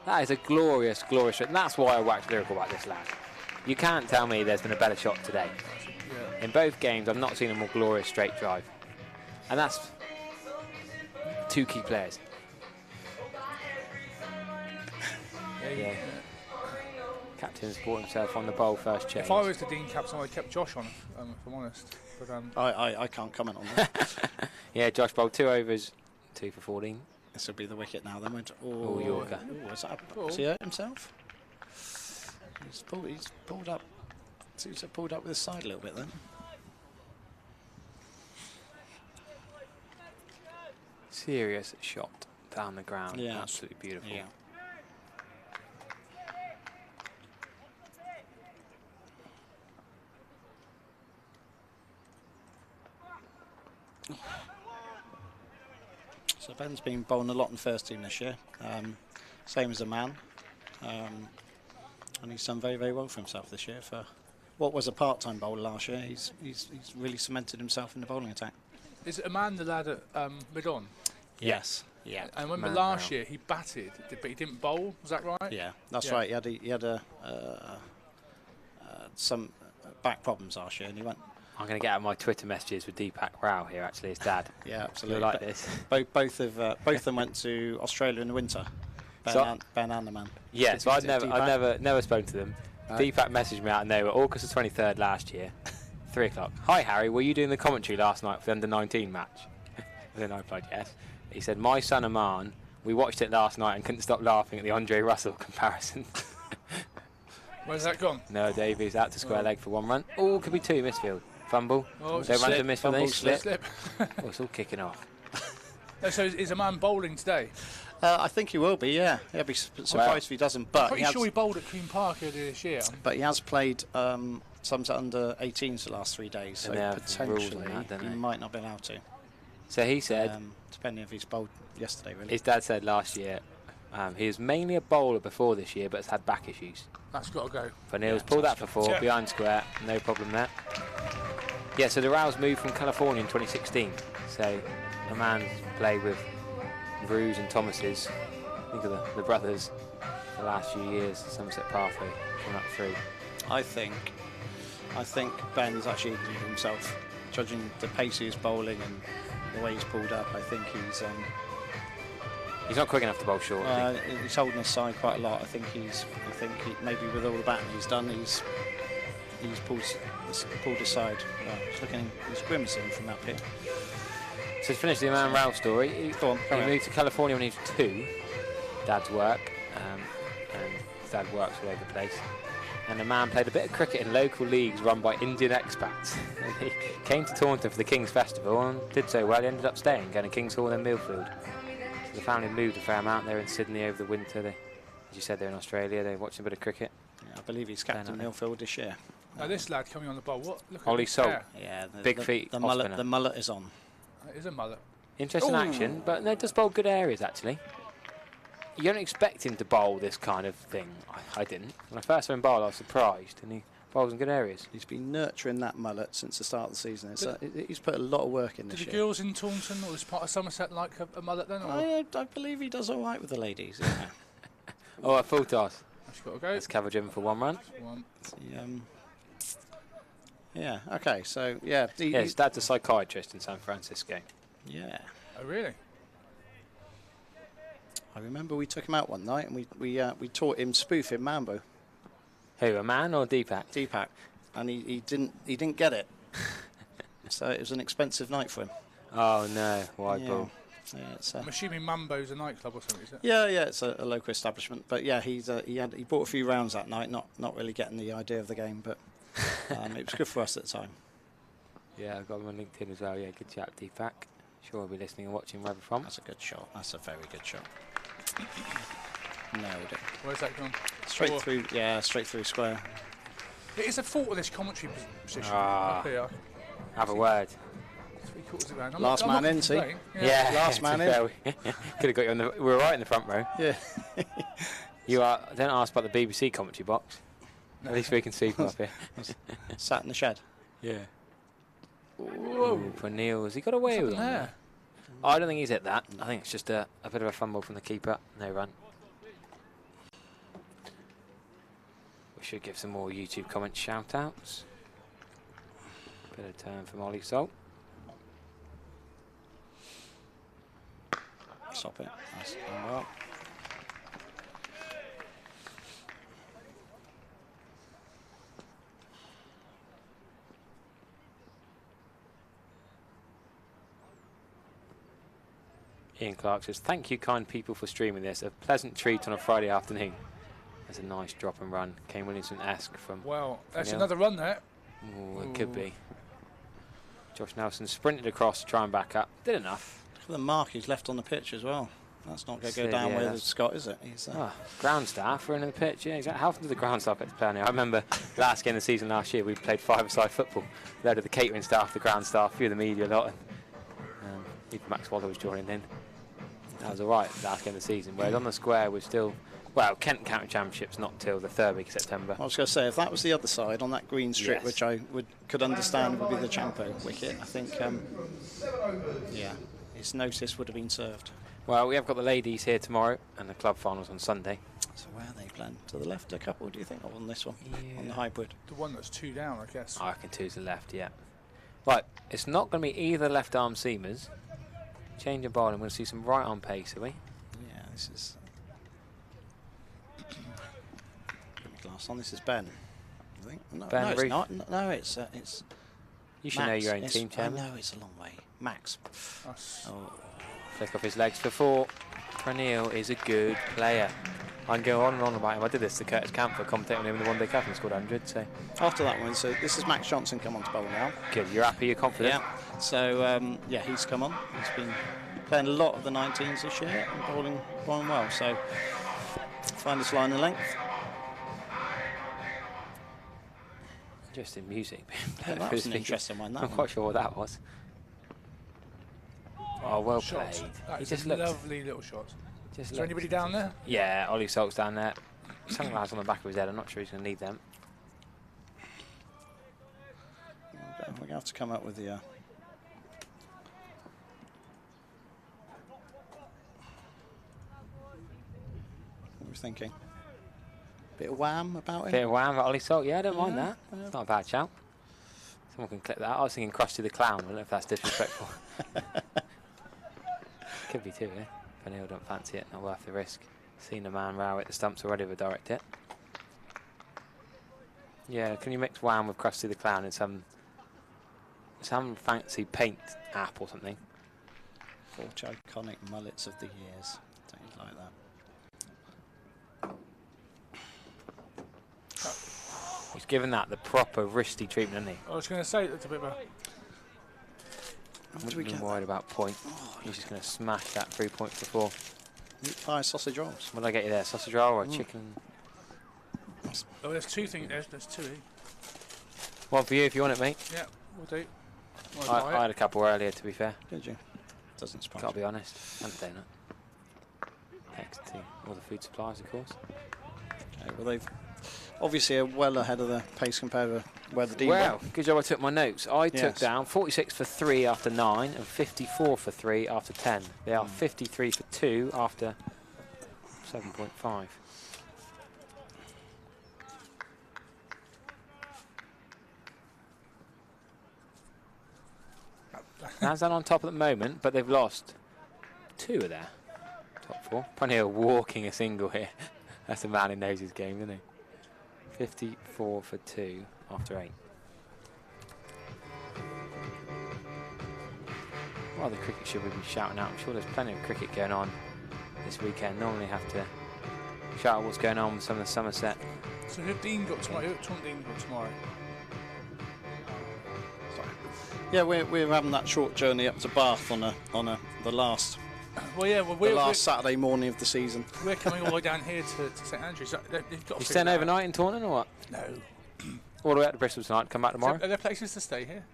That is a glorious, glorious shot. And that's why I wax lyrical about this lad. You can't tell me there's been a better shot today. Yeah. In both games, I've not seen a more glorious straight drive. And that's 2 key players. Yeah. Captain's brought himself on the bowl first change. If I was the Deane captain, I'd kept Josh on, if I'm honest. But I can't comment on that. Yeah, Josh bowled 2 overs, 2 for 14. This will be the wicket now. Then went. Yorker. Has he hurt himself? He's pulled up. Seems to have pulled up with his side a little bit then. Serious shot down the ground. Yeah, absolutely beautiful. Yeah. So Ben's been bowling a lot in the first team this year, same as a man, and he's done very, very well for himself this year. For what was a part-time bowler last year, he's really cemented himself in the bowling attack. is it a man, the lad at mid-on? Yes. Yeah. I remember last year he batted, but he didn't bowl. Was that right? Yeah, that's right. He had some back problems last year, and he went. I'm going to get out my Twitter messages with Deepak Rao here, actually, his dad. Yeah, absolutely. You'll like this. Both of them went to Australia in the winter. Ben and the man. Yeah, so I'd never spoken to them. Deepak messaged me out of nowhere, August the 23rd last year, 3 o'clock. Hi Harry, were you doing the commentary last night for the under-19 match? And then I replied yes. He said, my son Aman, we watched it last night and couldn't stop laughing at the Andre Russell comparison. Where's that gone? No, Davies out to square leg for 1 run. Oh, could be 2, misfield. Fumble. Oh, Don't run to misfield, then slip. Slip. Oh, it's all kicking off. So is a man bowling today? I think he will be, yeah. He'll be surprised if he doesn't. But I'm pretty sure he bowled at Queen Park earlier this year. But he has played some under 18s the last 3 days, so potentially he might not be allowed to. So he said, depending if he's bowled yesterday, really. His dad said last year he was mainly a bowler before this year, but has had back issues. That's got to go. Vanille's pulled that for 4, behind square, no problem there. Yeah, so the Rows moved from California in 2016. So a man's played with Roos and Thomases, I think of the brothers, for the last few years, Somerset pathway, coming up through. I think Ben's actually injured himself, judging the pace he's bowling and the way he's pulled up. I think he's not quick enough to bowl short. He's holding his side quite a lot. I think he maybe with all the batting he's done, he's pulled his side. He's grimacing from up here. So to finish the Aman Rao story, he moved to California when he was 2. Dad's work, and his dad works all over the place. And the man played a bit of cricket in local leagues run by Indian expats. And he came to Taunton for the King's Festival and did so well. He ended up staying, going to King's Hall and Millfield. So the family moved a fair amount. They were in Sydney over the winter. As you said, they're in Australia. They're watching a bit of cricket. Yeah, I believe he's captain Millfield this year. Now this lad coming on the bowl, look Ollie at his Salt. hair. Yeah, big feet. The mullet is on. It is a mullet. Interesting action, but no, does bowl good areas actually. You don't expect him to bowl this kind of thing. I didn't. When I first saw him bowl, I was surprised, and he bowls in good areas. He's been nurturing that mullet since the start of the season. He's put a lot of work in this year. Did the girls in Taunton or this part of Somerset like a mullet then? Or? I believe he does all right with the ladies. Yeah. Oh, a full toss. That's got to go. Let's cover Jim for 1 run. Yeah. Okay. So yeah. His dad's a psychiatrist in San Francisco. Yeah. Oh really? I remember we took him out one night and we taught him spoofing Mambo. Who, a man or Deepak? Deepak, and he didn't get it. So it was an expensive night for him. Oh no, wide ball. Yeah, I'm assuming Mambo's a nightclub or something, is it? Yeah, it's a local establishment. But yeah, he bought a few rounds that night, not really getting the idea of the game, but it was good for us at the time. Yeah, I've got him on LinkedIn as well. Yeah, good chat, Deepak. Sure, I'll be listening and watching wherever from. That's a good shot. That's a very good shot. Nailed it. Where's that gone? Straight through. Yeah, straight through square. It is a fault of this commentary position. Have a word. 3/4 of round. Last man in, see? Yeah, last man in. Could have got you on we were right in the front row. Yeah. You are. Don't ask about the BBC commentary box. No. At least we can see from up here. Sat in the shed. Yeah. Whoa. For Neil, has he got away with that? I don't think he's hit that. I think it's just a bit of a fumble from the keeper. No run. Should give some more YouTube comment shout-outs. Bit of turn from Ollie Salt. Stop it. That's done well. Ian Clark says, thank you kind people for streaming this. A pleasant treat on a Friday afternoon. That's a nice drop and run. Kane Williamson-esque from... Well, that's Neil. another run there. Ooh, it could be. Josh Nelson sprinted across to try and back up. Did enough. Look at the mark he's left on the pitch as well. That's not going to go So, down yeah, with Scott, is it? He's, ground staff are in the pitch. Yeah, exactly. How often do the ground staff get to play on here? I remember last game of the season last year, we played five-a-side football. There to the catering staff, the ground staff, a few of the media, a lot. And, even Max Waller was joining in. That was all right last game of the season. Whereas on the square, we're still... Well, Kent County Championship's not till the 3rd week of September. I was going to say, if that was the other side on that green strip, Yes. which I could understand would be the Champo wicket, I think, yeah, his notice would have been served. Well, we have got the ladies here tomorrow and the club finals on Sunday. So where are they playing? To the left a couple, do you think, or on this one? Yeah. On the hybrid? The one that's 2 down, I guess. I reckon 2 to the left, yeah. Right, it's not going to be either left-arm seamers. Change of bowling, we're going to see some right-arm pace, are we? Yeah, this is... Put my glass on, this is Ben. I think. No, Ben no it's Reef. not. No, it's You should Max. know your own It's- team, Chairman. I know, it's a long way. Max. Us. Oh, Flick off his legs for 4. Pranil is a good player. I can go on and on about him. I did this to Curtis Camphor, commentating on him in the one-day cup and scored 100. So after that one, so this is Max Johnson come on to bowl now. good. You're happy. You're confident. Yeah. So yeah, he's come on. He's been playing a lot of the 19s this year and bowling well. So find his line and length. Interesting music. Yeah, that was an interesting one. That I'm one. quite sure what that was. Oh, well Shots. played. That He is just a looked. lovely little shot. Just Is there anybody down there? Yeah, Ollie Salt's down there. Sunglasses on the back of his head. I'm not sure he's going to need them. We're going to have to come up with the. What were we thinking? Bit of wham about him. Bit of wham at Ollie Salt. Yeah, I don't mind that. It's not a bad shout. Someone can clip that. I was thinking Krusty the Clown. I don't know if that's disrespectful. Could be too, eh? If Neil don't fancy it, not worth the risk. Seen a man row at the stumps already with direct it. Yeah, can you mix wham with Krusty the Clown in some fancy paint app or something? 4 iconic mullets of the years. Things like that. He's given that the proper wristy treatment, isn't he? I was going to say it's a bit of a. What do we Wouldn't get? be worried about point. He's just going to smash that 3 points for 4. Meat pie sausage rolls. What did I get you there? Sausage roll or chicken? Oh, there's 2 things. There's 2. One for you if you want it, mate. Yeah, we'll do. I had a couple earlier, to be fair. Did you? Doesn't surprise Gotta me. be honest. And donut. Thanks to all the food supplies, of course. Okay, well, they've obviously are well ahead of the pace compared to where the Deane Well, were. good job I took my notes. I took Yes. down 46 for 3 after 9 and 54 for 3 after 10. They are 53 for 2 after 7.5. Lansdowne on top at the moment, but they've lost 2 of their top 4. Pranil walking a single here. That's a man who knows his game, isn't he? 54 for 2 after 8. Well, the cricket should we be shouting out? I'm sure there's plenty of cricket going on this weekend. Normally have to shout out what's going on with some of the Somerset. So who Deane got tomorrow? Who Taunton Deane got tomorrow? Yeah, we're having that short journey up to Bath on the last Well, yeah, well, Saturday morning of the season. we're coming all the way down here to St Andrews. So they've got to You figure staying that out. overnight in Taunton or what? No. All the way out to Bristol tonight, come back tomorrow? So are there places to stay here?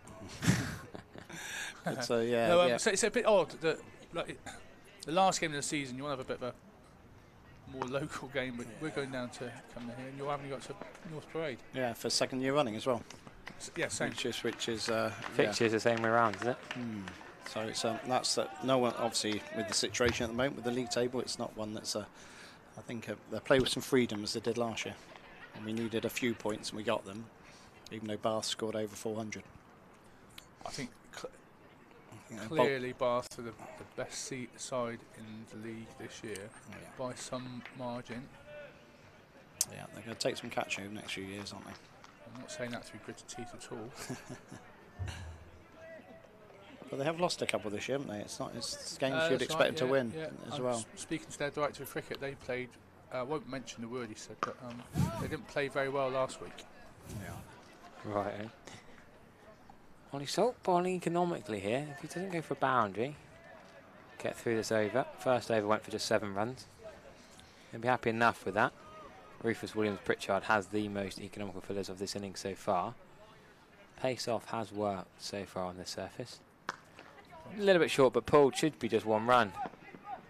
But, yeah, No, yeah. so it's a bit odd that like, the last game of the season you want to have a bit of a more local game, but we're going down to come down here, and you're having got to North Parade. Yeah, for second year running as well. Yeah, same. Which is Fixtures the same way around, is it? So it's that's no one obviously with the situation at the moment with the league table. It's not one that's I think they play with some freedom as they did last year. And we needed a few points and we got them, even though Bath scored over 400. I think clearly Bath are the best side in the league this year by some margin. Yeah, they're going to take some catching over the next few years, aren't they? I'm not saying that through gritted teeth at all. But they have lost a couple this year, haven't they? It's games you'd expect to win as well. Speaking to their director of cricket, they played, I won't mention the word he said, but they didn't play very well last week. Yeah. Right. Ollie Salt bowling economically here. If he doesn't go for a boundary, get through this over. First over went for just 7 runs. He'll be happy enough with that. Rufus Williams-Pritchard has the most economical fillers of this innings so far. Pace off has worked so far on this surface. A little bit short, but pulled should be just 1 run.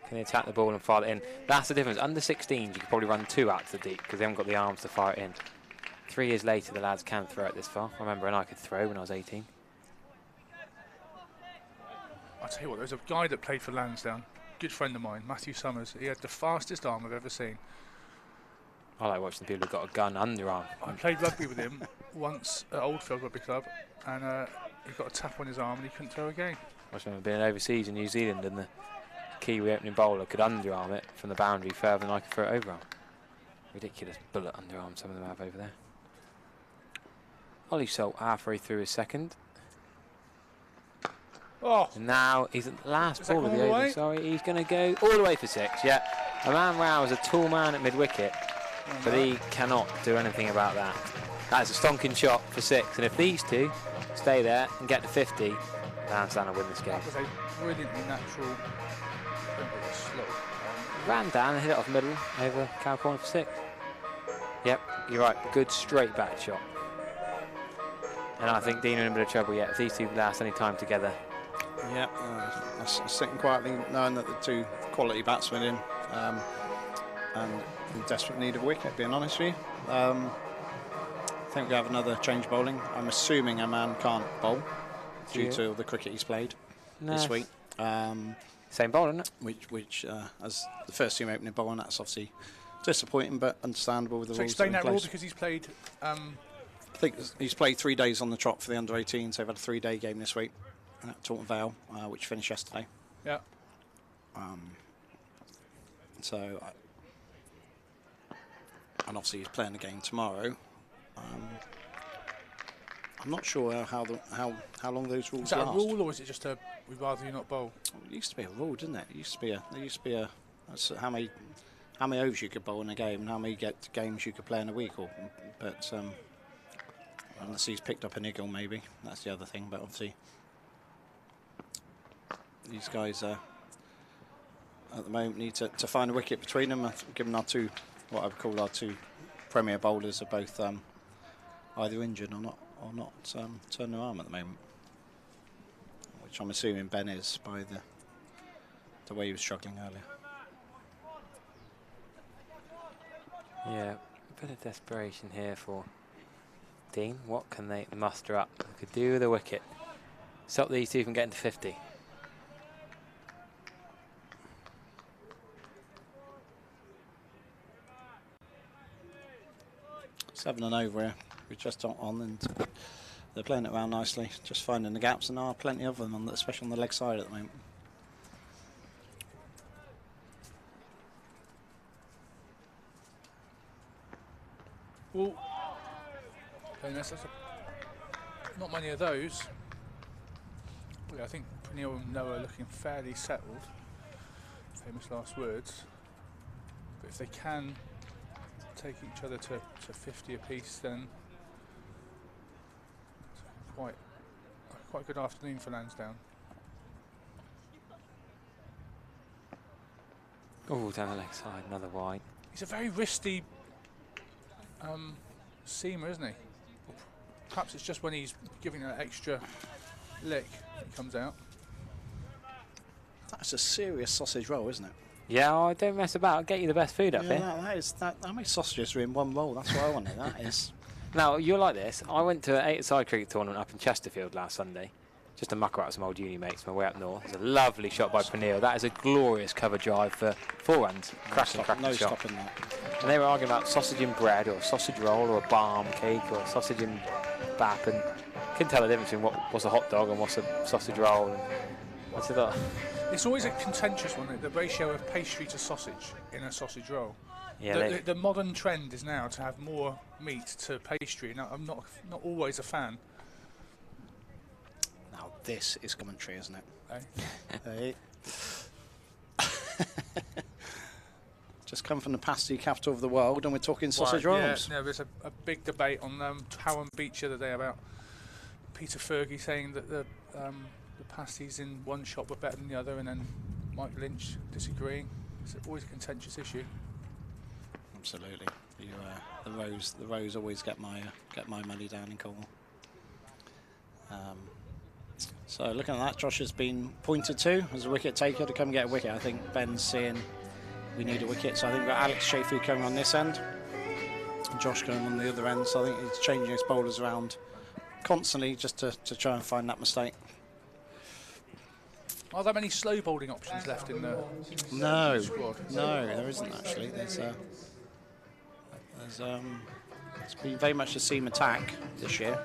Can he attack the ball and fire it in? That's the difference. Under 16s, you could probably run 2 out to the deep because they haven't got the arms to fire it in. 3 years later, the lads can throw it this far. I remember when I could throw when I was 18. I'll tell you what, there's a guy that played for Lansdowne, good friend of mine, Matthew Summers. He had the fastest arm I've ever seen. I like watching people who've got a gun underarm. I played rugby with him once at Oldfield Rugby Club, and he got a tap on his arm and he couldn't throw again. I remember being overseas in New Zealand and the Kiwi opening bowler could underarm it from the boundary further than I could throw it overarm. Ridiculous bullet underarm some of them have over there. Ollie Salt halfway through his second. Oh! And now he's at the last ball of the over. Sorry, he's going to go all the way for 6. Yeah, a man Rao is a tall man at mid-wicket, but he cannot do anything about that. That's a stonking shot for 6, and if these two stay there and get to 50, Lansdowne will win this game. That was a brilliantly natural. Ran down and hit it off middle over cow corner for 6. Yep, you're right. Good straight back shot. And I think Deane are in a bit of trouble yet. If these two last any time together. Yeah, I was sitting quietly knowing that the 2 quality batsmen in and in desperate need of a wicket, being honest with you. I think we have another change bowling. I'm assuming a man can't bowl due to the cricket he's played this week. Same bowl, isn't it? Which as the first team opening bowl, and that's obviously disappointing but understandable with the rules. Explain that rule because he's played. I think he's played 3 days on the trot for the under-18s. They've had a 3-day game this week at Taunton Vale, which finished yesterday. Yeah. So, and obviously he's playing the game tomorrow. I'm not sure how long those rules last. Is that last. a rule or is it just a we'd rather you not bowl? It used to be a rule, didn't it? There used to be a that's how many overs you could bowl in a game and how many games you could play in a week. But unless he's picked up an eagle, maybe that's the other thing. But obviously, these guys at the moment need to find a wicket between them. Given our 2, what I would call our 2 premier bowlers are both either injured or not turning their arm at the moment, which I'm assuming Ben is by the way he was struggling earlier. Yeah, a bit of desperation here for Deane. What can they muster up? They could do with a wicket. Stop these 2 from getting to 50. Seven and over here. We're just on and they're playing it around nicely, just finding the gaps, and there are plenty of them, especially on the leg side at the moment. Well, that's not many of those. Well, I think Peniel and Noah are looking fairly settled. Famous last words. But if they can take each other to 50 apiece, then it's quite a good afternoon for Lansdowne. Oh, down the leg side, another wide. He's a very wristy seamer, isn't he? Perhaps it's just when he's giving that extra lick he comes out. That's a serious sausage roll, isn't it? Yeah, I don't mess about. I'll get you the best food up here. How many sausages are in one roll? That's what I wanted. That is. Now, you're like this. I went to an 8-a-side cricket tournament up in Chesterfield last Sunday. just to muck about some old uni mates my way up north. It's a lovely shot by Pernille. That is a glorious cover drive for 4 runs. Cracking shot. Stopping that. And they were arguing about sausage in bread or a sausage roll or a barm cake or a sausage in bap, and couldn't tell the difference between what's a hot dog and what's a sausage roll. And I said, oh. It's always a contentious one, the ratio of pastry to sausage in a sausage roll. Yeah, the modern trend is now to have more meat to pastry. Now, I'm not always a fan. Now this is commentary, isn't it? Eh? Hey. Just come from the pasty capital of the world, and we're talking sausage rolls. Yeah, there's a big debate on Tower Beach the other day about Peter Fergie saying that the pasties in one shop were better than the other, and then Mike Lynch disagreeing. It's always a contentious issue. Absolutely. The Rose always get my money down in Cornwall. So looking at that, Josh has been pointed to as a wicket taker to come get a wicket. I think Ben's saying we need a wicket, so I think we've got Alex Chaffee coming on this end, and Josh going on the other end. So I think he's changing his bowlers around constantly just to try and find that mistake. Are there many slow bowling options left in the squad? No, there isn't actually. There's it's been very much a seam attack this year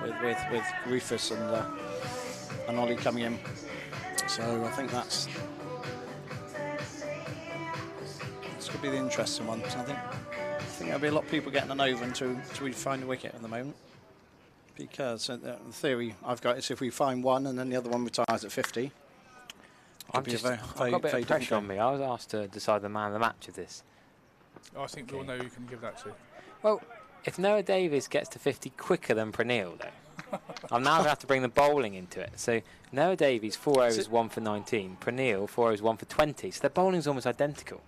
with Rufus and Ollie coming in. So I think this could be the interesting one. So I think there'll be a lot of people getting an over until we find a wicket at the moment. Because the theory I've got is if we find one and then the other one retires at 50. I've got a bit of pressure on me. I was asked to decide the man of the match of this. I think we all know who can give that to. Well, if Noah Davies gets to 50 quicker than Pernille, though, I'm now going to have to bring the bowling into it. So Noah Davies, 4 overs, 1 for 19. Pernille, 4 overs, 1 for 20. So their bowling's almost identical.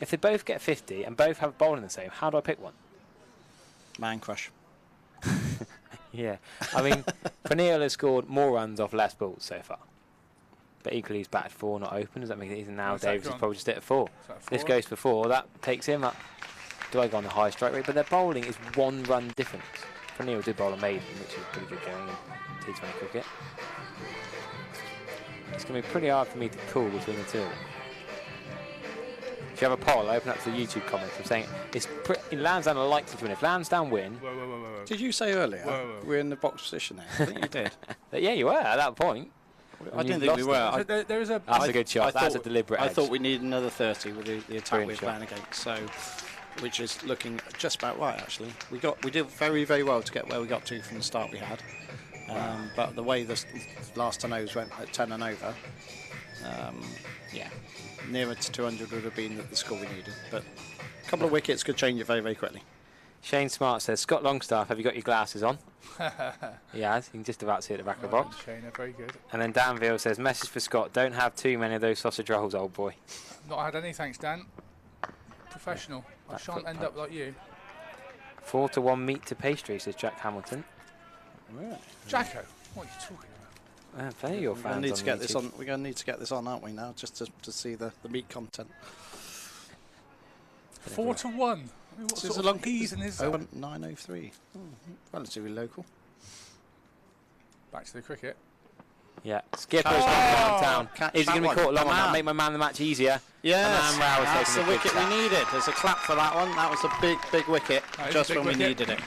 If they both get 50 and both have bowling the same, how do I pick one? Man crush. Yeah. I mean, Pernille has scored more runs off less balls so far. But equally, he's batted 4, not open. Does that make it easy? Now Davies is probably just hit a 4. This goes for 4. That takes him up. Do I go on the high strike rate? But their bowling is 1 run difference. Pernille did bowl a maiden, which is pretty good going in T20 cricket. It's going to be pretty hard for me to call between the two of them. If you have a poll, I open up to the YouTube comments. I'm saying Lansdowne are likely to win. If Lansdowne win... Whoa. Did you say earlier we're in the box position there? I think you did. Yeah, you were at that point. I didn't think we were. That's a good shot. That's a deliberate edge. I thought we needed another 30 with the attack we're playing against. So, which is looking just about right, actually. We did very, very well to get where we got to from the start we had. But the way the last 10 overs went at 10 and over, nearer to 200 would have been the score we needed. But a couple of wickets could change it very, very quickly. Shane Smart says, Scott Longstaff, have you got your glasses on? He has. You can just about see at the back of the box. Shane, very good. And then Danville says, message for Scott, don't have too many of those sausage rolls, old boy. Not had any, thanks, Dan. Professional. I shan't end up like you. 4-1 meat to pastry, says Jack Hamilton. Really? Jacko, what are you talking about? Plenty of your fans on YouTube. We're going to need to get this on, aren't we, now, just to see the meat content. 4-1. What sort of season is that? 903. Relatively local. Back to the cricket. Yeah, Skipper's gone downtown. Is he going to be caught long on that? Make my man the match easier. Yes, that's the wicket we needed. There's a clap for that one. That was a big wicket, just when we needed it.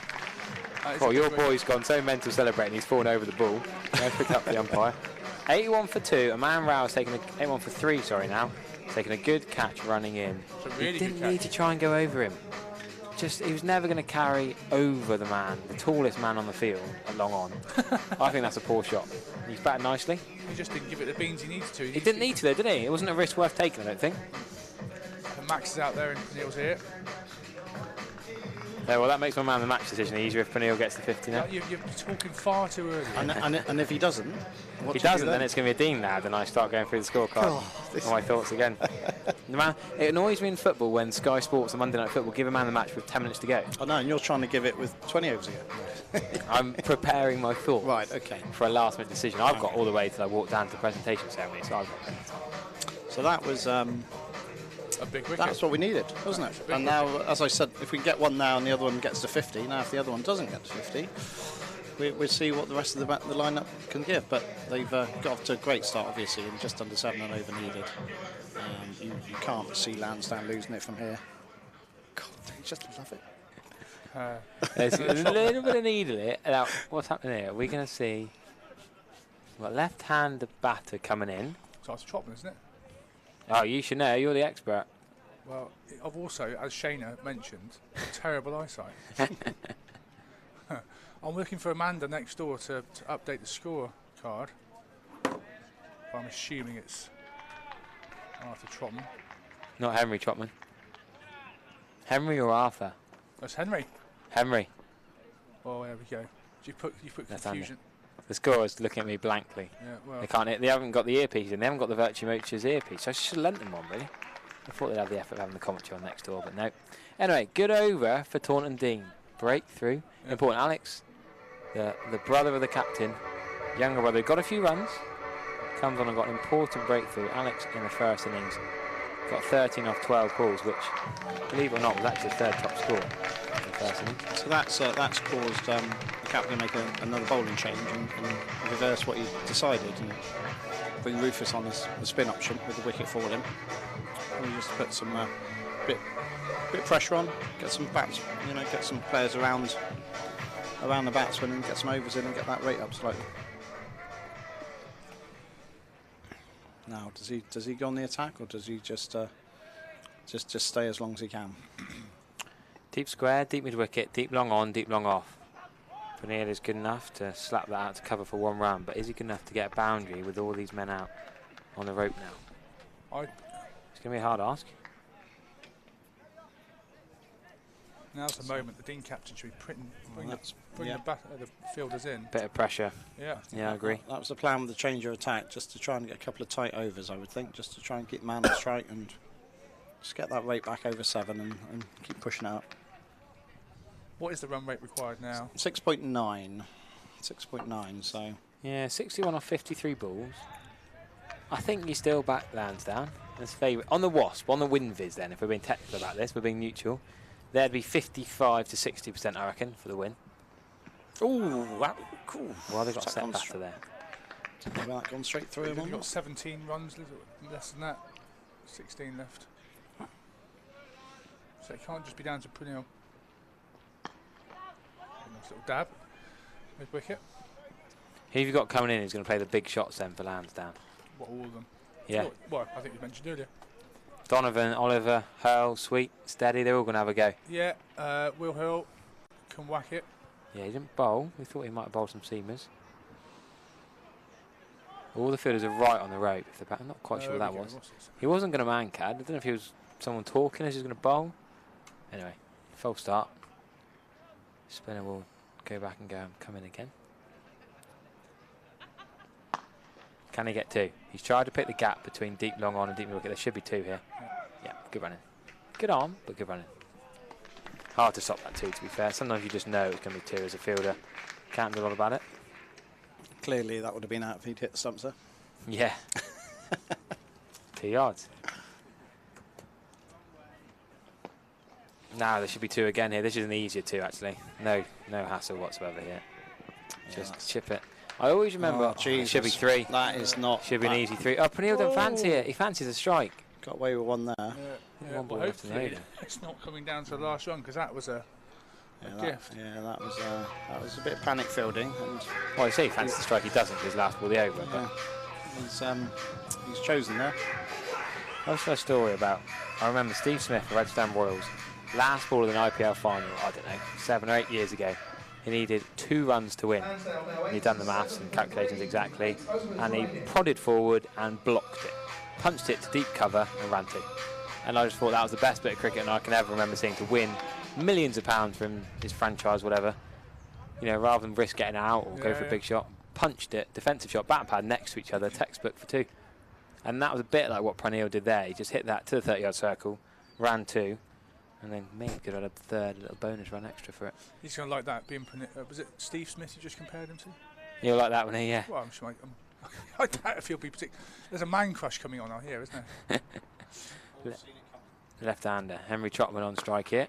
Oh, your boy's gone so mental celebrating. He's fallen over the ball. Picked up the umpire. 81 for 2. A man Rao's taking 81 for 3. Sorry, now taking a good catch running in. Really he didn't need to try and go over him. He was never going to carry over the man, the tallest man on the field, long on. I think that's a poor shot. He's batted nicely. He just didn't give it the beans he needed to. He didn't need to, though, did he? It wasn't a risk worth taking, I don't think. And Max is out there and Pernille's here. Yeah, well, that makes my man the match decision easier if Pernille gets to 50 now. You're talking far too early. And if he doesn't? If he doesn't, then it's going to be a Deane lad, and I start going through the scorecard. My thoughts again. It annoys me in football when Sky Sports and Monday Night Football give a man the match with 10 minutes to go. Oh no, and you're trying to give it with 20 overs again. I'm preparing my thoughts. Right, okay. For a last-minute decision. I've got all the way till I walk down to the presentation ceremony, so I've got plenty. So that was... a big wicket. That's what we needed, wasn't it? And now, as I said, if we get one now and the other one gets to 50, now if the other one doesn't get to 50, we'll see what the rest of the lineup can give. But they've got off to a great start, obviously, and just under 7 and over needed. You can't see Lansdowne losing it from here. God, I just love it. There's a little bit of needle it. Now, what's happening here? We're going to see left-handed batter coming in. So it's Trotman, isn't it? Oh, you should know. You're the expert. Well, I've also, as Shayna mentioned, terrible eyesight. I'm looking for Amanda next door to update the score card. I'm assuming it's Arthur Trotman. Not Henry Trotman. Henry or Arthur? That's Henry. Henry. Oh, there we go. You put confusion. The scorer is looking at me blankly. Yeah, well. They haven't got the earpiece in. They haven't got the Virtue Moch's earpiece. So I should have lent them one, really. I thought they'd have the effort of having the commentary on next door, but no. Anyway, good over for Taunton Deane. Breakthrough. Yep. Important. Alex, the brother of the captain, younger brother, got a few runs. Comes on and got an important breakthrough. Alex in the first innings got 13 off 12 balls, which, believe it or not, was actually the third top score in the first innings. So that's caused the captain to make another bowling change and reverse what he decided and bring Rufus on as the spin option with the wicket falling. And we just put some bit pressure on, get some bats, get some players around the batsman and get some overs in and get that rate up slightly. Now, does he go on the attack or does he just stay as long as he can? Deep square, deep mid wicket, deep long on, deep long off. Peniel is good enough to slap that out to cover for 1 run, but is he good enough to get a boundary with all these men out on the rope now? It's going to be a hard ask. Now's the moment. The Deane captain should be bring the fielders in. Bit of pressure. Yeah. Yeah, I agree. That was the plan with the change of attack, just to try and get a couple of tight overs, I would think, just to try and get man on strike and just get that rate back over 7 and keep pushing it up. What is the run rate required now? 6.9. 6.9, so... Yeah, 61 off 53 balls. I think you still back Lansdowne as favourite. On the Wasp, on the win-viz then, if we're being technical about this, we're being neutral. There'd be 55 to 60%, I reckon, for the win. Ooh, wow, cool. Well, they've got a set batter there. Didn't know about that gone straight through. They've got 17 runs, less than that. 16 left. So it can't just be down to Peniel. Nice little dab. Mid wicket. Who have you got coming in who's going to play the big shots then for Lansdowne? What, all of them? Yeah. Well, I think you mentioned earlier. Donovan, Oliver, Hurl, Sweet, Steady, they're all going to have a go. Yeah, Will Hurl can whack it. Yeah, he didn't bowl. We thought he might bowl some seamers. All the fielders are right on the rope. If I'm not quite sure what that was. He wasn't going to man-cad. I don't know if he was someone talking as he was going to bowl. Anyway, false start. Spinner will go back and come in again. Can he get 2? He's tried to pick the gap between deep long on and deep mid wicket. There should be 2 here. Yeah, good running. Good arm, but good running. Hard to stop that 2, to be fair. Sometimes you just know it's going to be 2 as a fielder. Can't do a lot about it. Clearly that would have been out if he'd hit the stumps there. Yeah. 2 yards. Now there should be 2 again here. This is an easier 2 actually. No hassle whatsoever here. Just chip it. I always remember it should be 3. That is not. Should be an easy 3. Oh, Peniel don't fancy it. He fancies a strike. Got away with 1 there. Yeah, well, hopefully it's not coming down to the last run because that was a gift. Yeah, that was a bit of panic fielding. And well, you say he fancies the strike. He doesn't because last ball the over. Yeah. But he's chosen there. That's a story about. I remember Steve Smith of Lansdowne Royals. Last ball of an IPL final, I don't know, 7 or 8 years ago. He needed 2 runs to win. And he'd done the maths and calculations exactly. And he prodded forward and blocked it. Punched it to deep cover and ran 2. And I just thought that was the best bit of cricket I can ever remember seeing to win millions of pounds from his franchise, whatever. You know, rather than risk getting out or go for a big shot. Punched it, defensive shot, bat pad next to each other, textbook for 2. And that was a bit like what Peniel did there. He just hit that to the 30-yard circle, ran 2. And then maybe could have had a third little bonus run extra for it. He's going to like that. Being was it Steve Smith you just compared him to? You'll like that one, yeah. Well, I'm sure. I doubt if he'll be particular. There's a man crush coming on out here, isn't there? Left-hander. Henry Trotman on strike here.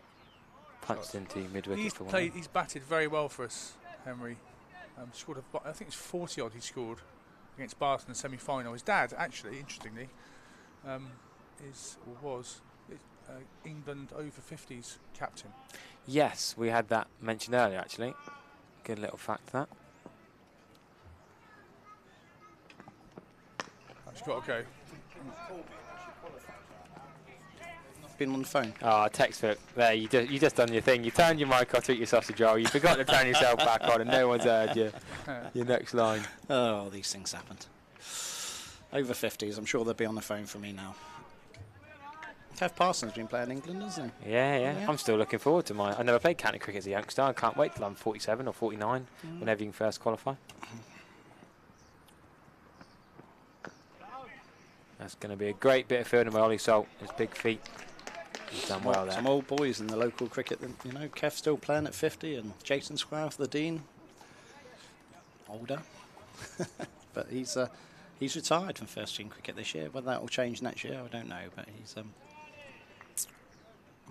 Punched into mid-wicket for 1. He's batted very well for us, Henry. Scored I think it's 40 odd he scored against Bath in the semi-final. His dad, actually, interestingly, was England over 50s captain. Yes, we had that mentioned earlier, actually. Good little fact, that. He's got to go. Been on the phone. Oh, textbook. There, you just done your thing. You turned your mic off to eat your sausage roll. You forgot to turn yourself back on, and no one's heard you. Your next line. Oh, these things happened. Over 50s. I'm sure they'll be on the phone for me now. Kev Parsons been playing England, hasn't he? Yeah. I'm still looking forward to I never played county cricket as a youngster. I can't wait till I'm 47 or 49, whenever you can first qualify. That's going to be a great bit of fielding by Ollie Salt. His big feet. He's done well there. Some old boys in the local cricket, you know, Kev still playing at 50, and Jason Squire for the Deane. Older. But he's retired from first team cricket this year. Whether that will change next year, I don't know. But he's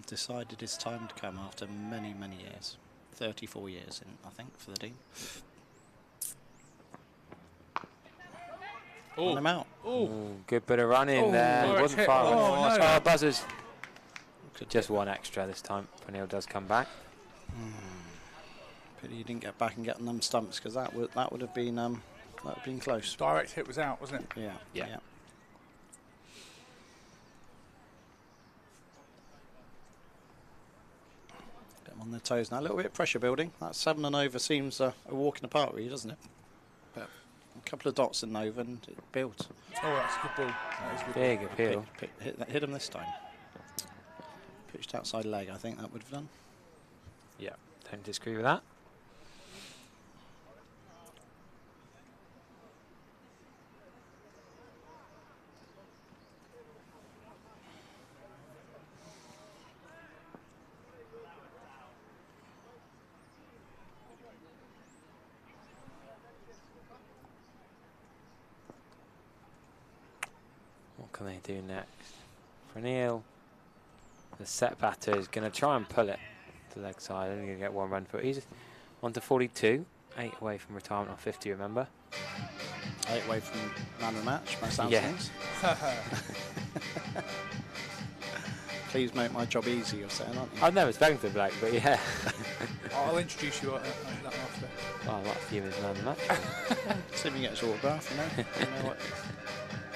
decided it's time to come after many, many years. 34 years, I think, for the Deane. Run him out. Good bit of running there. It wasn't far. No. Buzzers. Just one extra this time. Pernille does come back. Pity you didn't get back and get on them stumps, because that would have been close. Direct hit was out, wasn't it? Yeah. Yeah. Get them on their toes now. A little bit of pressure building. That 7 and over seems a walk in the park, really, doesn't it? But a couple of dots and over, and it builds. Oh, that's a good ball. That is a good Big appeal. Hit him this time. Pitched outside leg, I think that would have done. Yeah, don't disagree with that. What can they do next? Pernille. The set batter is going to try and pull it to the leg side. Only going to get one run for it. He's on to 42. 8 away from retirement on 50, remember? 8 away from man of the match, by sounds of things. Please make my job easy, you're saying, aren't you? I've never spoken to Blake, but yeah. I'll introduce you that after. Oh, I like you as man of the match. See if we can get his autograph, you know. You know what?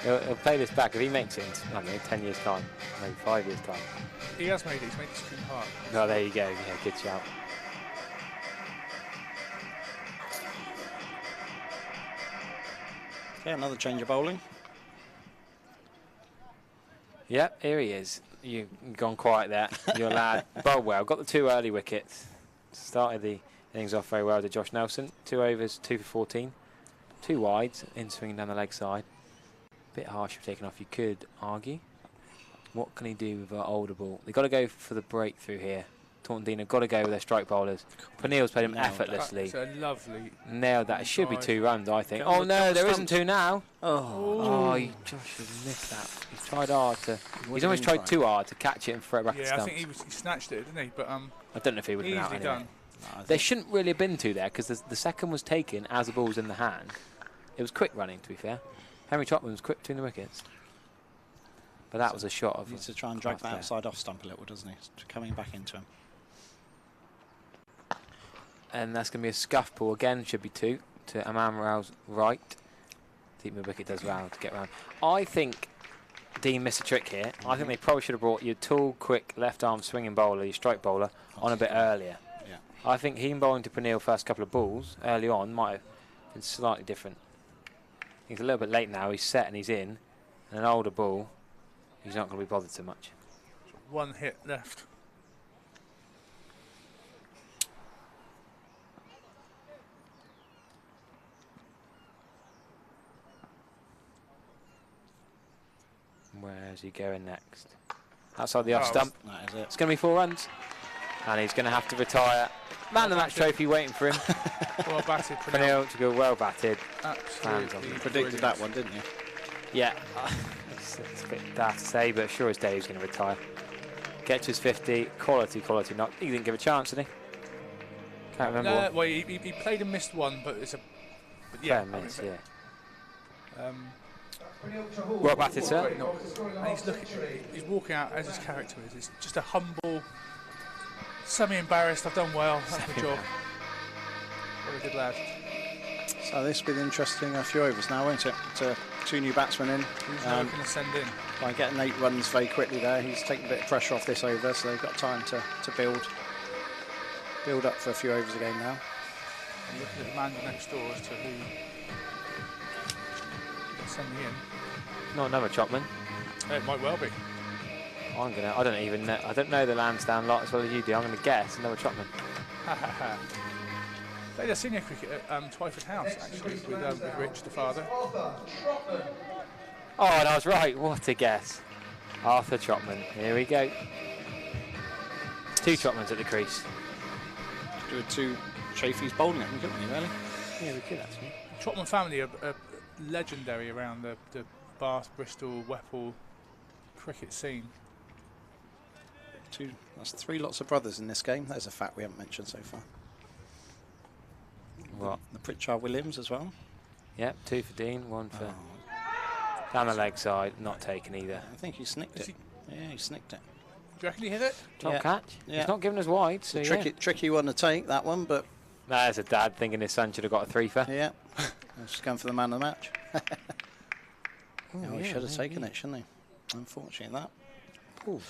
He'll play this back if he makes it in, I don't know, 10 years' time, maybe 5 years' time. He has made it. He's made it to Screen Park. Oh, there you go. Yeah, good shout. Okay, another change of bowling. Yep, here he is. You've gone quiet there. Your lad. Bowled well. Got the 2 early wickets. Started the innings off very well to Josh Nelson. 2 overs, 2 for 14. 2 wides, in swinging down the leg side. Bit harsh for taking off, you could argue. What can he do with an older ball? They've got to go for the breakthrough here. Taunton Deane have got to go with their strike bowlers. Pernille's played him effortlessly. That's a lovely. Nailed that. It should be 2 runs, I think. Get Oh on no, the there stumps. isn't 2 now. Oh, Josh has missed that. He tried hard to. He's almost tried too hard to catch it and throw it back at Yeah, stumps. I think he snatched it, didn't he? But I don't know if he would have been out easily anyway. done. There shouldn't really have been 2 there, because the second was taken as the ball was in the hand. It was quick running, to be fair. Henry Trotman was quick between the wickets. But that was a shot of. Needs to try and drag that outside off stump a little, doesn't he? It's coming back into him. And that's going to be a scuff ball again. Should be 2 to Aman Rao's right. Deep mid wicket does well to get round. I think Deane missed a trick here. I think they probably should have brought your tall, quick left arm swinging bowler, your strike bowler, on a bit earlier. Yeah. I think him bowling to Pernille first couple of balls early on might have been slightly different. He's a little bit late now. He's set and he's in. And an older ball, he's not going to be bothered so much. 1 hit left. Where's he going next? Outside the off stump. That is it. It's going to be 4 runs. And he's going to have to retire. Man of the match trophy waiting for him. Well batted. Pernille to go well batted. Absolutely. You predicted that one, didn't you? Yeah. It's a bit daft to say, but sure as day he's going to retire. Get to his 50. Quality knock. He didn't give a chance, did he? Can't remember. No, What. well, he played and missed one, but it's a. But yeah, Fair miss, yeah. Well batted, sir. And he's walking out as his character is. It's just a humble, semi-embarrassed. I've done well. That's my job. What a good lad. So this will be interesting a few overs now, won't it? To 2 new batsmen in. Who's now going to send in? By getting 8 runs very quickly there, he's taken a bit of pressure off this over, so they've got time to build up for a few overs again now. I'm looking at Amanda next door as to who is sending in. Not another Chopman. It might well be. I don't know the Lansdowne lot as well as you do. I'm gonna guess another Chopman. Played a senior cricket at Twyford House actually with Rich, the father. Oh, and I was right. What a guess. Arthur Chopman. Here we go. 2 Chopmans at the crease. Do 2 Chafees bowling at them, couldn't we, really? Yeah, we could actually. Chopman family are legendary around the Bath, Bristol, Whipple cricket scene. That's 3 lots of brothers in this game. There's a fact we haven't mentioned so far. What? The Pritchard Williams as well. Yep, 2 for Deane, 1 for down the leg side, not taken either. I think he snicked it. Yeah, he snicked it. Do you reckon he hit it? Top catch. Yeah. He's not giving us wide, so Tricky one to take, that one, but... There's a dad thinking his son should have got a 3 for. Yeah, just going for the man of the match. He should have taken it, shouldn't he? Unfortunately, that. Ooh.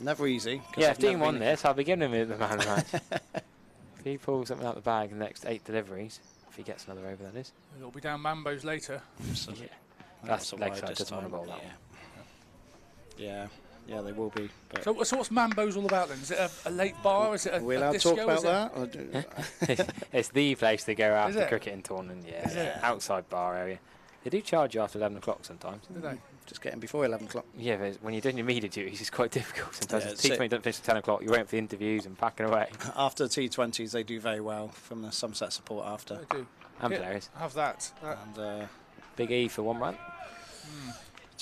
Never easy. Yeah, if Deane won this, I'll be giving him the man of the match. If he pulls something out the bag in the next 8 deliveries, if he gets another over, that is. It'll be down Mambo's later. Absolutely. Yeah. That's leg side, doesn't want to bowl that one. Yeah, they will be. But So what's Mambo's all about then? Is it a late bar? Is it a, are we a allowed to disco? talk about that? It's the place to go after it? cricket in Taunton, Is it? outside bar area. They do charge you after 11 o'clock sometimes. Do they? Just getting before 11 o'clock. Yeah, but when you're doing your media duties, it's quite difficult sometimes. Yeah, T20 don't finish at 10 o'clock, you're waiting for the interviews and packing away. After the T20s, they do very well from the Somerset support after. They do. And players. Have that. And Big E for 1 run.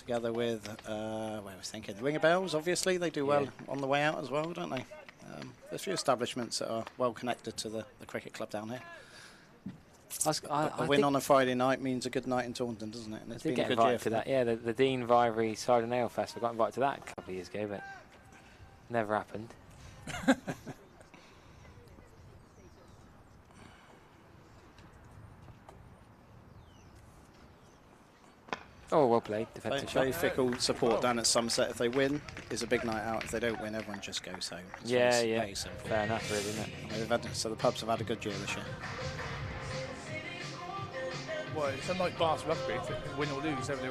together with, where I was thinking, the Ringer Bells, obviously, they do well on the way out as well, don't they? There's a few establishments that are well connected to the cricket club down here. A win on a Friday night means a good night in Taunton, doesn't it? And it's been a good year for that. Yeah, the Deane Vivery Cider and Ale Festival. I got invited to that a couple of years ago, but never happened. Oh, well played. Defensive shot. Very fickle support down at Somerset. If they win, it's a big night out. If they don't win, everyone just goes home. So yeah. Very simple. Fair enough, really, isn't it? So the pubs have had a good year this year. Well, it's unlike Bath rugby. If they win or lose, they're on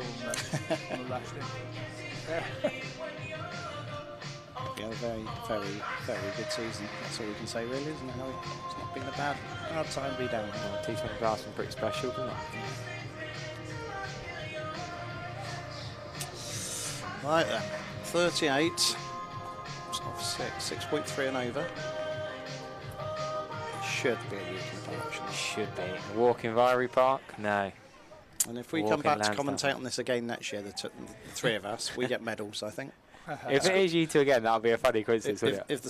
the lash in. Yeah, very, very, very good season. That's all we can say, really, isn't it? It's not been a bad time to be down. Well, T20 Bath's been pretty special, isn't it? Right then, 38. It's not 6.3 and over. It should be a weekend actually. Should be. Walk in Vivery Park? No. And if we Walk come back in to Lansdowne. commentate on this again next year, the 3 of us, we get medals, I think. If it is you two again, that'll be a funny coincidence, wouldn't it? If the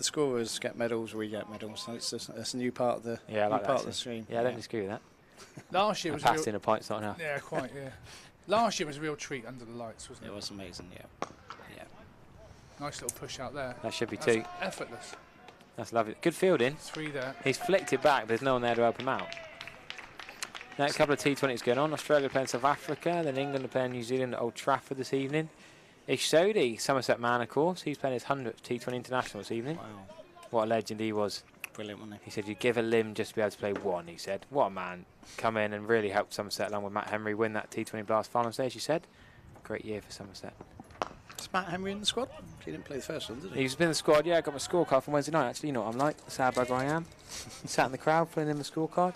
scorers get medals, we get medals. So it's a new part of the Yeah, I like part that. of the stream. Yeah, I don't disagree with that. Last year was Passed in a pint's not enough. Yeah, quite. Yeah. Last year was a real treat under the lights, wasn't it? It was amazing. Yeah. Nice little push out there. That should be That's 2. Effortless. That's lovely. Good fielding. 3 there. He's flicked it back, but there's no one there to help him out. Now, a couple of T20s going on. Australia playing South Africa, then England are playing New Zealand at Old Trafford this evening. Ish Sodhi, Somerset man, of course. He's playing his 100th T20 International this evening. Wow. What a legend he was. Brilliant, wasn't He said, you give a limb just to be able to play 1, he said. What a man. Come in and really helped Somerset along with Matt Henry win that T20 Blast final stage, he said. Great year for Somerset. Is Matt Henry in the squad? He didn't play the first one, did he? He's been in the squad, yeah. I got my scorecard from Wednesday night, actually. You know what I'm like. Sad bugger I am. Sat in the crowd, filling in the scorecard.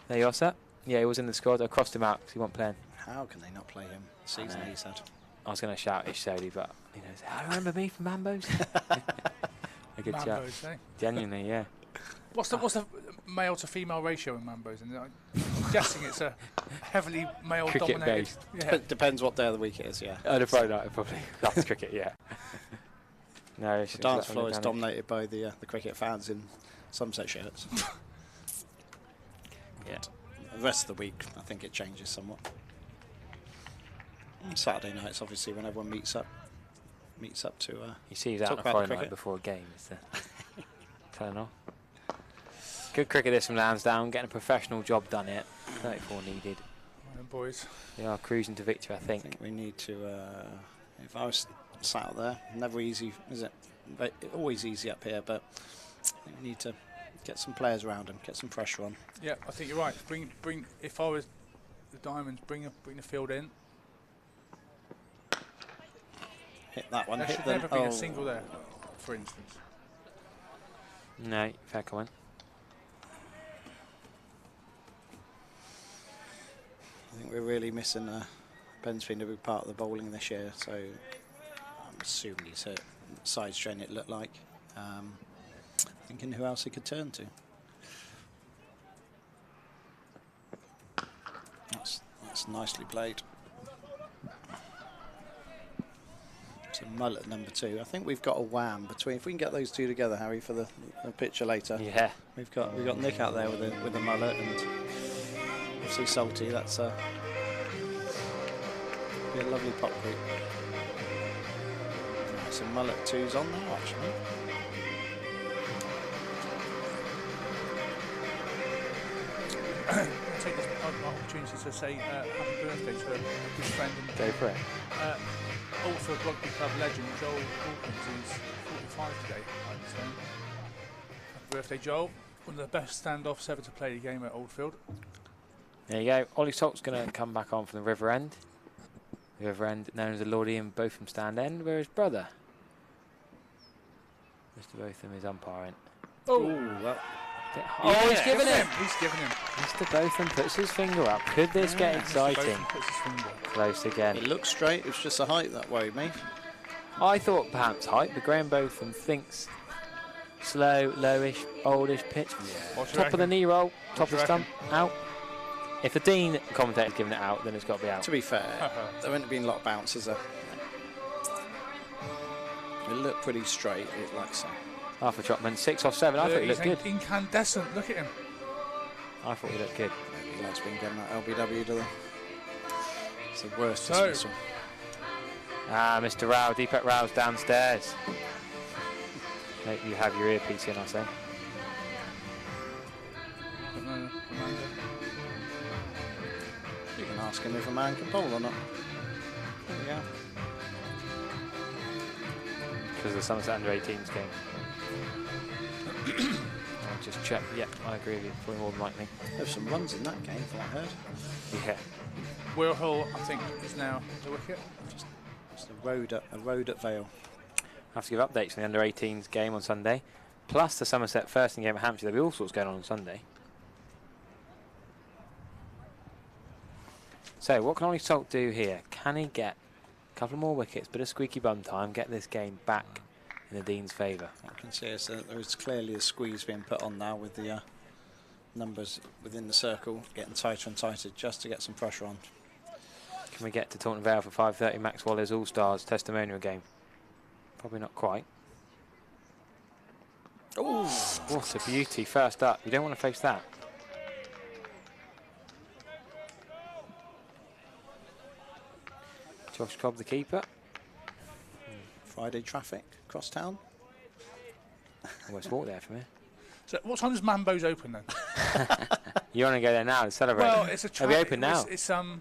There you are, sir. Yeah, he was in the squad. I crossed him out because he wasn't playing. How can they not play him? The season he's had. I was going to shout Ish Sodhi, but, you know, I remember me from Mambo's. A good shout. Mambo's, eh? Genuinely, yeah. What's the male to female ratio in Mambo's? And I'm guessing it's a heavily male Cricket dominated. based. Yeah. Depends what day of the week it is, yeah. On a Friday night, probably. That's cricket, yeah. No, The dance floor is dominated by the cricket fans in Somerset shirts. Yeah. The rest of the week, I think it changes somewhat. Saturday nights, obviously, when everyone meets up to. You see that on talk a about Friday the night cricket. before a game, is the turn off. Good cricket this from Lansdowne, getting a professional job done here. 34 needed. Well, boys. They are cruising to victory, I I think. think we need to. If I was sat out there, never easy, is it? Always easy up here, but I think we need to get some players around them, get some pressure on. Yeah, I think you're right. Bring. If I was the Diamonds, bring the field in. Hit that one. There Hit should the. never be a single there, for instance. No, fair comment. I think we're really missing Ben's been a big part of the bowling this year, so I'm assuming he's hurt. Side strain it looked like. Thinking who else he could turn to. That's nicely played. So Mull at number 2. I think we've got a wham between. If we can get those two together, Harry, for the picture later. Yeah. We've got Nick out there with a mullet and obviously Salty. That's be a lovely pop group. So Mullet 2's on now actually. I'll take this opportunity to say happy birthday to a good friend and Go for it. also rugby club legend Joel Hawkins, who's 45 today, I understand. Happy birthday, Joel. One of the best standoffs ever to play the game at Oldfield. There you go. Ollie Salt's going to come back on from the River End. The River End, known as the Lord Ian Botham stand end, where his brother, Mr. Botham, is umpiring. Oh, well, oh, he's given him. He's given him. Mr. Botham puts his finger up. Could this get exciting? Botham puts his finger up. Close again. it looks straight. It's just the height that worried me. I thought perhaps height, but Graham Botham thinks slow, lowish, oldish pitch. Top of the knee roll, top of the stump, out. If the Deane commentator's giving it out, then it's got to be out. To be fair, there wouldn't have been a lot of bounces there. It looked pretty straight, it like so. Arthur Trotman, 6 off 7. I thought he looked good. Incandescent, look at him. I thought he looked good. Maybe he likes being given that LBW to them. It's the worst So- dismissal. Mr. Rao, Deepak Rao's downstairs. Hope you have your earpiece in, I say. You can ask him if a man can bowl or not. There we go. Because of the Somerset under 18s game. I'll just check. Yeah, I agree with you. Probably more than likely. There's some runs in that game, from what I heard. Yeah. Will Hull, I think, is now the wicket. It's a road at Vale. I have to give updates on the under 18s game on Sunday. Plus the Somerset first in game at Hampshire. There'll be all sorts going on Sunday. So, what can Ollie Salt do here? Can he get a couple more wickets, bit of squeaky bum time, get this game back in the Deane's favour? What I can see is that there is clearly a squeeze being put on now with the numbers within the circle getting tighter and tighter just to get some pressure on. Can we get to Taunton Vale for 5:30 Max Waller's All-Stars testimonial game? Probably not quite. Oh, What a beauty. First up. You don't want to face that. Josh Cobb, the keeper. Friday traffic across town. Almost walked there from here. So, what time does Mambo's open then? You want to go there now and celebrate? Well, it's a Are we open now? It's Sure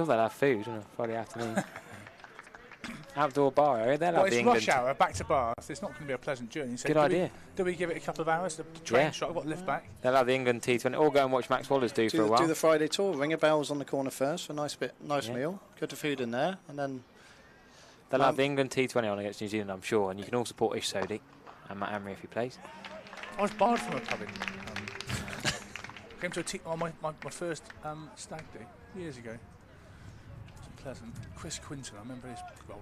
they'll have food on a Friday afternoon. Outdoor bar area. They'll well, have the it's England. rush hour back to Bath. It's not going to be a pleasant journey. So Good idea. Do we give it a couple of hours? The train Yeah. shot. I've got to lift back. They'll have the England T20. Or go and watch Max Wallace do for a while. Do the Friday tour. Ring a bells on the corner first for a nice Yeah. meal. Good to food in there, and then They'll have the England T20 on against New Zealand, I'm sure. And you can all support Ish Sodhi and Matt Emery if he plays. I was barred from a pub in. Came to my first stag do years ago. It was pleasant. Chris Quinton, I remember his role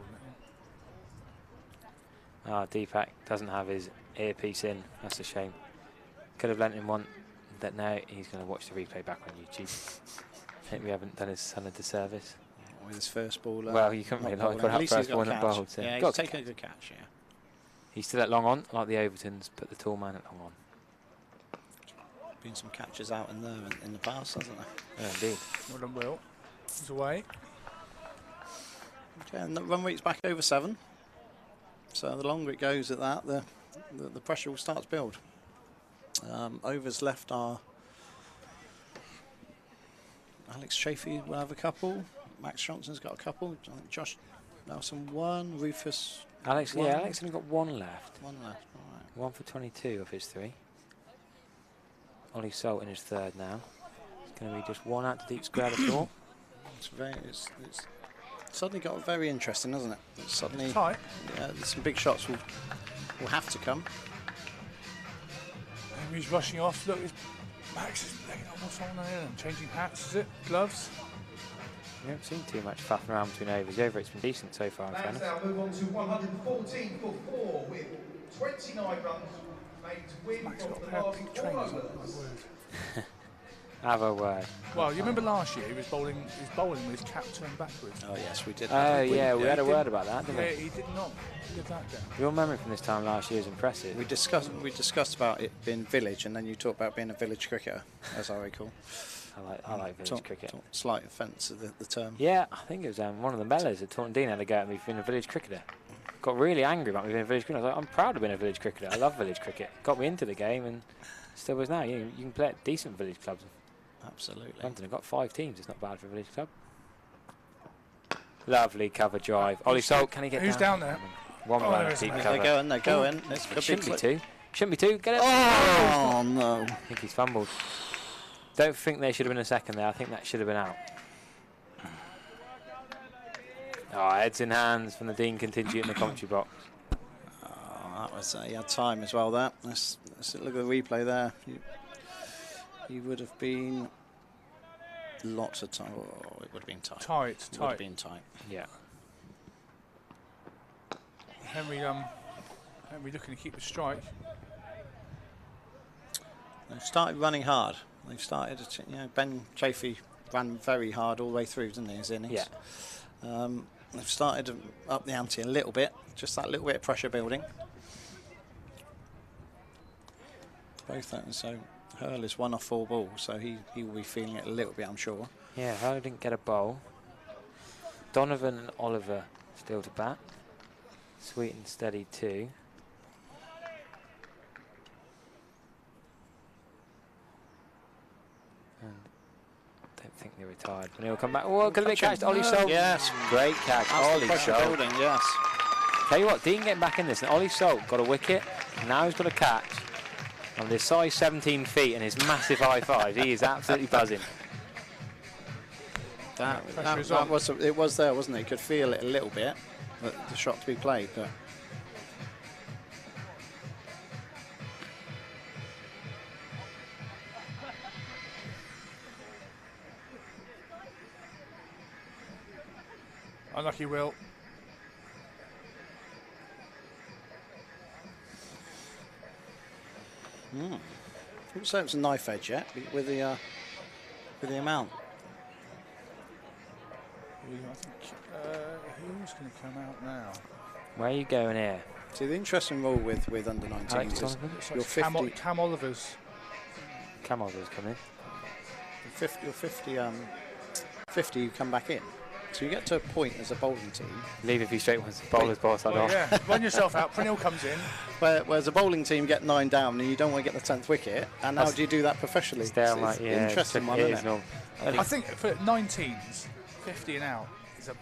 in it. Deepak doesn't have his earpiece in. That's a shame. Could have lent him one. That now he's going to watch the replay back on YouTube. I think we haven't done his son a disservice. with his first ball. Well, you couldn't really like got out first one and bowled. So yeah, got he's taking a good catch. Yeah. He's still at long on, like the Overtons, but the tall man at long on. Been some catches out in there in the past, hasn't there? Yeah, indeed. Well done, Will. He's away. Okay, and the run rate's back over 7. So the longer it goes at that, the pressure will start to build. Overs left are Alex Chafee will have a couple. Max Johnson's got a couple. I think Josh Nelson 1. Rufus. Alex, 1. yeah, Alex only got 1 left. 1 left. All right. 1 for 22 of his 3. Ollie Salt in his 3rd now. It's going to be just 1 out to deep square the floor. It's suddenly got very interesting, hasn't it? It's suddenly It's tight. Yeah, some big shots will have to come. He's rushing off. Look, Max is laying on what's on there and changing hats, is it? Gloves? We haven't seen too much faffing around between overs. The over it's been decent so far in fairness. Lansdowne move on to 114 for 4 with 29 runs made to win Max from got a the pair of last big 4 trainers. overs. Have a word. Well, you remember last year he was bowling with his cap turned backwards. Oh yes, we did. Oh yeah, we had a he word did- about that, didn't Yeah, we? he did not live that down. Your memory from this time last year is impressive. We discussed about it being village, and then you talked about being a village cricketer, as I recall. I like village cricket. Slight offence of the term. Yeah, I think it was one of the Mellors at Taunton Deane had a go at me for being a village cricketer. Got really angry about me being a village cricketer. I was like, I'm proud of being a village cricketer. I love village cricket. Got me into the game and still is now. You can play at decent village clubs. Absolutely. London have got 5 teams. It's not bad for a village club. Lovely cover drive. Ollie Salt, can he get Who's down there? One Oh, man there is deep a man. cover. They're going. This It could shouldn't be cl- 2. Shouldn't be 2. Get it. Oh no! I think he's fumbled. Don't think there should have been a second there. I think that should have been out. Oh, heads in hands from the Deane contingent in the commentary box. Oh, that was he had time as well. Let's look at the replay there. He would have been lots of time. Oh, it would have been tight. It would have been tight. Yeah. Henry looking to keep the strike. They've started running hard. They've started, Ben Chafee ran very hard all the way through, didn't he, his innings? Yeah. They've started up the ante a little bit, just that little bit of pressure building. Both that, so Hurl is 1 off 4 balls, so he will be feeling it a little bit, I'm sure. Yeah, Hurl didn't get a bowl. Donovan and Oliver still to bat. Sweet and steady too. And don't think they're retired. But he'll come back. Oh, could have been catched. Ollie Salt. Yes. Great catch. Ollie Pressure Salt. building, yes. Tell you what, Deane getting back in this. And Ollie Salt got a wicket. Now he's got a catch. On this size 17 feet and his massive high five. He is absolutely buzzing. It was there, wasn't it? You could feel it a little bit, the shot to be played, but. Unlucky Will. Wouldn't say it was a knife edge yet with the amount. I think who's going to come out now? Where are you going here? See, the interesting rule with under 19s is Donovan? you're 50. Cam Oliver's. Cam Oliver's coming. You're 50, you come back in. So you get to a point as a bowling team. Leave a few straight ones. Bowler's ball side Well, off. yeah, run yourself out. Prenell comes in. Whereas a bowling team get 9 down and you don't want to get the 10th wicket. And how do you do that professionally? Stay on It's like, an yeah, interesting one, it isn't is it? I think for 19s, 50 and out is a.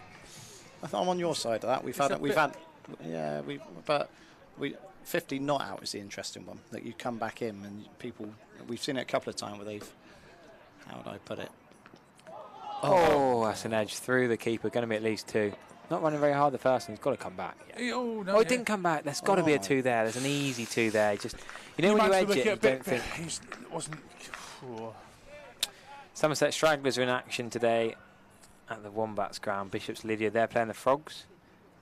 I thought I'm on your side of that. We've had 50 not out is the interesting one. That you come back in and people. We've seen it a couple of times where they've. How would I put it? Oh, that's an edge through the keeper. Going to be at least 2. Not running very hard the first one. He's got to come back. Yeah. Oh, no, Oh, it didn't come back. There's got to be a 2 there. There's an easy 2 there. Just when you edge it, you don't think. It wasn't. Somerset Stragglers are in action today at the Wombats ground. Bishop's Lydia. They're playing the Frogs.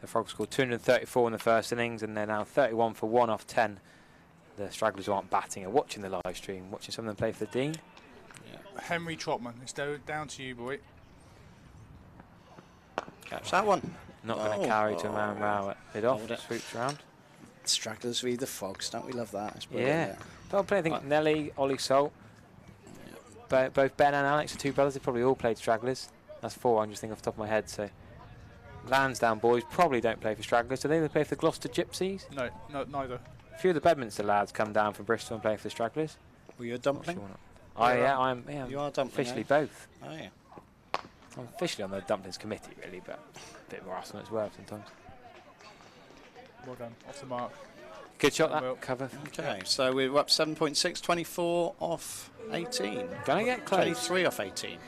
The Frogs scored 234 in the first innings, and they're now 31 for 1 off 10. The Stragglers who aren't batting are watching the live stream, watching some of them play for the Deane. Henry Trotman, it's down to you, boy. Catch that one. Not going to carry to a man row it. Bid off, Hold it. swoops round. Stragglers v the Fogs. Don't we love that? It's brilliant, Yeah. Well played. I think Nelly, Ollie Salt, both Ben and Alex are two brothers. They probably all played stragglers. That's 4, I'm just thinking off the top of my head. So Lansdown boys probably don't play for stragglers. Do they play for the Gloucester Gypsies? No, neither. A few of the Bedminster lads come down from Bristol and play for the stragglers. Were you a dumpling? I'm You are a dumpling. officially both. Oh, yeah. I'm officially on the dumplings committee, really, but a bit more arse than it's worth sometimes. Well done. Off the mark. Good shot, Well. that cover. Okay, so we're up 7.6, 24 off 18. Gonna get close. 23 off 18.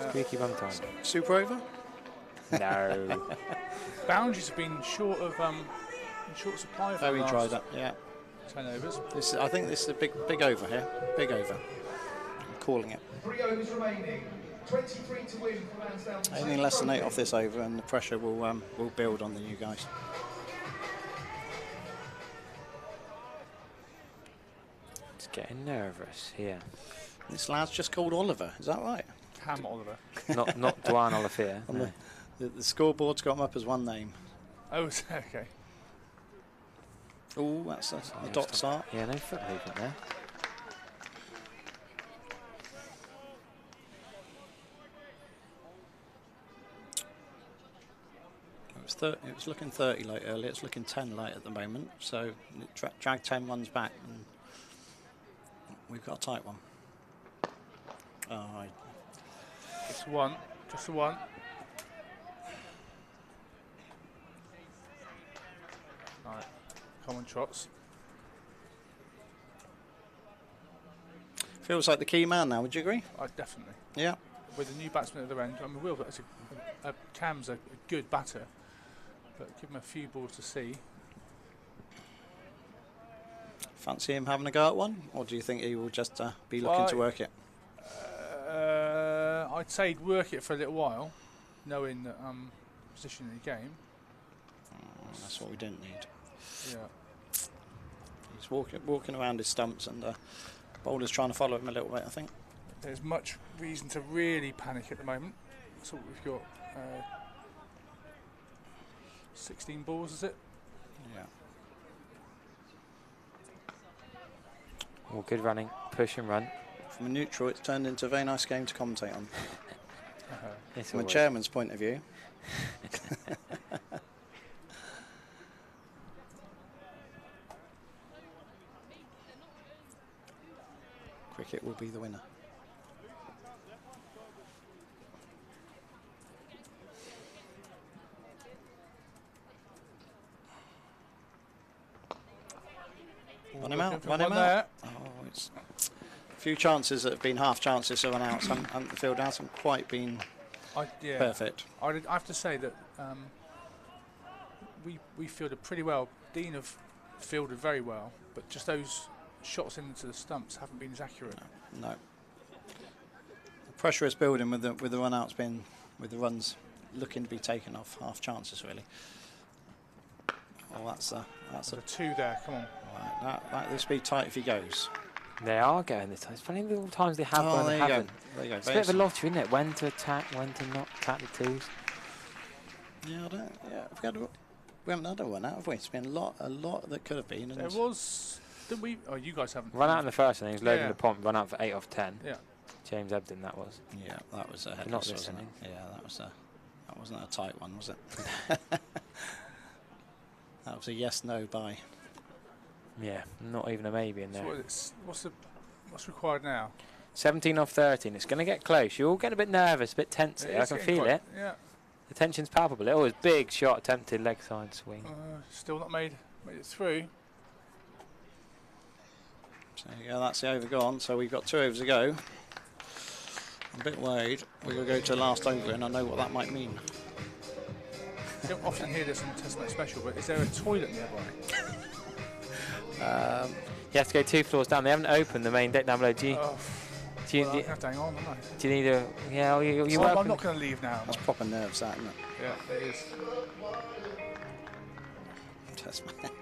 Squeaky bum time. Super over? No. Boundaries have been short of in short supply for Very the last dried up, yeah. 10 overs. I think this is a big over here. Big over. I'm calling it. 3 overs remaining. 23 to win for Lansdowne. Anything less than 8 off this over, and the pressure will build on the new guys. It's getting nervous here. This lad's just called Oliver. Is that right? Cam Oliver. not Dwan Olivier. On No. the scoreboard's got him up as one name. Oh, okay. Oh, that's a dot start. Yeah, no foot movement there. It was looking 30 late earlier. It's looking 10 late at the moment. So it dragged 10 ones back, and we've got a tight one. Oh, Just one. Just the one. Right. Come on, trots. feels like the key man now. Would you agree? Definitely. Yeah. With the new batsman at the end, I mean, Will, Cam's a good batter, but give him a few balls to see. Fancy him having a go at one, or do you think he will just be looking to work it? I'd say he'd work it for a little while, knowing that position in the game. That's what we didn't need. Yeah. He's walking around his stumps, and bowler's trying to follow him a little bit, I think. There's much reason to really panic at the moment. So we've got 16 balls, is it? Yeah. Well, good running, push and run. From a neutral, it's turned into a very nice game to commentate on. It's From a always. chairman's point of view. Cricket will be the winner. Run him out, run him out. Oh, it's a few chances that have been half chances of run outs, and the field hasn't quite been perfect. I have to say that we fielded pretty well. Deane have fielded very well, but just those shots into the stumps haven't been as accurate. No. The pressure is building with the run outs being, with the runs looking to be taken off half chances really. Oh, that's a two there. Come on. Right, this will be tight if he goes. They are going this time. It's funny the times they have when they haven't. There you go. It's a bit of a lottery, isn't it? When to attack, when to not attack the twos. Yeah, we haven't had a run out, have we? It's been a lot that could have been. There was. Didn't we? Oh, you guys haven't. Run out in the first innings, loading the pump, run out for 8 off 10. Yeah. James Ebden, that was. Yeah, that was a headless, not this wasn't inning. it? Yeah, that wasn't a tight one, was it? That was a yes/no bye. Yeah, not even a maybe in there. So what's required now? 17 off 13. It's going to get close. You're all getting a bit nervous, a bit tense here. I can feel it. Yeah. The tension's palpable. It was big shot, attempted leg side swing. Still not made it through. So yeah, that's the over gone. So we've got 2 overs to go. I'm a bit worried. We're going to go to the last over, and I know what that might mean. You don't often hear this on Test Match Special, but is there a toilet nearby? You have to go 2 floors down. They haven't opened the main deck down below. Do you have to hang on, haven't I? Do you need a... Yeah, you're welcome. I'm not going to leave now. That's proper nerves, that, isn't it? Yeah, it is. Test match.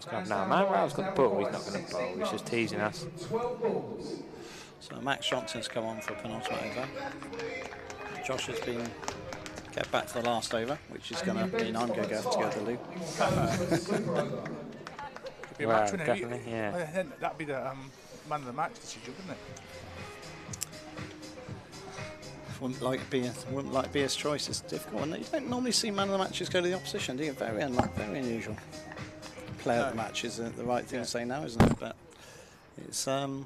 What's going to happen now? Man Row's got the ball. He's not going to bowl. He's just teasing us. 12 balls. So Max Johnson's come on for a penultimate over. Josh has been kept back for the last over, which is going to mean I'm going to have to go to the loo. Be a Well, match winner. definitely, yeah. Then that'd be the man of the match decision, wouldn't it? Wouldn't like to be his choice. It's difficult. And you don't normally see man of the matches go to the opposition, do you? Very unusual. Player of the match is the right thing to say now, isn't it? But it's you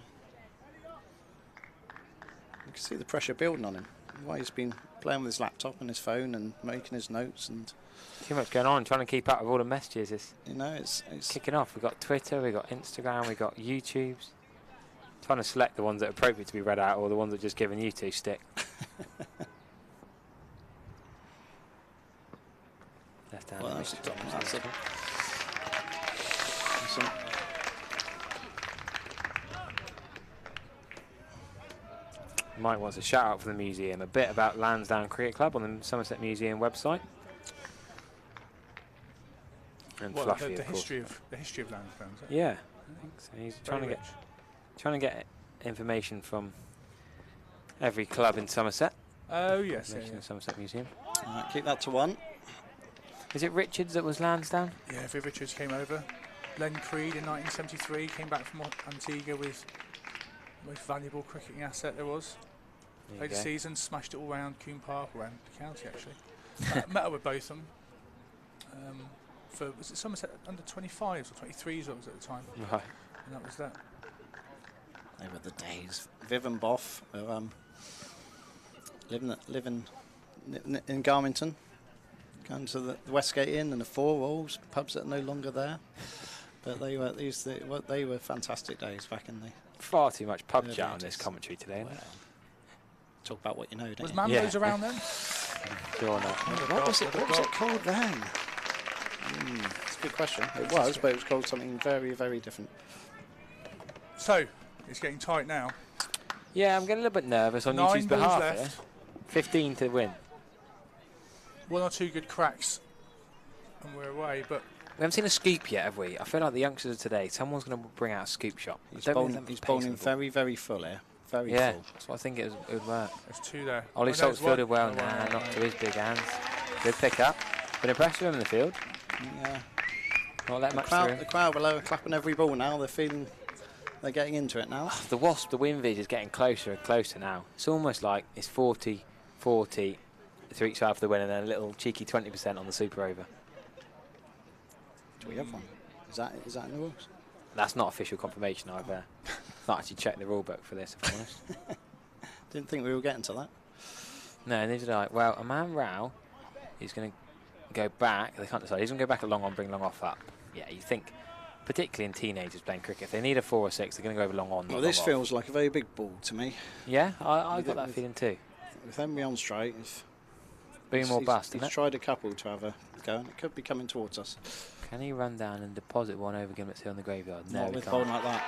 can see the pressure building on him. Why he's been playing with his laptop and his phone and making his notes and Too much going on, trying to keep up with all the messages. It's it's kicking off. We've got Twitter, we've got Instagram, we've got YouTubes. Trying to select the ones that are appropriate to be read out or the ones that are just giving you two stick. Left hand. Well, that's it. Mike wants a shout out for the museum. A bit about Lansdowne Cricket Club on the Somerset Museum website. And Well, Fluffy, the of course. history of Lansdowne. Is it? Yeah, I think so. He's Very trying to get information from every club in Somerset. Oh yes, yeah, Information in the Somerset Museum. Keep that to 1. Is it Richards that was Lansdowne? yeah. Viv Richards came over. Len Creed in 1973 came back from Antigua with the most valuable cricketing asset there was. There you Played a go. season, smashed it all round Coombe Park, around the county actually. Met up with both of them. For was it Somerset under 25s or 23s? What was it at the time? Right. And that was that. They were the days. Viv and Boff were, living in Garmington, going to the Westgate Inn and the Four Walls, pubs that are no longer there. But they were fantastic days back in the. Far too much pub Early chat on this 80s. commentary today. Isn't it? Talk about what you know, don't Was you? Mambo's Yeah. around then? Sure not. What was it called then? It's a good question. It was, but it was called something very, very different. So it's getting tight now. Yeah, I'm getting a little bit nervous on 9 YouTube's balls behalf left. here. 15 to win. 1 or 2 good cracks, and we're away. But We haven't seen a scoop yet, have we? I feel like the youngsters of today, someone's going to bring out a scoop shot. I He's don't really bowling, think he's the pace of bowling the ball. very, very full here. Very Yeah, full. that's what I think it would work. there's 2 there. Ollie Oh, no, Salt's there's 1. fielded well Oh, now, right, not right. to his big hands. Good pick up. Been impressed with him in the field. Yeah. Not let The much crowd, through. the crowd below are clapping every ball now. They're feeling they're getting into it now. The Wasp, the win vid is getting closer and closer now. It's almost like it's 40-40 to each side for the win and then a little cheeky 20% on the super over. Do we have one? Is that in the rules? That's not official confirmation. I've not actually checked the rule book for this, if I'm honest. Didn't think we were getting to that. No, and these are like, well, a man Rao is going to go back. They can't decide. He's going to go back a long on, bring long off up. Yeah, you think, particularly in teenagers playing cricket, if they need a 4 or 6, they're going to go over long on. Well, not this long off. feels like a very big ball to me. Yeah, I got that with- feeling too. With Henry on straight, Boom or bust, he's isn't it? tried a couple to have a go, and it could be coming towards us. Can he run down and deposit one over Gimlet's Hill in the graveyard? No, Not he with can't. bowling like that.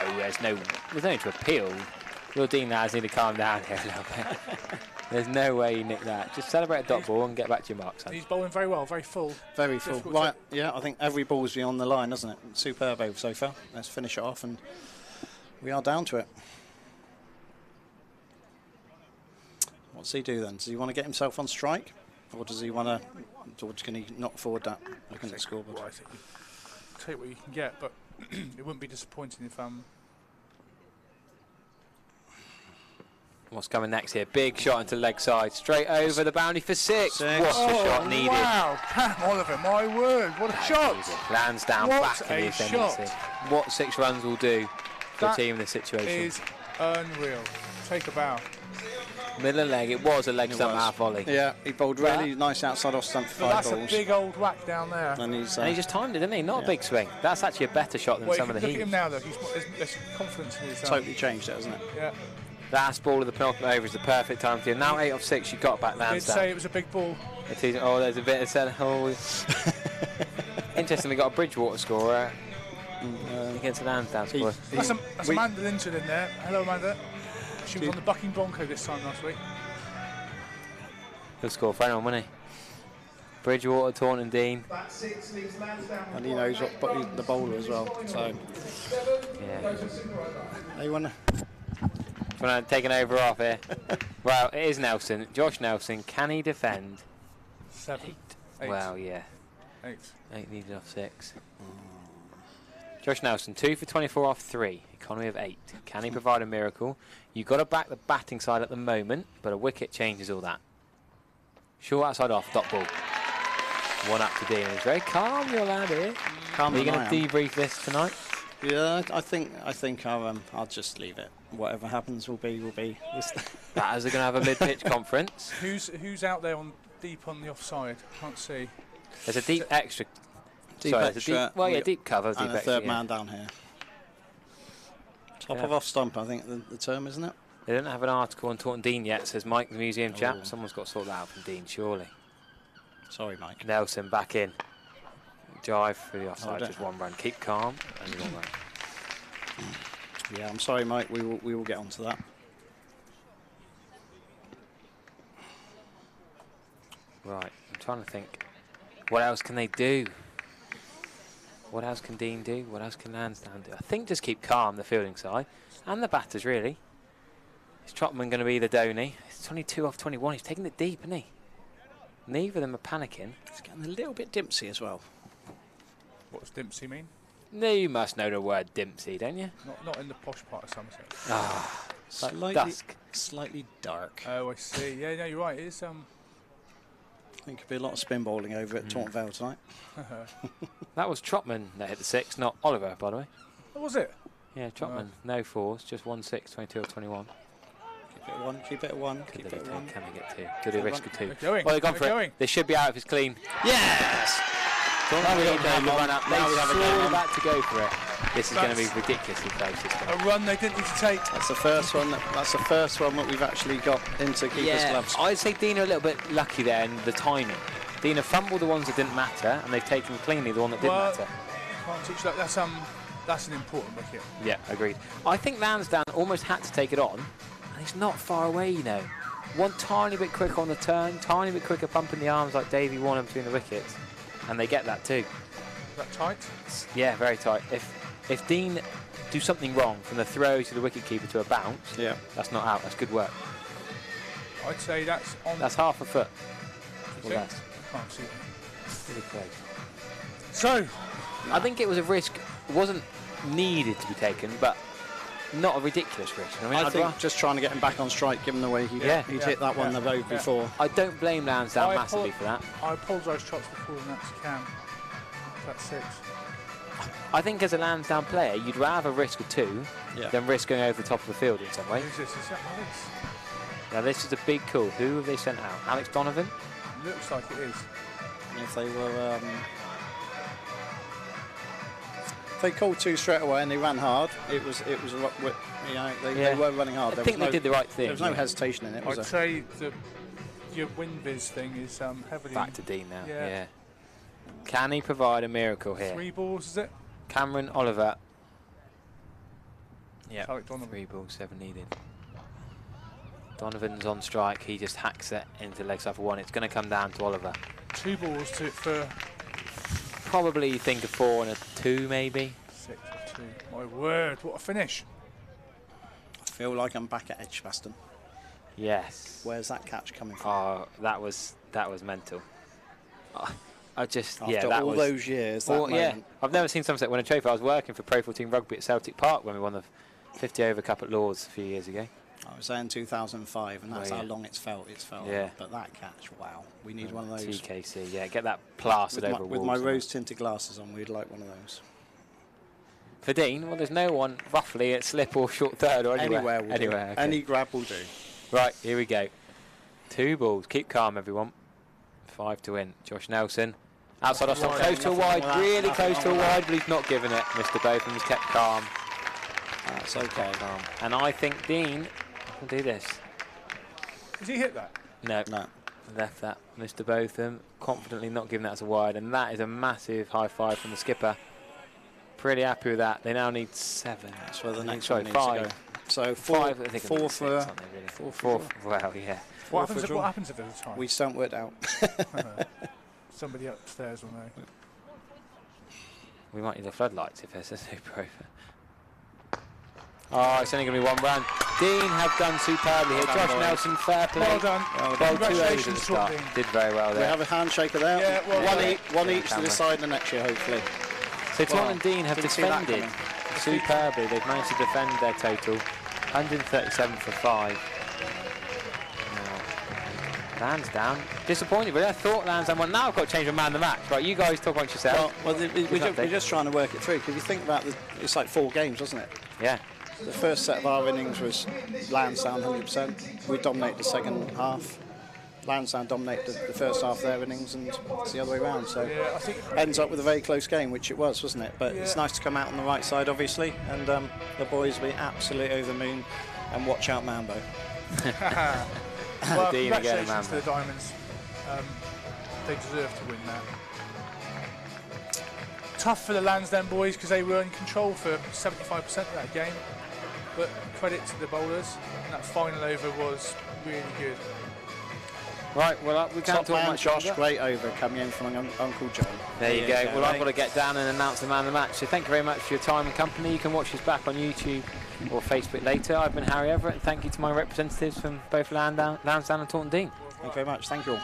No, there's no need to appeal. Your Deane lads need to calm down here a little bit. There's no way you nick that. Just celebrate a dot ball and get back to your mark, son. He's bowling very well, very full. Very full. Difficult Right, yeah, I think every ball's beyond the line, doesn't it? Superb over so far. Let's finish it off, and we are down to it. What's he do then? Does he want to get himself on strike? Or does he want to, or can he not afford that? Looking at the scoreboard. Well, I think you take what you can get, but it wouldn't be disappointing if What's coming next here? Big shot into leg side, straight over the boundary for 6. Six. What's the shot needed? Wow, Cam Oliver, my word, what a shot! Lansdowne What back in a the ascendancy. shot. What 6 runs will do for a That team in this situation. Is unreal. Take a bow. Middle of leg, it was a leg stump was. half volley. Yeah, he bowled really nice outside off stump for But 5 that's balls. a big old whack down there. And he's, And he just timed it, didn't he? Not a big swing. That's actually a better shot than Well, some you of can the look at him heat. now, though. There's confidence in his. totally changed it, hasn't it? Yeah. Last ball of the penultimate over is the perfect time for you. Now 8 off 6, you got back Did Lansdowne. say it was a big ball. Oh, there's a bit of said. Oh, interesting. We got a Bridgewater scorer against the Lansdowne scorer. That's Amanda Linton in there. Hello, Amanda. She was on the Bucking Bronco this time last week. He'll score for anyone, wouldn't he? Bridgewater, Taunton, Deane. Bat 6 leaves Lansdowne. And he knows what the bowler as well. So Yeah. they want to. Trying to take an over off here. Well, it is Nelson. Josh Nelson. Can he defend? 7. 8. Well, yeah. 8. 8 needed off 6. Josh Nelson, 2 for 24 off 3. Economy of 8. Can he provide a miracle? You've got to back the batting side at the moment, but a wicket changes all that. Short outside off, dot ball. 1 up to Deane. He's very calm, your lad here. Are you going to debrief this tonight? Yeah, I think I'll just leave it. Whatever happens will be. Batters are going to have a mid-pitch conference. Who's out there on deep on the offside? Can't see. There's a deep extra. Deep extra. Deep cover. And deep a extra, third man down here. Top of off stump, I think the term, isn't it? They don't have an article on Taunton Deane yet, says Mike, the museum chap. Oh. Someone's got to sort that out from Deane, surely. Sorry, Mike. Nelson back in. Drive for the offside, Hold just 1 run. Keep calm, only 1 run. Yeah, I'm sorry, Mike. We will get onto that. Right, I'm trying to think. What else can they do? What else can Deane do? What else can Lansdowne do? I think just keep calm, the fielding side. And the batters, really. Is Trotman going to be the Donny? It's 22 off 21. He's taking it deep, isn't he? Neither of them are panicking. It's getting a little bit dimpsy as well. What does Dempsey mean? No, you must know the word Dimpsey, don't you? Not in the posh part of Somerset. Ah, Slightly dark. Oh, I see. Yeah, no, you're right. It is. I think could be a lot of spin bowling over at Taunton Vale tonight. That was Trotman that hit the 6, not Oliver, by the way. What was it? Yeah, Trotman, no 4s, just 1 6, 22 or 21. Keep it at 1. Keep it at 1. Keep it at 1. Can they get 2? Could he risk a 2? Going. Well, they've gone for it. They should be out if it's clean. Yes! Now we have a run up. Now we have a game on. About to go for it. This is going to be ridiculously close. A run they didn't need to take. That's the first one. That's the first one that we've actually got into keeper's gloves. I'd say Deane are a little bit lucky there in the timing. Deane have fumbled the ones that didn't matter, and they've taken cleanly the one that didn't matter. Can't teach that. That's an important wicket. Yeah, agreed. I think Lansdowne almost had to take it on, and he's not far away, you know. One tiny bit quicker on the turn, tiny bit quicker pumping the arms like Davey Warner between the wickets, and they get that too. Is that tight? Yeah, very tight. If Deane do something wrong from the throw to the wicketkeeper to a bounce, that's not out. That's good work. I'd say that's on. That's half a foot. Or less. I can't see it. Really close. So, I think it was a risk. It wasn't needed to be taken, but not a ridiculous risk. I think just trying to get him back on strike, given the way he'd hit that one the over before. I don't blame Lansdowne massively for that. I apologise, Chops, for calling that to Cam. That's 6. I think as a Lansdowne player, you'd rather risk a 2 than risk going over the top of the field in some way. Who's this? Is that Alex? Now this is a big call. Who have they sent out? Alex Donovan? Looks like it is. And if they were, if they called 2 straight away and they ran hard, it was they were running hard. I think they did the right thing. There was no hesitation in it. I'd say your WinViz thing is heavily back to Deane now. Yeah. Can he provide a miracle here? 3 balls, is it? Cameron Oliver. Yeah. 3 balls, 7 needed. Donovan's on strike. He just hacks it into leg side for 1. It's going to come down to Oliver. 2 balls for. Probably you think a 4 and a 2 maybe. 6 or 2. My word, what a finish! I feel like I'm back at Edgbaston. Yes. Where's that catch coming from? Oh, that was mental. I just After all those years. That moment. I've never seen Somerset win a trophy. I was working for Pro 14 Rugby at Celtic Park when we won the 50 over cup at Lords a few years ago. I was there in 2005, and that's how long it's felt. Yeah. But that catch, wow. We need one of those. TKC, get that plastered over with my rose-tinted glasses on, we'd like one of those. For Deane, well, there's no one roughly at slip or short third or anywhere. Anywhere. Okay. Any grab will do. Right, here we go. 2 balls. Keep calm, everyone. 5 to win. Josh Nelson. Outside off, close to a wide, really close to a wide, but he's not giving it. Mr. Botham's kept calm. That's okay. Calm. And I think Deane will do this. Has he hit that? No. Left that. Mr. Botham confidently not giving that as a wide, and that is a massive high 5 from the skipper. Pretty happy with that. They now need 7. That's where the next one needs 5. to go. So 4, I think 4 for... 4. Well, yeah. What happens if there's a tie? We just don't work out. Somebody upstairs will know. We might need the floodlights if there's a super over. Oh, it's only going to be one run. Deane have done superbly here. Josh Nelson, fair play. Well done. Congratulations at the start. Did very well there. We have a handshaker there. Yeah, well, one each to decide the next year, hopefully. So Taunton and Deane have defended superbly. They've managed to defend their total. 137 for 5. Lansdowne, disappointed, but I thought Lansdowne won. Now I've got to change my man of the match. Right, you guys talk amongst yourselves. Well, we're just trying to work it through, because you think about it's like 4 games, wasn't it? Yeah. The first set of our innings was Lansdowne 100%. We dominated the second half. Lansdowne dominated the first half of their innings, and it's the other way around. So I think ends up with a very close game, which it was, wasn't it? But it's nice to come out on the right side, obviously, and the boys will be absolutely over the moon. And watch out, Mambo. Well, Deane again, congratulations to the Diamonds. They deserve to win that. Tough for the Lansdowne boys because they were in control for 75% of that game. But credit to the bowlers. And that final over was really good. Right, well, we can't Top talk man, much Josh, longer. great over coming in from Uncle John. There you go. Well, I've got to get down and announce the man of the match. So thank you very much for your time and company. You can watch us back on YouTube or Facebook later. I've been Harry Everett, and thank you to my representatives from both Lansdowne and Taunton Deane. Thank you very much. Thank you all.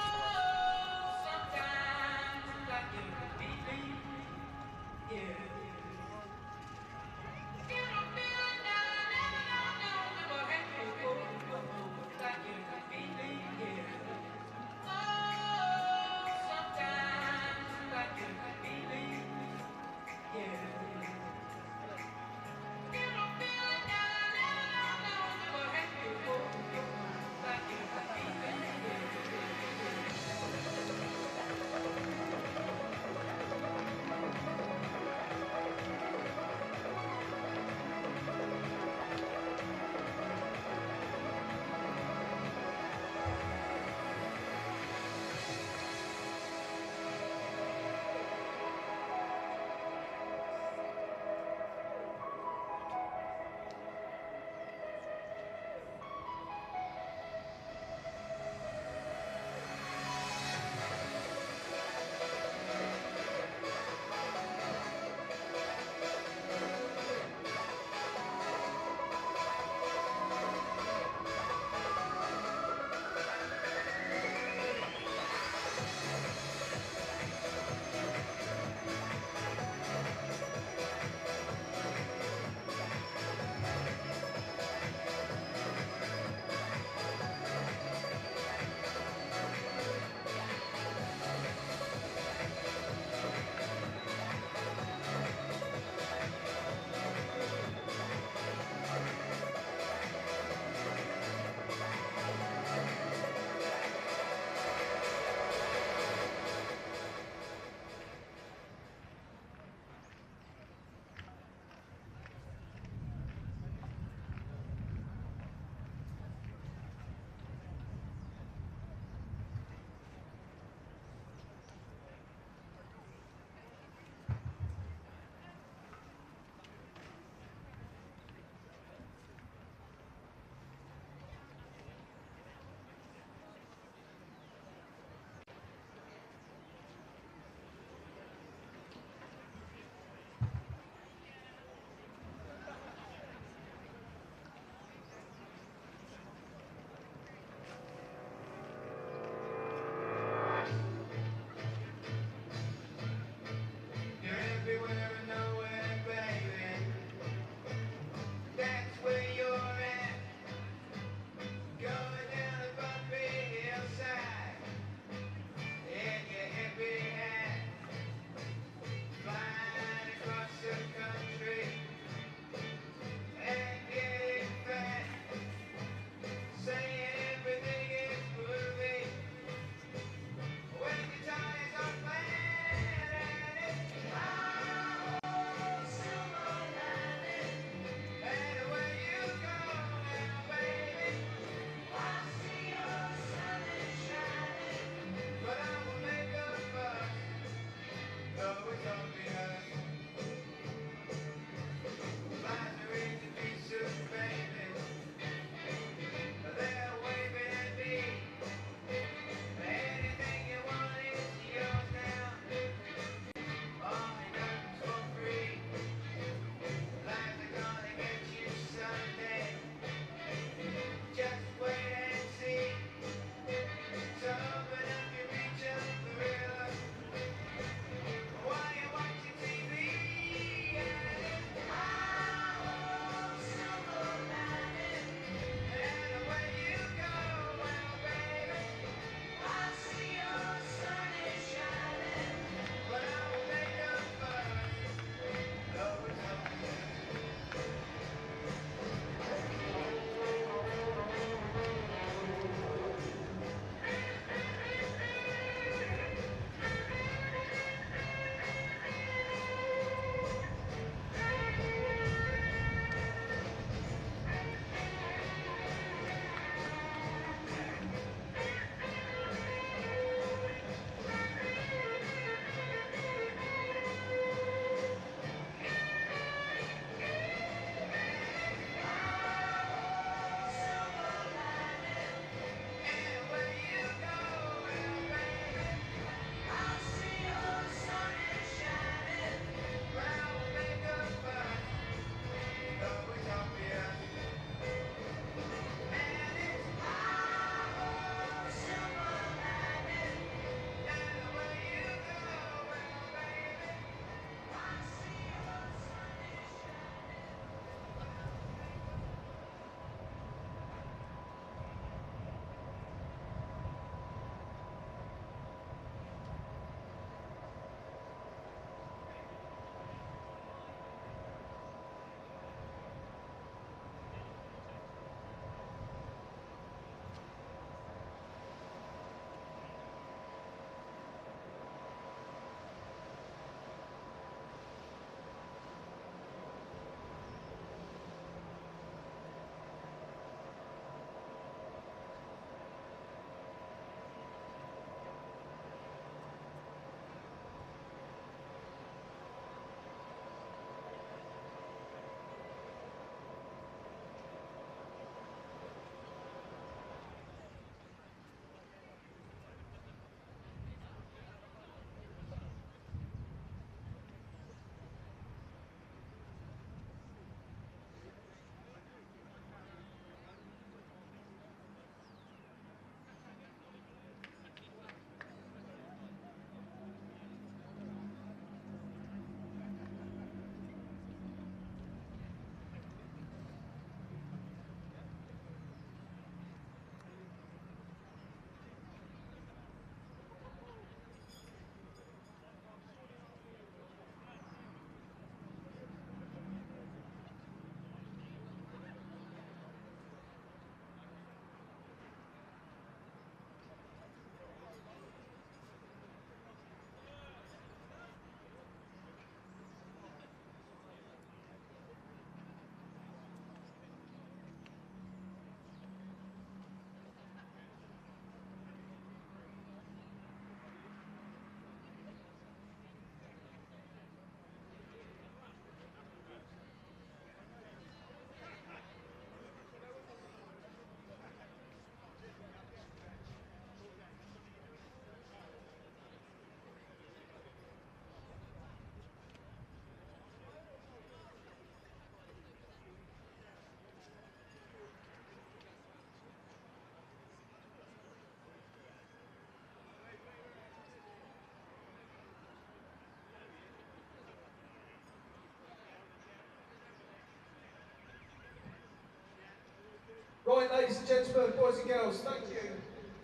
Right, ladies and gentlemen, boys and girls, thank you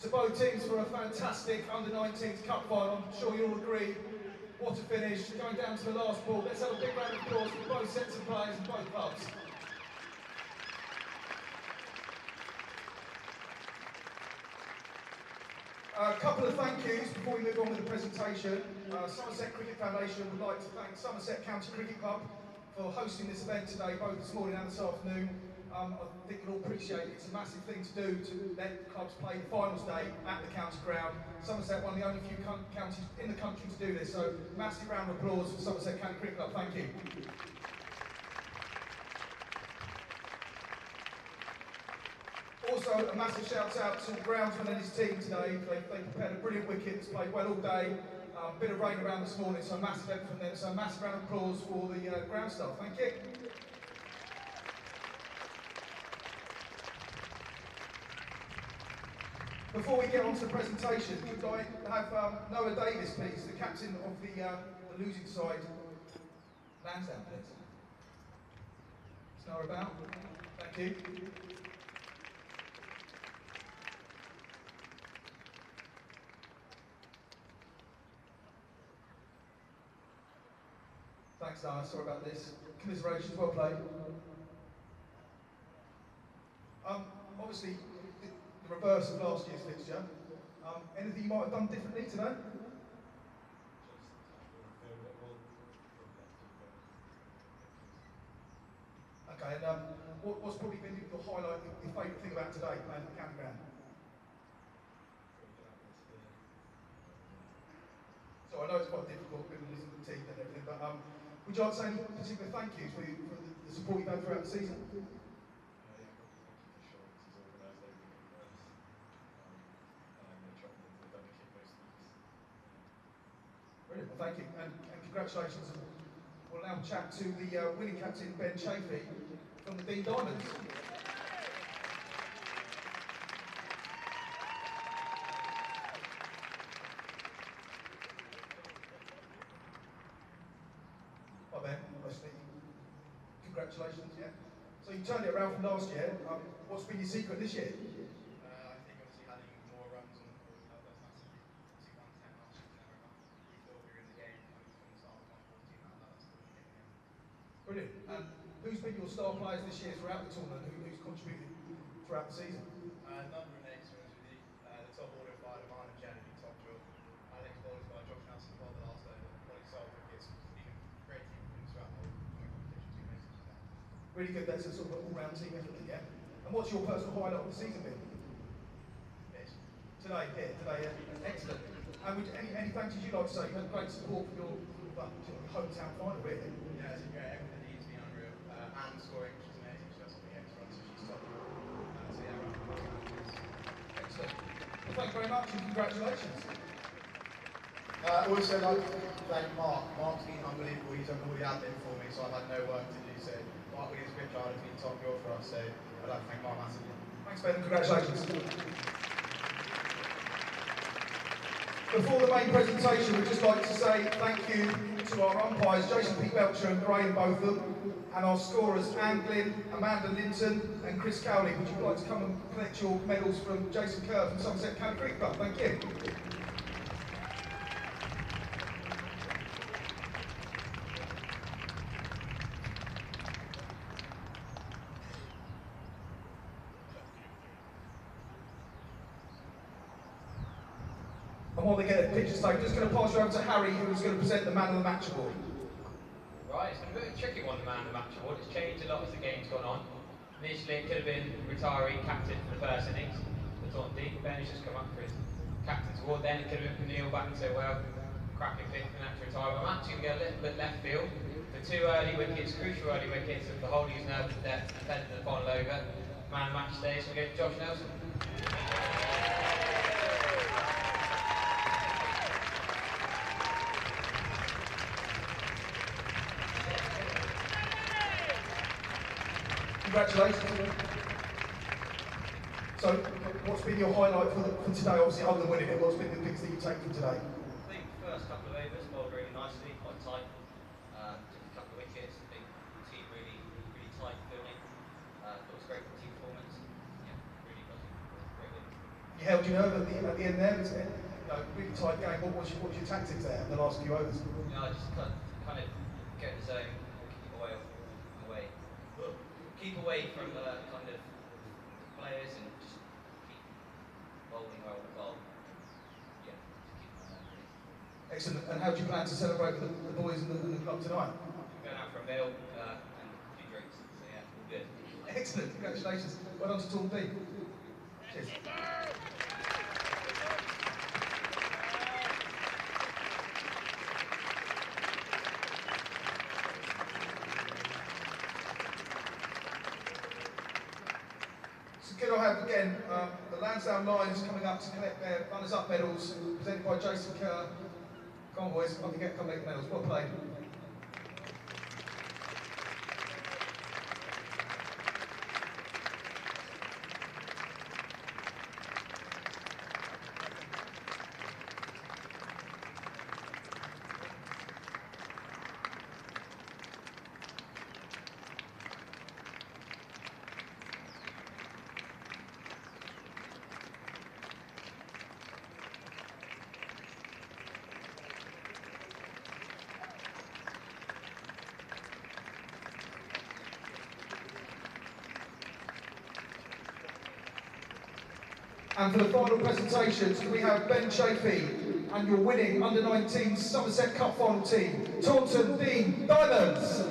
to both teams for a fantastic under-19s cup final. I'm sure you'll agree. What a finish, going down to the last ball. Let's have a big round of applause for both sets of players and both clubs. A couple of thank yous before we move on with the presentation. Somerset Cricket Foundation would like to thank Somerset County Cricket Club for hosting this event today, both this morning and this afternoon. I think you'll all appreciate it. It's a massive thing to do to let clubs play the finals day at the county ground. Somerset, one of the only few counties in the country to do this, so massive round of applause for Somerset County Cricket Club. Thank you. Also, a massive shout out to the groundsman and his team today. They prepared a brilliant wicket that's played well all day. A bit of rain around this morning, so a massive effort from them. So a massive round of applause for the ground staff. Thank you. Before we get on to the presentation, could I have Noah Davis, please, the captain of the losing side, Lansdowne, please. Is Noah about? Thank you. Thanks, Noah. Sorry about this. Commiserations, well played. Obviously, the reverse of last year's fixture. Anything you might have done differently today? Okay, and what's probably been your highlight, your favourite thing about today, playing at the campground? So I know it's quite difficult with the team and everything, but would you like to say any particular thank yous for the support you've had throughout the season? Brilliant, well thank you, and congratulations. We'll now chat to the winning captain, Ben Chafee, from the Deane Diamonds. Hi Ben, nice to meet you. Congratulations, yeah. So you turned it around from last year. What's been your secret this year? I think obviously having more runs on the board helped us massively. Obviously 110 last year was never enough. We thought we were in the game from the start of 114, that allowed us to win the game in the end. Brilliant. And who's been your star players this year throughout the tournament? Who's contributed throughout the season? A number of names, to be honest with you. The top order of five, Mine and Jen have been top draw. Alex bowled by Josh Nelson bowled the last over. Ollie Sol wickets. Been a great team from throughout the whole competition. Two amazing today. Really good. That's a sort of all-round team effort, yeah. And what's your personal highlight of the season been? Yes. Today, yeah. Excellent. And would any thanks you'd like to say? You've had great support for your hometown final, really. Yeah, it's been great. Everything Deane's been unreal. And scoring, which is amazing. She does something extra, so she's top. So yeah, right. Excellent. Well, thank you very much and congratulations. Also, I'd like to thank Mark. Mark's been unbelievable. He's done all the admin for me, so I've had no work to do. So Mark Williams Pritchard has been top draw for us. So I'd like to thank Mark massively. Thanks, Ben, and congratulations. Before the main presentation, we'd just like to say thank you to our umpires, Jason P. Belcher and Graham Botham, and our scorers, Anne Glynn, Amanda Linton, and Chris Cowley. Would you like to come and collect your medals from Jason Kerr from Somerset County Cricket Club? Thank you. And while they get a picture taken, just going to pass you over to Harry, who's going to present the Man of the Match award. Right, it's been a bit of a tricky one, the Man of the Match award. It's changed a lot as the game's gone on. Initially, it could have been retiree captain for the first innings, the Taunton Deane. Ben has just come up for his captain's award. Then it could have been Neil back and say, well, cracking fifth and after retirement. I'm actually going to go a little bit left field. The two early wickets, crucial early wickets of the holding his nerve to death and defending the final over. Man of the match today, so we go to Josh Nelson. Congratulations. So, what's been your highlight for today, obviously, other than winning it? What's been the biggest thing you take from today? I think the first couple of overs bowled really nicely, quite tight. Took a couple of wickets. I think the team really tight fielding. Thought it was great for team performance. Yeah. You held your nerve at the end there. It's a really tight game. What was your tactics there in the last few overs? Yeah, I just kind of get in the zone, keep away from kind of players and just keep bowling well the ball. Yeah, just keep on that. Excellent. And how do you plan to celebrate with the boys in the club tonight? Going out for a meal and a few drinks. So yeah, all good. Excellent. Congratulations. Well done to Taunton Deane. Cheers. Could I have again the Lansdowne Lions coming up to collect their runners-up medals, presented by Jason Kerr. Come on, boys, come collect medals. Well played. And for the final presentations, we have Ben Chafee and your winning under-19 Somerset Cup final team, Taunton Deane Diamonds.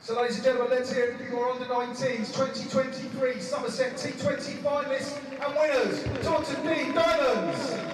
So ladies and gentlemen, let's hear it for your under-19s 2023 Somerset T20 finalists and winners, Taunton Deane Diamonds.